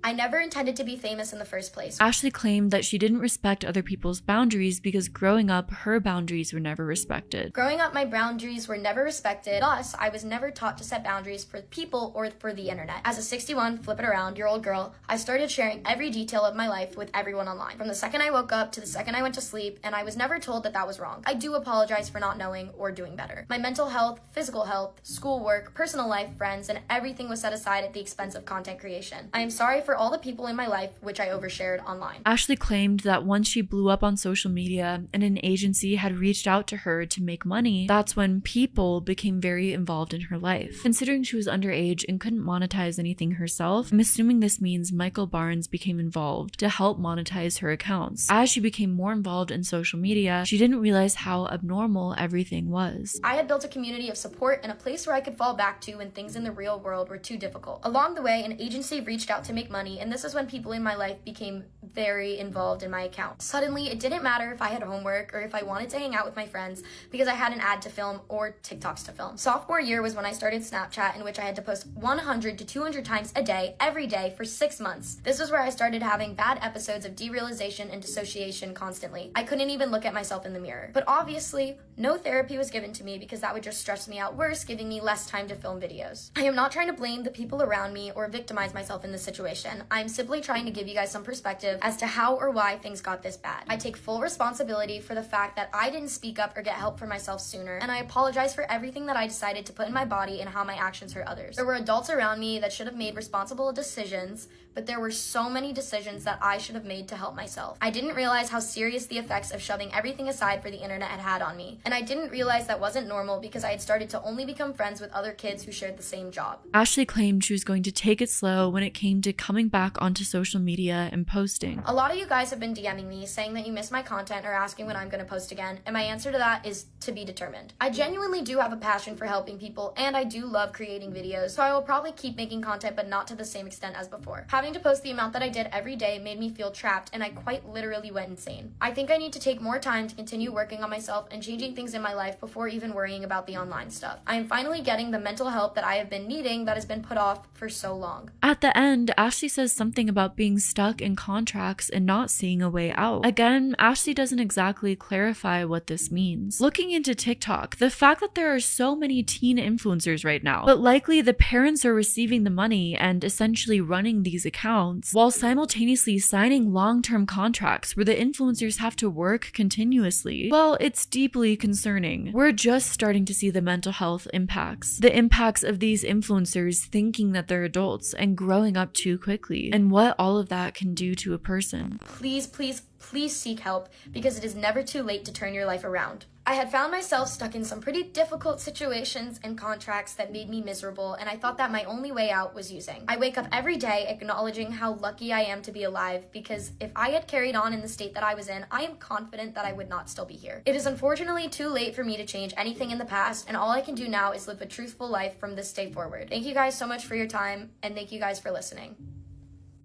I never intended to be famous in the first place. Ashley claimed that she didn't respect other people's boundaries because growing up, her boundaries were never respected. Growing up, my boundaries were never respected, thus, I was never taught to set boundaries for people or for the internet. As a 61, flip it around, year old girl, I started sharing every detail of my life with everyone online. From the second I woke up to the second I went to sleep, and I was never told that that was wrong. I do apologize for not knowing or doing better. My mental health, physical health, schoolwork, personal life, friends, and everything was set aside at the expense of content creation. I am sorry for all the people in my life which I overshared online. Ashley claimed that once she blew up on social media and an agency had reached out to her to make money, that's when people became very involved in her life. Considering she was underage and couldn't monetize anything herself, I'm assuming this means Michael Barnes became involved to help monetize her accounts. As she became more involved in social media, she didn't realize how abnormal everything was. I had built a community of support and a place where I could fall back to when things in the real world were too difficult. Along the way, an agency reached out to make money, and this is when people in my life became very involved in my account. Suddenly, it didn't matter if I had homework or if I wanted to hang out with my friends because I had an ad to film or TikToks to film. Sophomore year was when I started Snapchat, in which I had to post 100 to 200 times a day, every day for 6 months. This was where I started having bad episodes of derealization and dissociation constantly. I couldn't even look at myself in the mirror. But obviously, no therapy was given to me because that would just stress me out worse, giving me less time to film videos. I am not trying to blame the people around me or victimize myself in this situation. I'm simply trying to give you guys some perspective as to how or why things got this bad. I take full responsibility for the fact that I didn't speak up or get help for myself sooner, and I apologize for everything that I decided to put in my body and how my actions hurt others. There were adults around me that should have made responsible decisions, but there were so many decisions that I should have made to help myself. I didn't realize how serious the effects of shoving everything aside for the internet had on me, and I didn't realize that wasn't normal because I had started to only become friends with other kids who shared the same job. Ashley claimed she was going to take it slow when it came to coming back onto social media and posting. A lot of you guys have been DMing me saying that you miss my content or asking when I'm going to post again, and my answer to that is to be determined. I genuinely do have a passion for helping people, and I do love creating videos, so I will probably keep making content, but not to the same extent as before. Having to post the amount that I did every day made me feel trapped, and I quite literally went insane. I think I need to take more time to continue working on myself and changing things in my life before even worrying about the online stuff. I am finally getting the mental help that I have been needing that has been put off for so long. At the end, Ashley says something about being stuck in contracts and not seeing a way out. Again, Ashley doesn't exactly clarify what this means. Looking into TikTok, the fact that there are so many teen influencers right now, but likely the parents are receiving the money and essentially running these accounts while simultaneously signing long-term contracts where the influencers have to work continuously. Well, it's deeply concerning. We're just starting to see the mental health impacts. The impacts of these influencers thinking that they're adults and growing up too quickly, and what all of that can do to a person. Please, please, please seek help because it is never too late to turn your life around. I had found myself stuck in some pretty difficult situations and contracts that made me miserable, and I thought that my only way out was using. I wake up every day acknowledging how lucky I am to be alive, because if I had carried on in the state that I was in, I am confident that I would not still be here. It is unfortunately too late for me to change anything in the past, and all I can do now is live a truthful life from this day forward. Thank you guys so much for your time, and thank you guys for listening.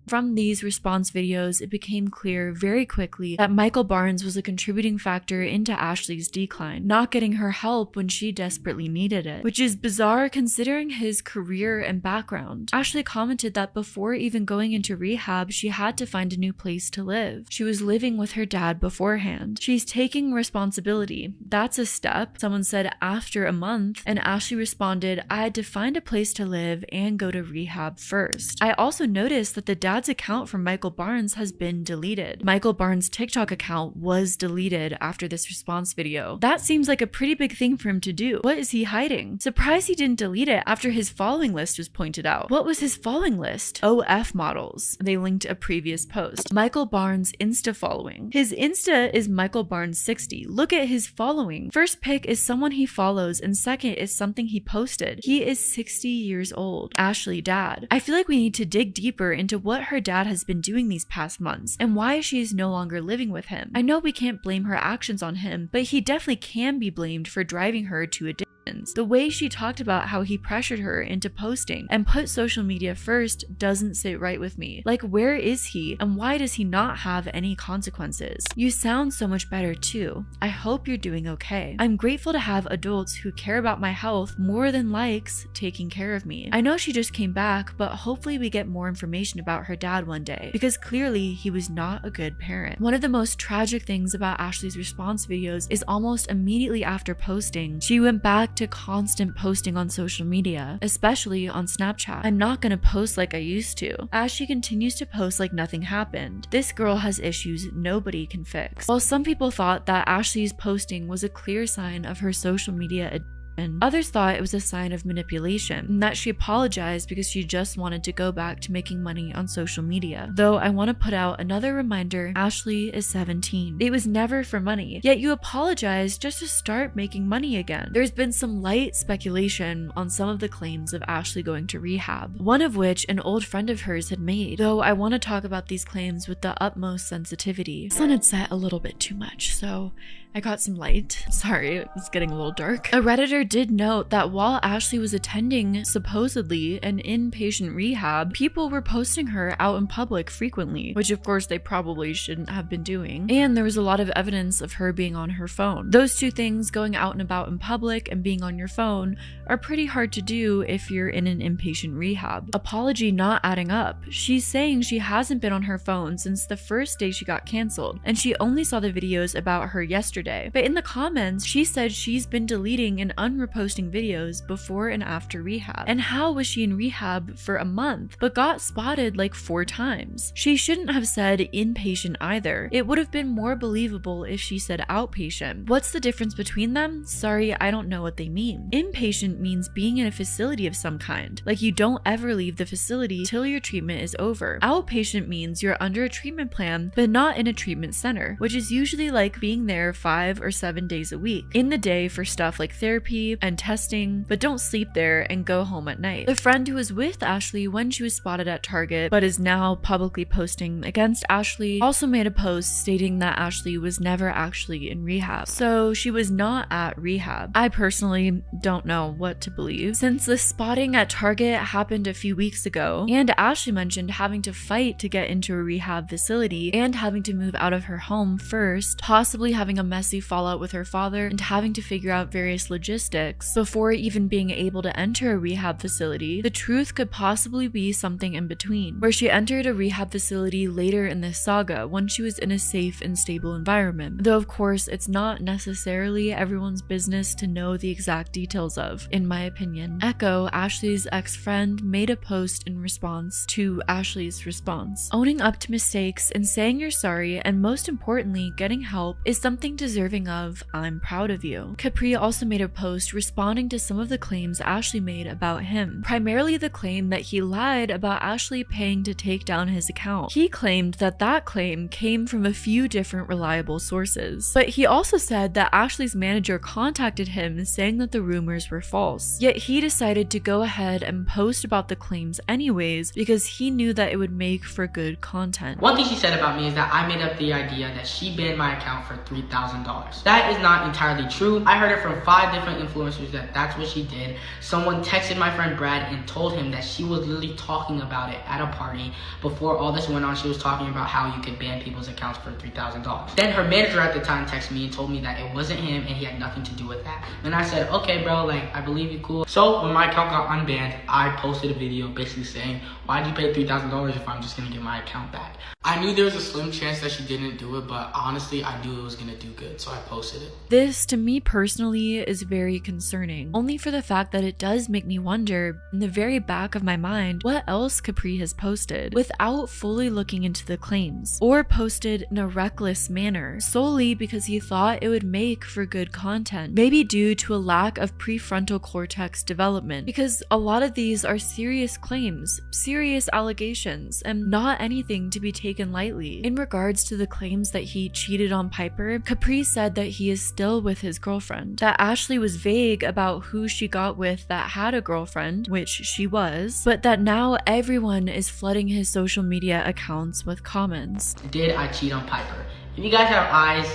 From these response videos, it became clear very quickly that Michael Barnes was a contributing factor into Ashley's decline, not getting her help when she desperately needed it, which is bizarre considering his career and background. Ashley commented that before even going into rehab, she had to find a new place to live. She was living with her dad beforehand. She's taking responsibility. That's a step. Someone said after a month, and Ashley responded, I had to find a place to live and go to rehab first. I also noticed that the dad's account from Michael Barnes has been deleted. Michael Barnes' TikTok account was deleted after this response video. That seems like a pretty big thing for him to do. What is he hiding? Surprised he didn't delete it after his following list was pointed out. What was his following list? OF models. They linked a previous post. Michael Barnes Insta following. His Insta is Michael Barnes 60. Look at his following. First pick is someone he follows, and second is something he posted. He is 60 years old. Ashley, dad. I feel like we need to dig deeper into what her dad has been doing these past months and why she is no longer living with him. I know we can't blame her actions on him, but he definitely can be blamed for driving her to addiction. The way she talked about how he pressured her into posting and put social media first doesn't sit right with me. Like, where is he and why does he not have any consequences? You sound so much better too. I hope you're doing okay. I'm grateful to have adults who care about my health more than likes taking care of me. I know she just came back, but hopefully we get more information about her dad one day, because clearly he was not a good parent. One of the most tragic things about Ashley's response videos is almost immediately after posting, she went back to constant posting on social media, especially on Snapchat. I'm not gonna post like I used to, as she continues to post like nothing happened. This girl has issues nobody can fix. While some people thought that Ashley's posting was a clear sign of her social media addiction, others thought it was a sign of manipulation, and that she apologized because she just wanted to go back to making money on social media. Though I want to put out another reminder, Ashley is 17. It was never for money, yet you apologized just to start making money again. There's been some light speculation on some of the claims of Ashley going to rehab, one of which an old friend of hers had made, though I want to talk about these claims with the utmost sensitivity. The sun had set a little bit too much, so I got some light. Sorry, it's getting a little dark. A Redditor did note that while Ashley was attending supposedly an inpatient rehab, people were posting her out in public frequently, which of course they probably shouldn't have been doing. And there was a lot of evidence of her being on her phone. Those two things, going out and about in public and being on your phone, are pretty hard to do if you're in an inpatient rehab. Apology not adding up. She's saying she hasn't been on her phone since the first day she got canceled, and she only saw the videos about her yesterday. But in the comments, she said she's been deleting and unreposting videos before and after rehab. And how was she in rehab for a month, but got spotted like 4 times? She shouldn't have said inpatient either. It would have been more believable if she said outpatient. What's the difference between them? Sorry, I don't know what they mean. Inpatient means being in a facility of some kind, like you don't ever leave the facility till your treatment is over. Outpatient means you're under a treatment plan, but not in a treatment center, which is usually like being there 5 or 7 days a week in the day for stuff like therapy and testing, but don't sleep there and go home at night. The friend who was with Ashley when she was spotted at Target, but is now publicly posting against Ashley, also made a post stating that Ashley was never actually in rehab. So she was not at rehab. I personally don't know what to believe, since the spotting at Target happened a few weeks ago, and Ashley mentioned having to fight to get into a rehab facility and having to move out of her home first, possibly having a messy fallout with her father and having to figure out various logistics before even being able to enter a rehab facility. The truth could possibly be something in between, where she entered a rehab facility later in this saga when she was in a safe and stable environment, though of course it's not necessarily everyone's business to know the exact details of, in my opinion. Echo, Ashley's ex-friend, made a post in response to Ashley's response. Owning up to mistakes and saying you're sorry, and most importantly getting help, is something deserving of "I'm proud of you." Capri also made a post responding to some of the claims Ashley made about him, primarily the claim that he lied about Ashley paying to take down his account. He claimed that that claim came from a few different reliable sources, but he also said that Ashley's manager contacted him saying that the rumors were false, yet he decided to go ahead and post about the claims anyways because he knew that it would make for good content. One thing she said about me is that I made up the idea that she banned my account for $3,000. That is not entirely true. I heard it from 5 different influencers that that's what she did. Someone texted my friend Brad and told him that she was literally talking about it at a party. Before all this went on, she was talking about how you could ban people's accounts for $3,000. Then her manager at the time texted me and told me that it wasn't him and he had nothing to do with that. And I said, okay bro, like I believe you, cool. So when my account got unbanned, I posted a video basically saying, why'd you pay $3,000 if I'm just gonna get my account back? I knew there was a slim chance that she didn't do it, but honestly I knew it was gonna do good, so I posted it. This, to me personally, is very concerning, only for the fact that it does make me wonder, in the very back of my mind, what else Capri has posted, without fully looking into the claims, or posted in a reckless manner, solely because he thought it would make for good content, maybe due to a lack of prefrontal cortex development, because a lot of these are serious claims, serious allegations, and not anything to be taken lightly. In regards to the claims that he cheated on Piper, Capri said that he is still with his girlfriend, that Ashley was vague about who she got with that had a girlfriend, which she was, but that now everyone is flooding his social media accounts with comments. Did I cheat on Piper? If you guys have eyes,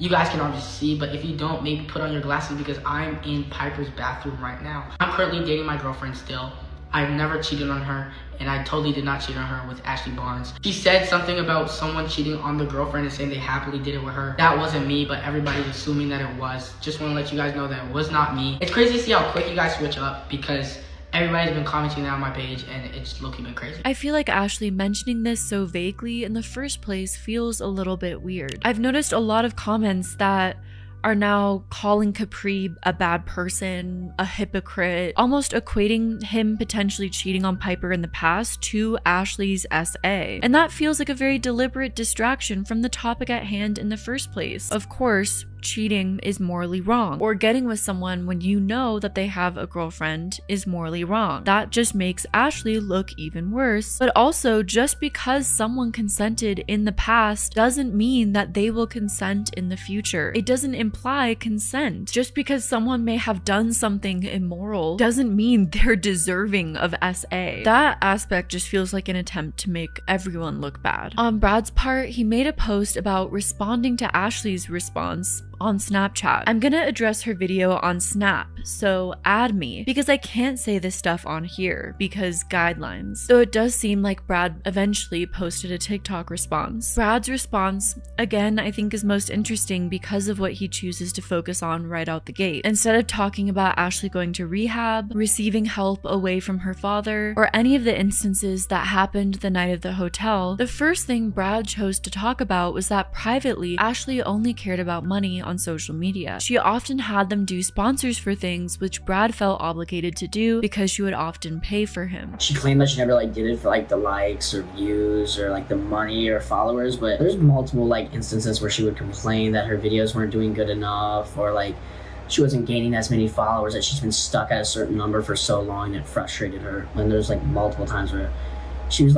You guys can obviously see, but if you don't, maybe put on your glasses because I'm in Piper's bathroom right now. I'm currently dating my girlfriend still. I've never cheated on her, and I totally did not cheat on her with Ashley Barnes. She said something about someone cheating on the girlfriend and saying they happily did it with her. That wasn't me, but everybody's assuming that it was. Just want to let you guys know that it was not me. It's crazy to see how quick you guys switch up because everybody's been commenting that on my page, and it's low-key been crazy. I feel like Ashley mentioning this so vaguely in the first place feels a little bit weird. I've noticed a lot of comments that are now calling Capri a bad person, a hypocrite, almost equating him potentially cheating on Piper in the past to Ashley's SA. And that feels like a very deliberate distraction from the topic at hand in the first place. Of course, cheating is morally wrong, or getting with someone when you know that they have a girlfriend is morally wrong. That just makes Ashley look even worse. But also, just because someone consented in the past doesn't mean that they will consent in the future. It doesn't imply consent. Just because someone may have done something immoral doesn't mean they're deserving of SA. That aspect just feels like an attempt to make everyone look bad. On Brad's part, he made a post about responding to Ashley's response on Snapchat. I'm gonna address her video on Snap, so add me, because I can't say this stuff on here because guidelines. So it does seem like Brad eventually posted a TikTok response. Brad's response, again, I think is most interesting because of what he chooses to focus on right out the gate. Instead of talking about Ashley going to rehab, receiving help away from her father, or any of the instances that happened the night of the hotel, the first thing Brad chose to talk about was that privately, Ashley only cared about money on social media. She often had them do sponsors for things which Brad felt obligated to do because she would often pay for him. She claimed that she never did it for the likes or views or the money or followers, but there's multiple instances where she would complain that her videos weren't doing good enough, or she wasn't gaining as many followers, that she's been stuck at a certain number for so long and it frustrated her. And there's multiple times where she was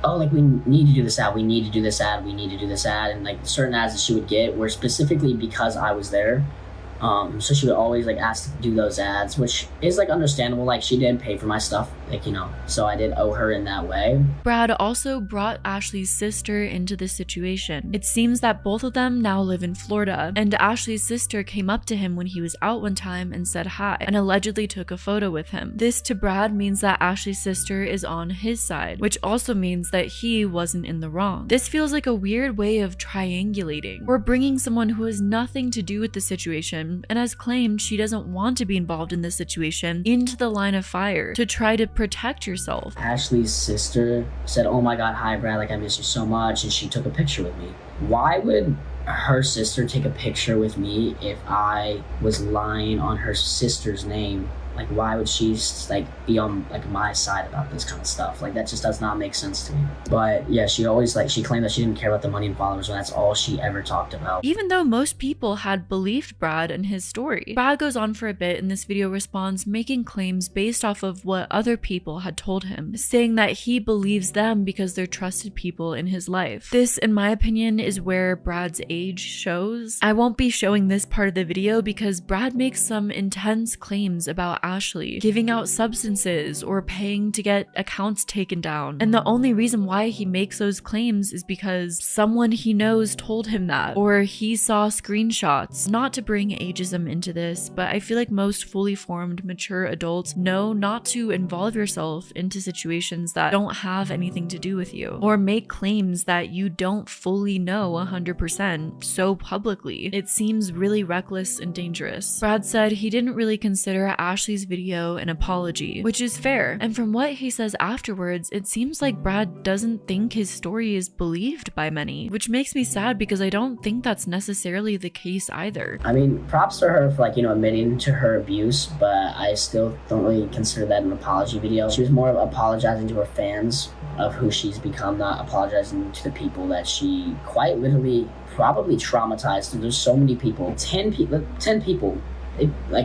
oh, we need to do this ad, we need to do this ad, we need to do this ad, and certain ads that she would get were specifically because I was there. So she would always ask to do those ads, which is understandable. She did pay for my stuff, so I did owe her in that way. Brad also brought Ashley's sister into the situation. It seems that both of them now live in Florida, and Ashley's sister came up to him when he was out one time and said hi, and allegedly took a photo with him. This to Brad means that Ashley's sister is on his side, which also means that he wasn't in the wrong. This feels like a weird way of triangulating, or bringing someone who has nothing to do with the situation and has claimed she doesn't want to be involved in this situation into the line of fire to try to protect yourself. Ashley's sister said, "Oh my god, hi Brad, I miss you so much," and she took a picture with me. Why would her sister take a picture with me if I was lying on her sister's name? Why would she be on my side about this kind of stuff? That just does not make sense to me. But yeah, she always she claimed that she didn't care about the money and followers, and that's all she ever talked about. Even though most people had believed Brad and his story. Brad goes on for a bit in this video response, making claims based off of what other people had told him, saying that he believes them because they're trusted people in his life. This, in my opinion, is where Brad's age shows. I won't be showing this part of the video because Brad makes some intense claims about Ashley giving out substances or paying to get accounts taken down. And the only reason why he makes those claims is because someone he knows told him that, or he saw screenshots. Not to bring ageism into this, but I feel like most fully formed, mature adults know not to involve yourself into situations that don't have anything to do with you, or make claims that you don't fully know 100% so publicly. It seems really reckless and dangerous. Brad said he didn't really consider Ashley's video an apology, which is fair. And from what he says afterwards, it seems like Brad doesn't think his story is believed by many, which makes me sad because I don't think that's necessarily the case either. I mean, props to her for admitting to her abuse, but I still don't really consider that an apology video. She was more of apologizing to her fans of who she's become, not apologizing to the people that she quite literally probably traumatized. And there's so many people, 10 people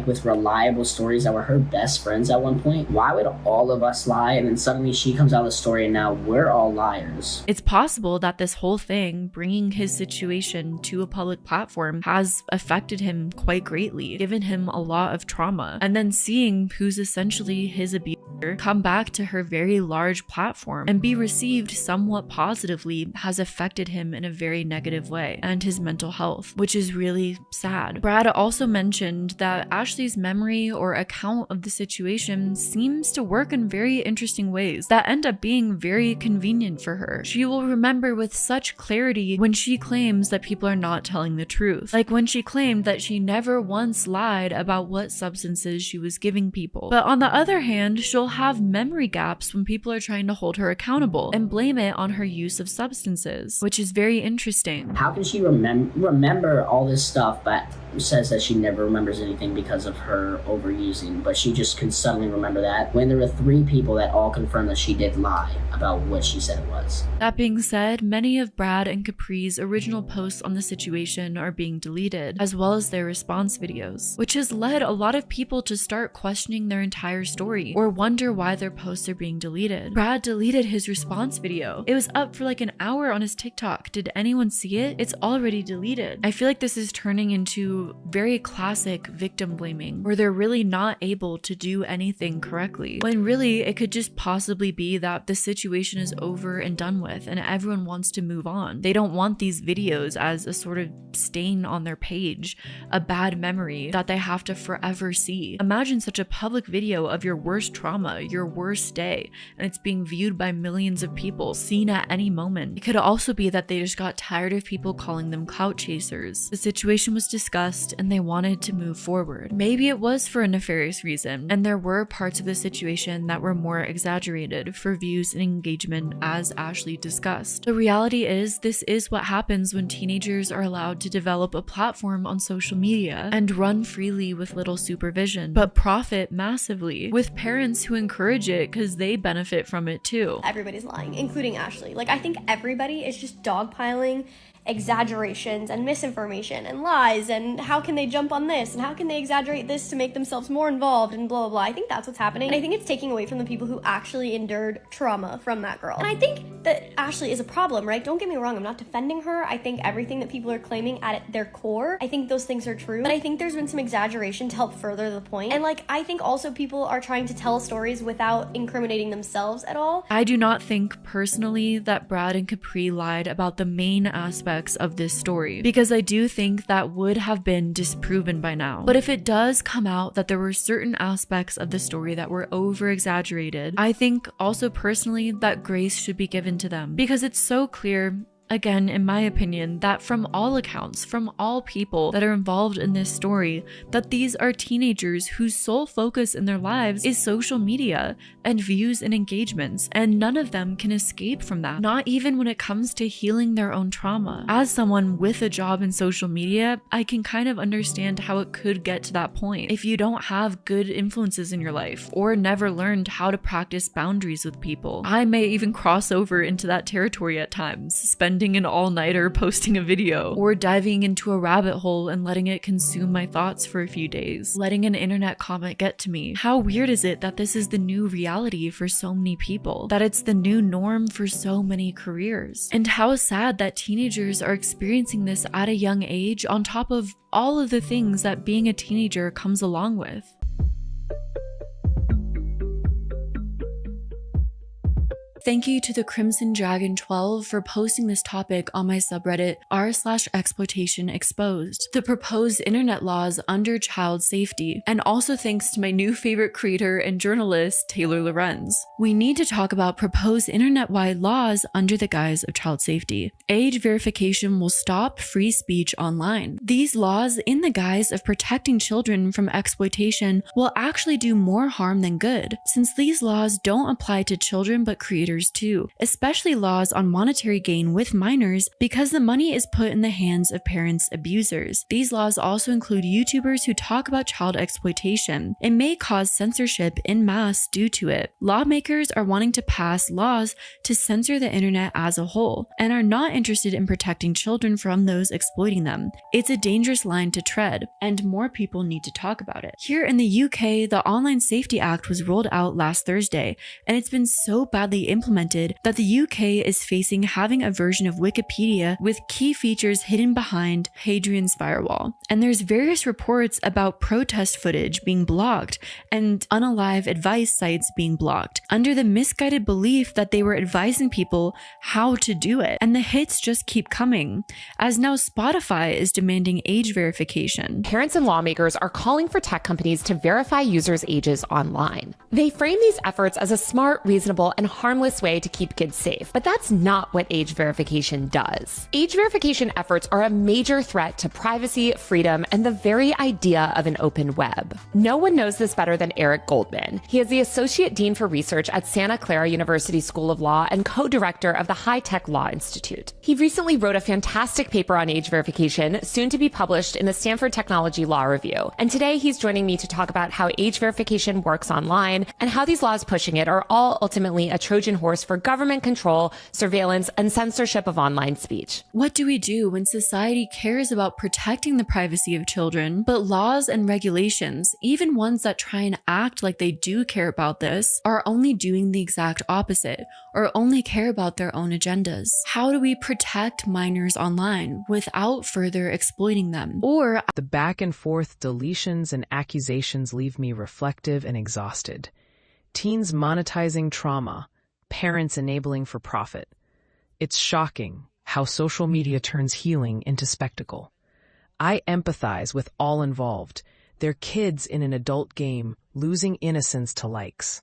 with reliable stories that were her best friends at one point. Why would all of us lie and then suddenly she comes out of the story and now we're all liars? It's possible that this whole thing, bringing his situation to a public platform, has affected him quite greatly, given him a lot of trauma, and then seeing who's essentially his abuser come back to her very large platform and be received somewhat positively has affected him in a very negative way and his mental health, which is really sad. Brad also mentioned that Ashley's memory or account of the situation seems to work in very interesting ways that end up being very convenient for her. She will remember with such clarity when she claims that people are not telling the truth, like when she claimed that she never once lied about what substances she was giving people. But on the other hand, she'll have memory gaps when people are trying to hold her accountable and blame it on her use of substances, which is very interesting. How can she remember all this stuff, but says that she never remembers anything because of her overusing, but she just can suddenly remember that when there were 3 people that all confirmed that she did lie about what she said it was? That being said, many of Brad and Capri's original posts on the situation are being deleted, as well as their response videos, which has led a lot of people to start questioning their entire story or wonder why their posts are being deleted. Brad deleted his response video. It was up for like an hour on his TikTok. Did anyone see it? It's already deleted. I feel like this is turning into very classic victim blaming, where they're really not able to do anything correctly, when really it could just possibly be that the situation is over and done with and everyone wants to move on. They don't want these videos as a sort of stain on their page, a bad memory that they have to forever see. Imagine such a public video of your worst trauma, your worst day, and it's being viewed by millions of people, seen at any moment. It could also be that they just got tired of people calling them clout chasers. The situation was discussed and they wanted to move forward. Maybe it was for a nefarious reason, and there were parts of the situation that were more exaggerated for views and engagement, as Ashley discussed. The reality is, this is what happens when teenagers are allowed to develop a platform on social media and run freely with little supervision, but profit massively, with parents who encourage it because they benefit from it too. Everybody's lying, including Ashley. Like, I think everybody is just dogpiling exaggerations and misinformation and lies, and how can they jump on this and how can they exaggerate this to make themselves more involved and blah blah blah. I think that's what's happening, and I think it's taking away from the people who actually endured trauma from that girl. And I think that Ashley is a problem, right? Don't get me wrong, I'm not defending her. I think everything that people are claiming at their core, I think those things are true, but I think there's been some exaggeration to help further the point. And like, I think also people are trying to tell stories without incriminating themselves at all. I do not think personally that Brad and Capri lied about the main aspect of this story, because I do think that would have been disproven by now. But if it does come out that there were certain aspects of the story that were over exaggerated, I think also personally that grace should be given to them, because it's so clear, again, in my opinion, that from all accounts, from all people that are involved in this story, that these are teenagers whose sole focus in their lives is social media and views and engagements, and none of them can escape from that, not even when it comes to healing their own trauma. As someone with a job in social media, I can kind of understand how it could get to that point. If you don't have good influences in your life, or never learned how to practice boundaries with people, I may even cross over into that territory at times, spending an all-nighter posting a video, or diving into a rabbit hole and letting it consume my thoughts for a few days, letting an internet comment get to me. How weird is it that this is the new reality for so many people, that it's the new norm for so many careers? And how sad that teenagers are experiencing this at a young age, on top of all of the things that being a teenager comes along with. Thank you to the Crimson Dragon 12 for posting this topic on my subreddit r/exploitation exposed, the proposed internet laws under child safety, and also thanks to my new favorite creator and journalist, Taylor Lorenz. We need to talk about proposed internet-wide laws under the guise of child safety. Age verification will stop free speech online. These laws, in the guise of protecting children from exploitation, will actually do more harm than good, since these laws don't apply to children but creators too, especially laws on monetary gain with minors, because the money is put in the hands of parents' abusers. These laws also include YouTubers who talk about child exploitation. It may cause censorship en masse due to it. Lawmakers are wanting to pass laws to censor the internet as a whole, and are not interested in protecting children from those exploiting them. It's a dangerous line to tread, and more people need to talk about it. Here in the UK, the Online Safety Act was rolled out last Thursday, and it's been so badly implemented implemented that the UK is facing having a version of Wikipedia with key features hidden behind Hadrian's firewall. And there's various reports about protest footage being blocked and unalive advice sites being blocked under the misguided belief that they were advising people how to do it. And the hits just keep coming, as now Spotify is demanding age verification. Parents and lawmakers are calling for tech companies to verify users' ages online. They frame these efforts as a smart, reasonable, and harmless way to keep kids safe, but that's not what age verification does. Age verification efforts are a major threat to privacy, freedom, and the very idea of an open web. No one knows this better than Eric Goldman. He is the Associate Dean for Research at Santa Clara University School of Law and co-director of the High Tech Law Institute. He recently wrote a fantastic paper on age verification, soon to be published in the Stanford Technology Law Review. And today he's joining me to talk about how age verification works online and how these laws pushing it are all ultimately a Trojan horse for government control, surveillance, and censorship of online speech. What do we do when society cares about protecting the privacy of children, but laws and regulations, even ones that try and act like they do care about this, are only doing the exact opposite, or only care about their own agendas? How do we protect minors online without further exploiting them? Or the back and forth deletions and accusations leave me reflective and exhausted. Teens monetizing trauma, parents enabling for profit. It's shocking how social media turns healing into spectacle. I empathize with all involved. They're kids in an adult game, losing innocence to likes.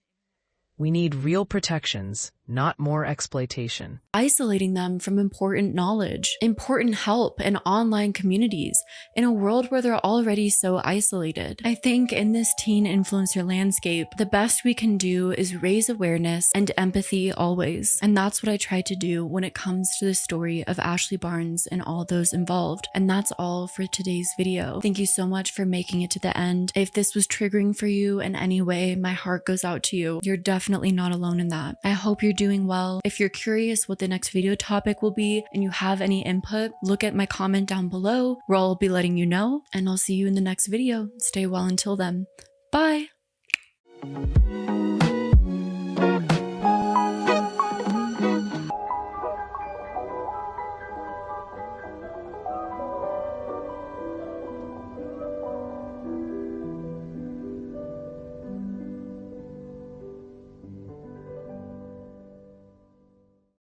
We need real protections, not more exploitation. Isolating them from important knowledge, important help, and online communities in a world where they're already so isolated. I think in this teen influencer landscape, the best we can do is raise awareness and empathy always. And that's what I try to do when it comes to the story of Ashley Barnes and all those involved. And that's all for today's video. Thank you so much for making it to the end. If this was triggering for you in any way, my heart goes out to you. You're definitely not alone in that. I hope you're doing well. If you're curious what the next video topic will be and you have any input, look at my comment down below where I'll be letting you know, and I'll see you in the next video. Stay well until then. Bye!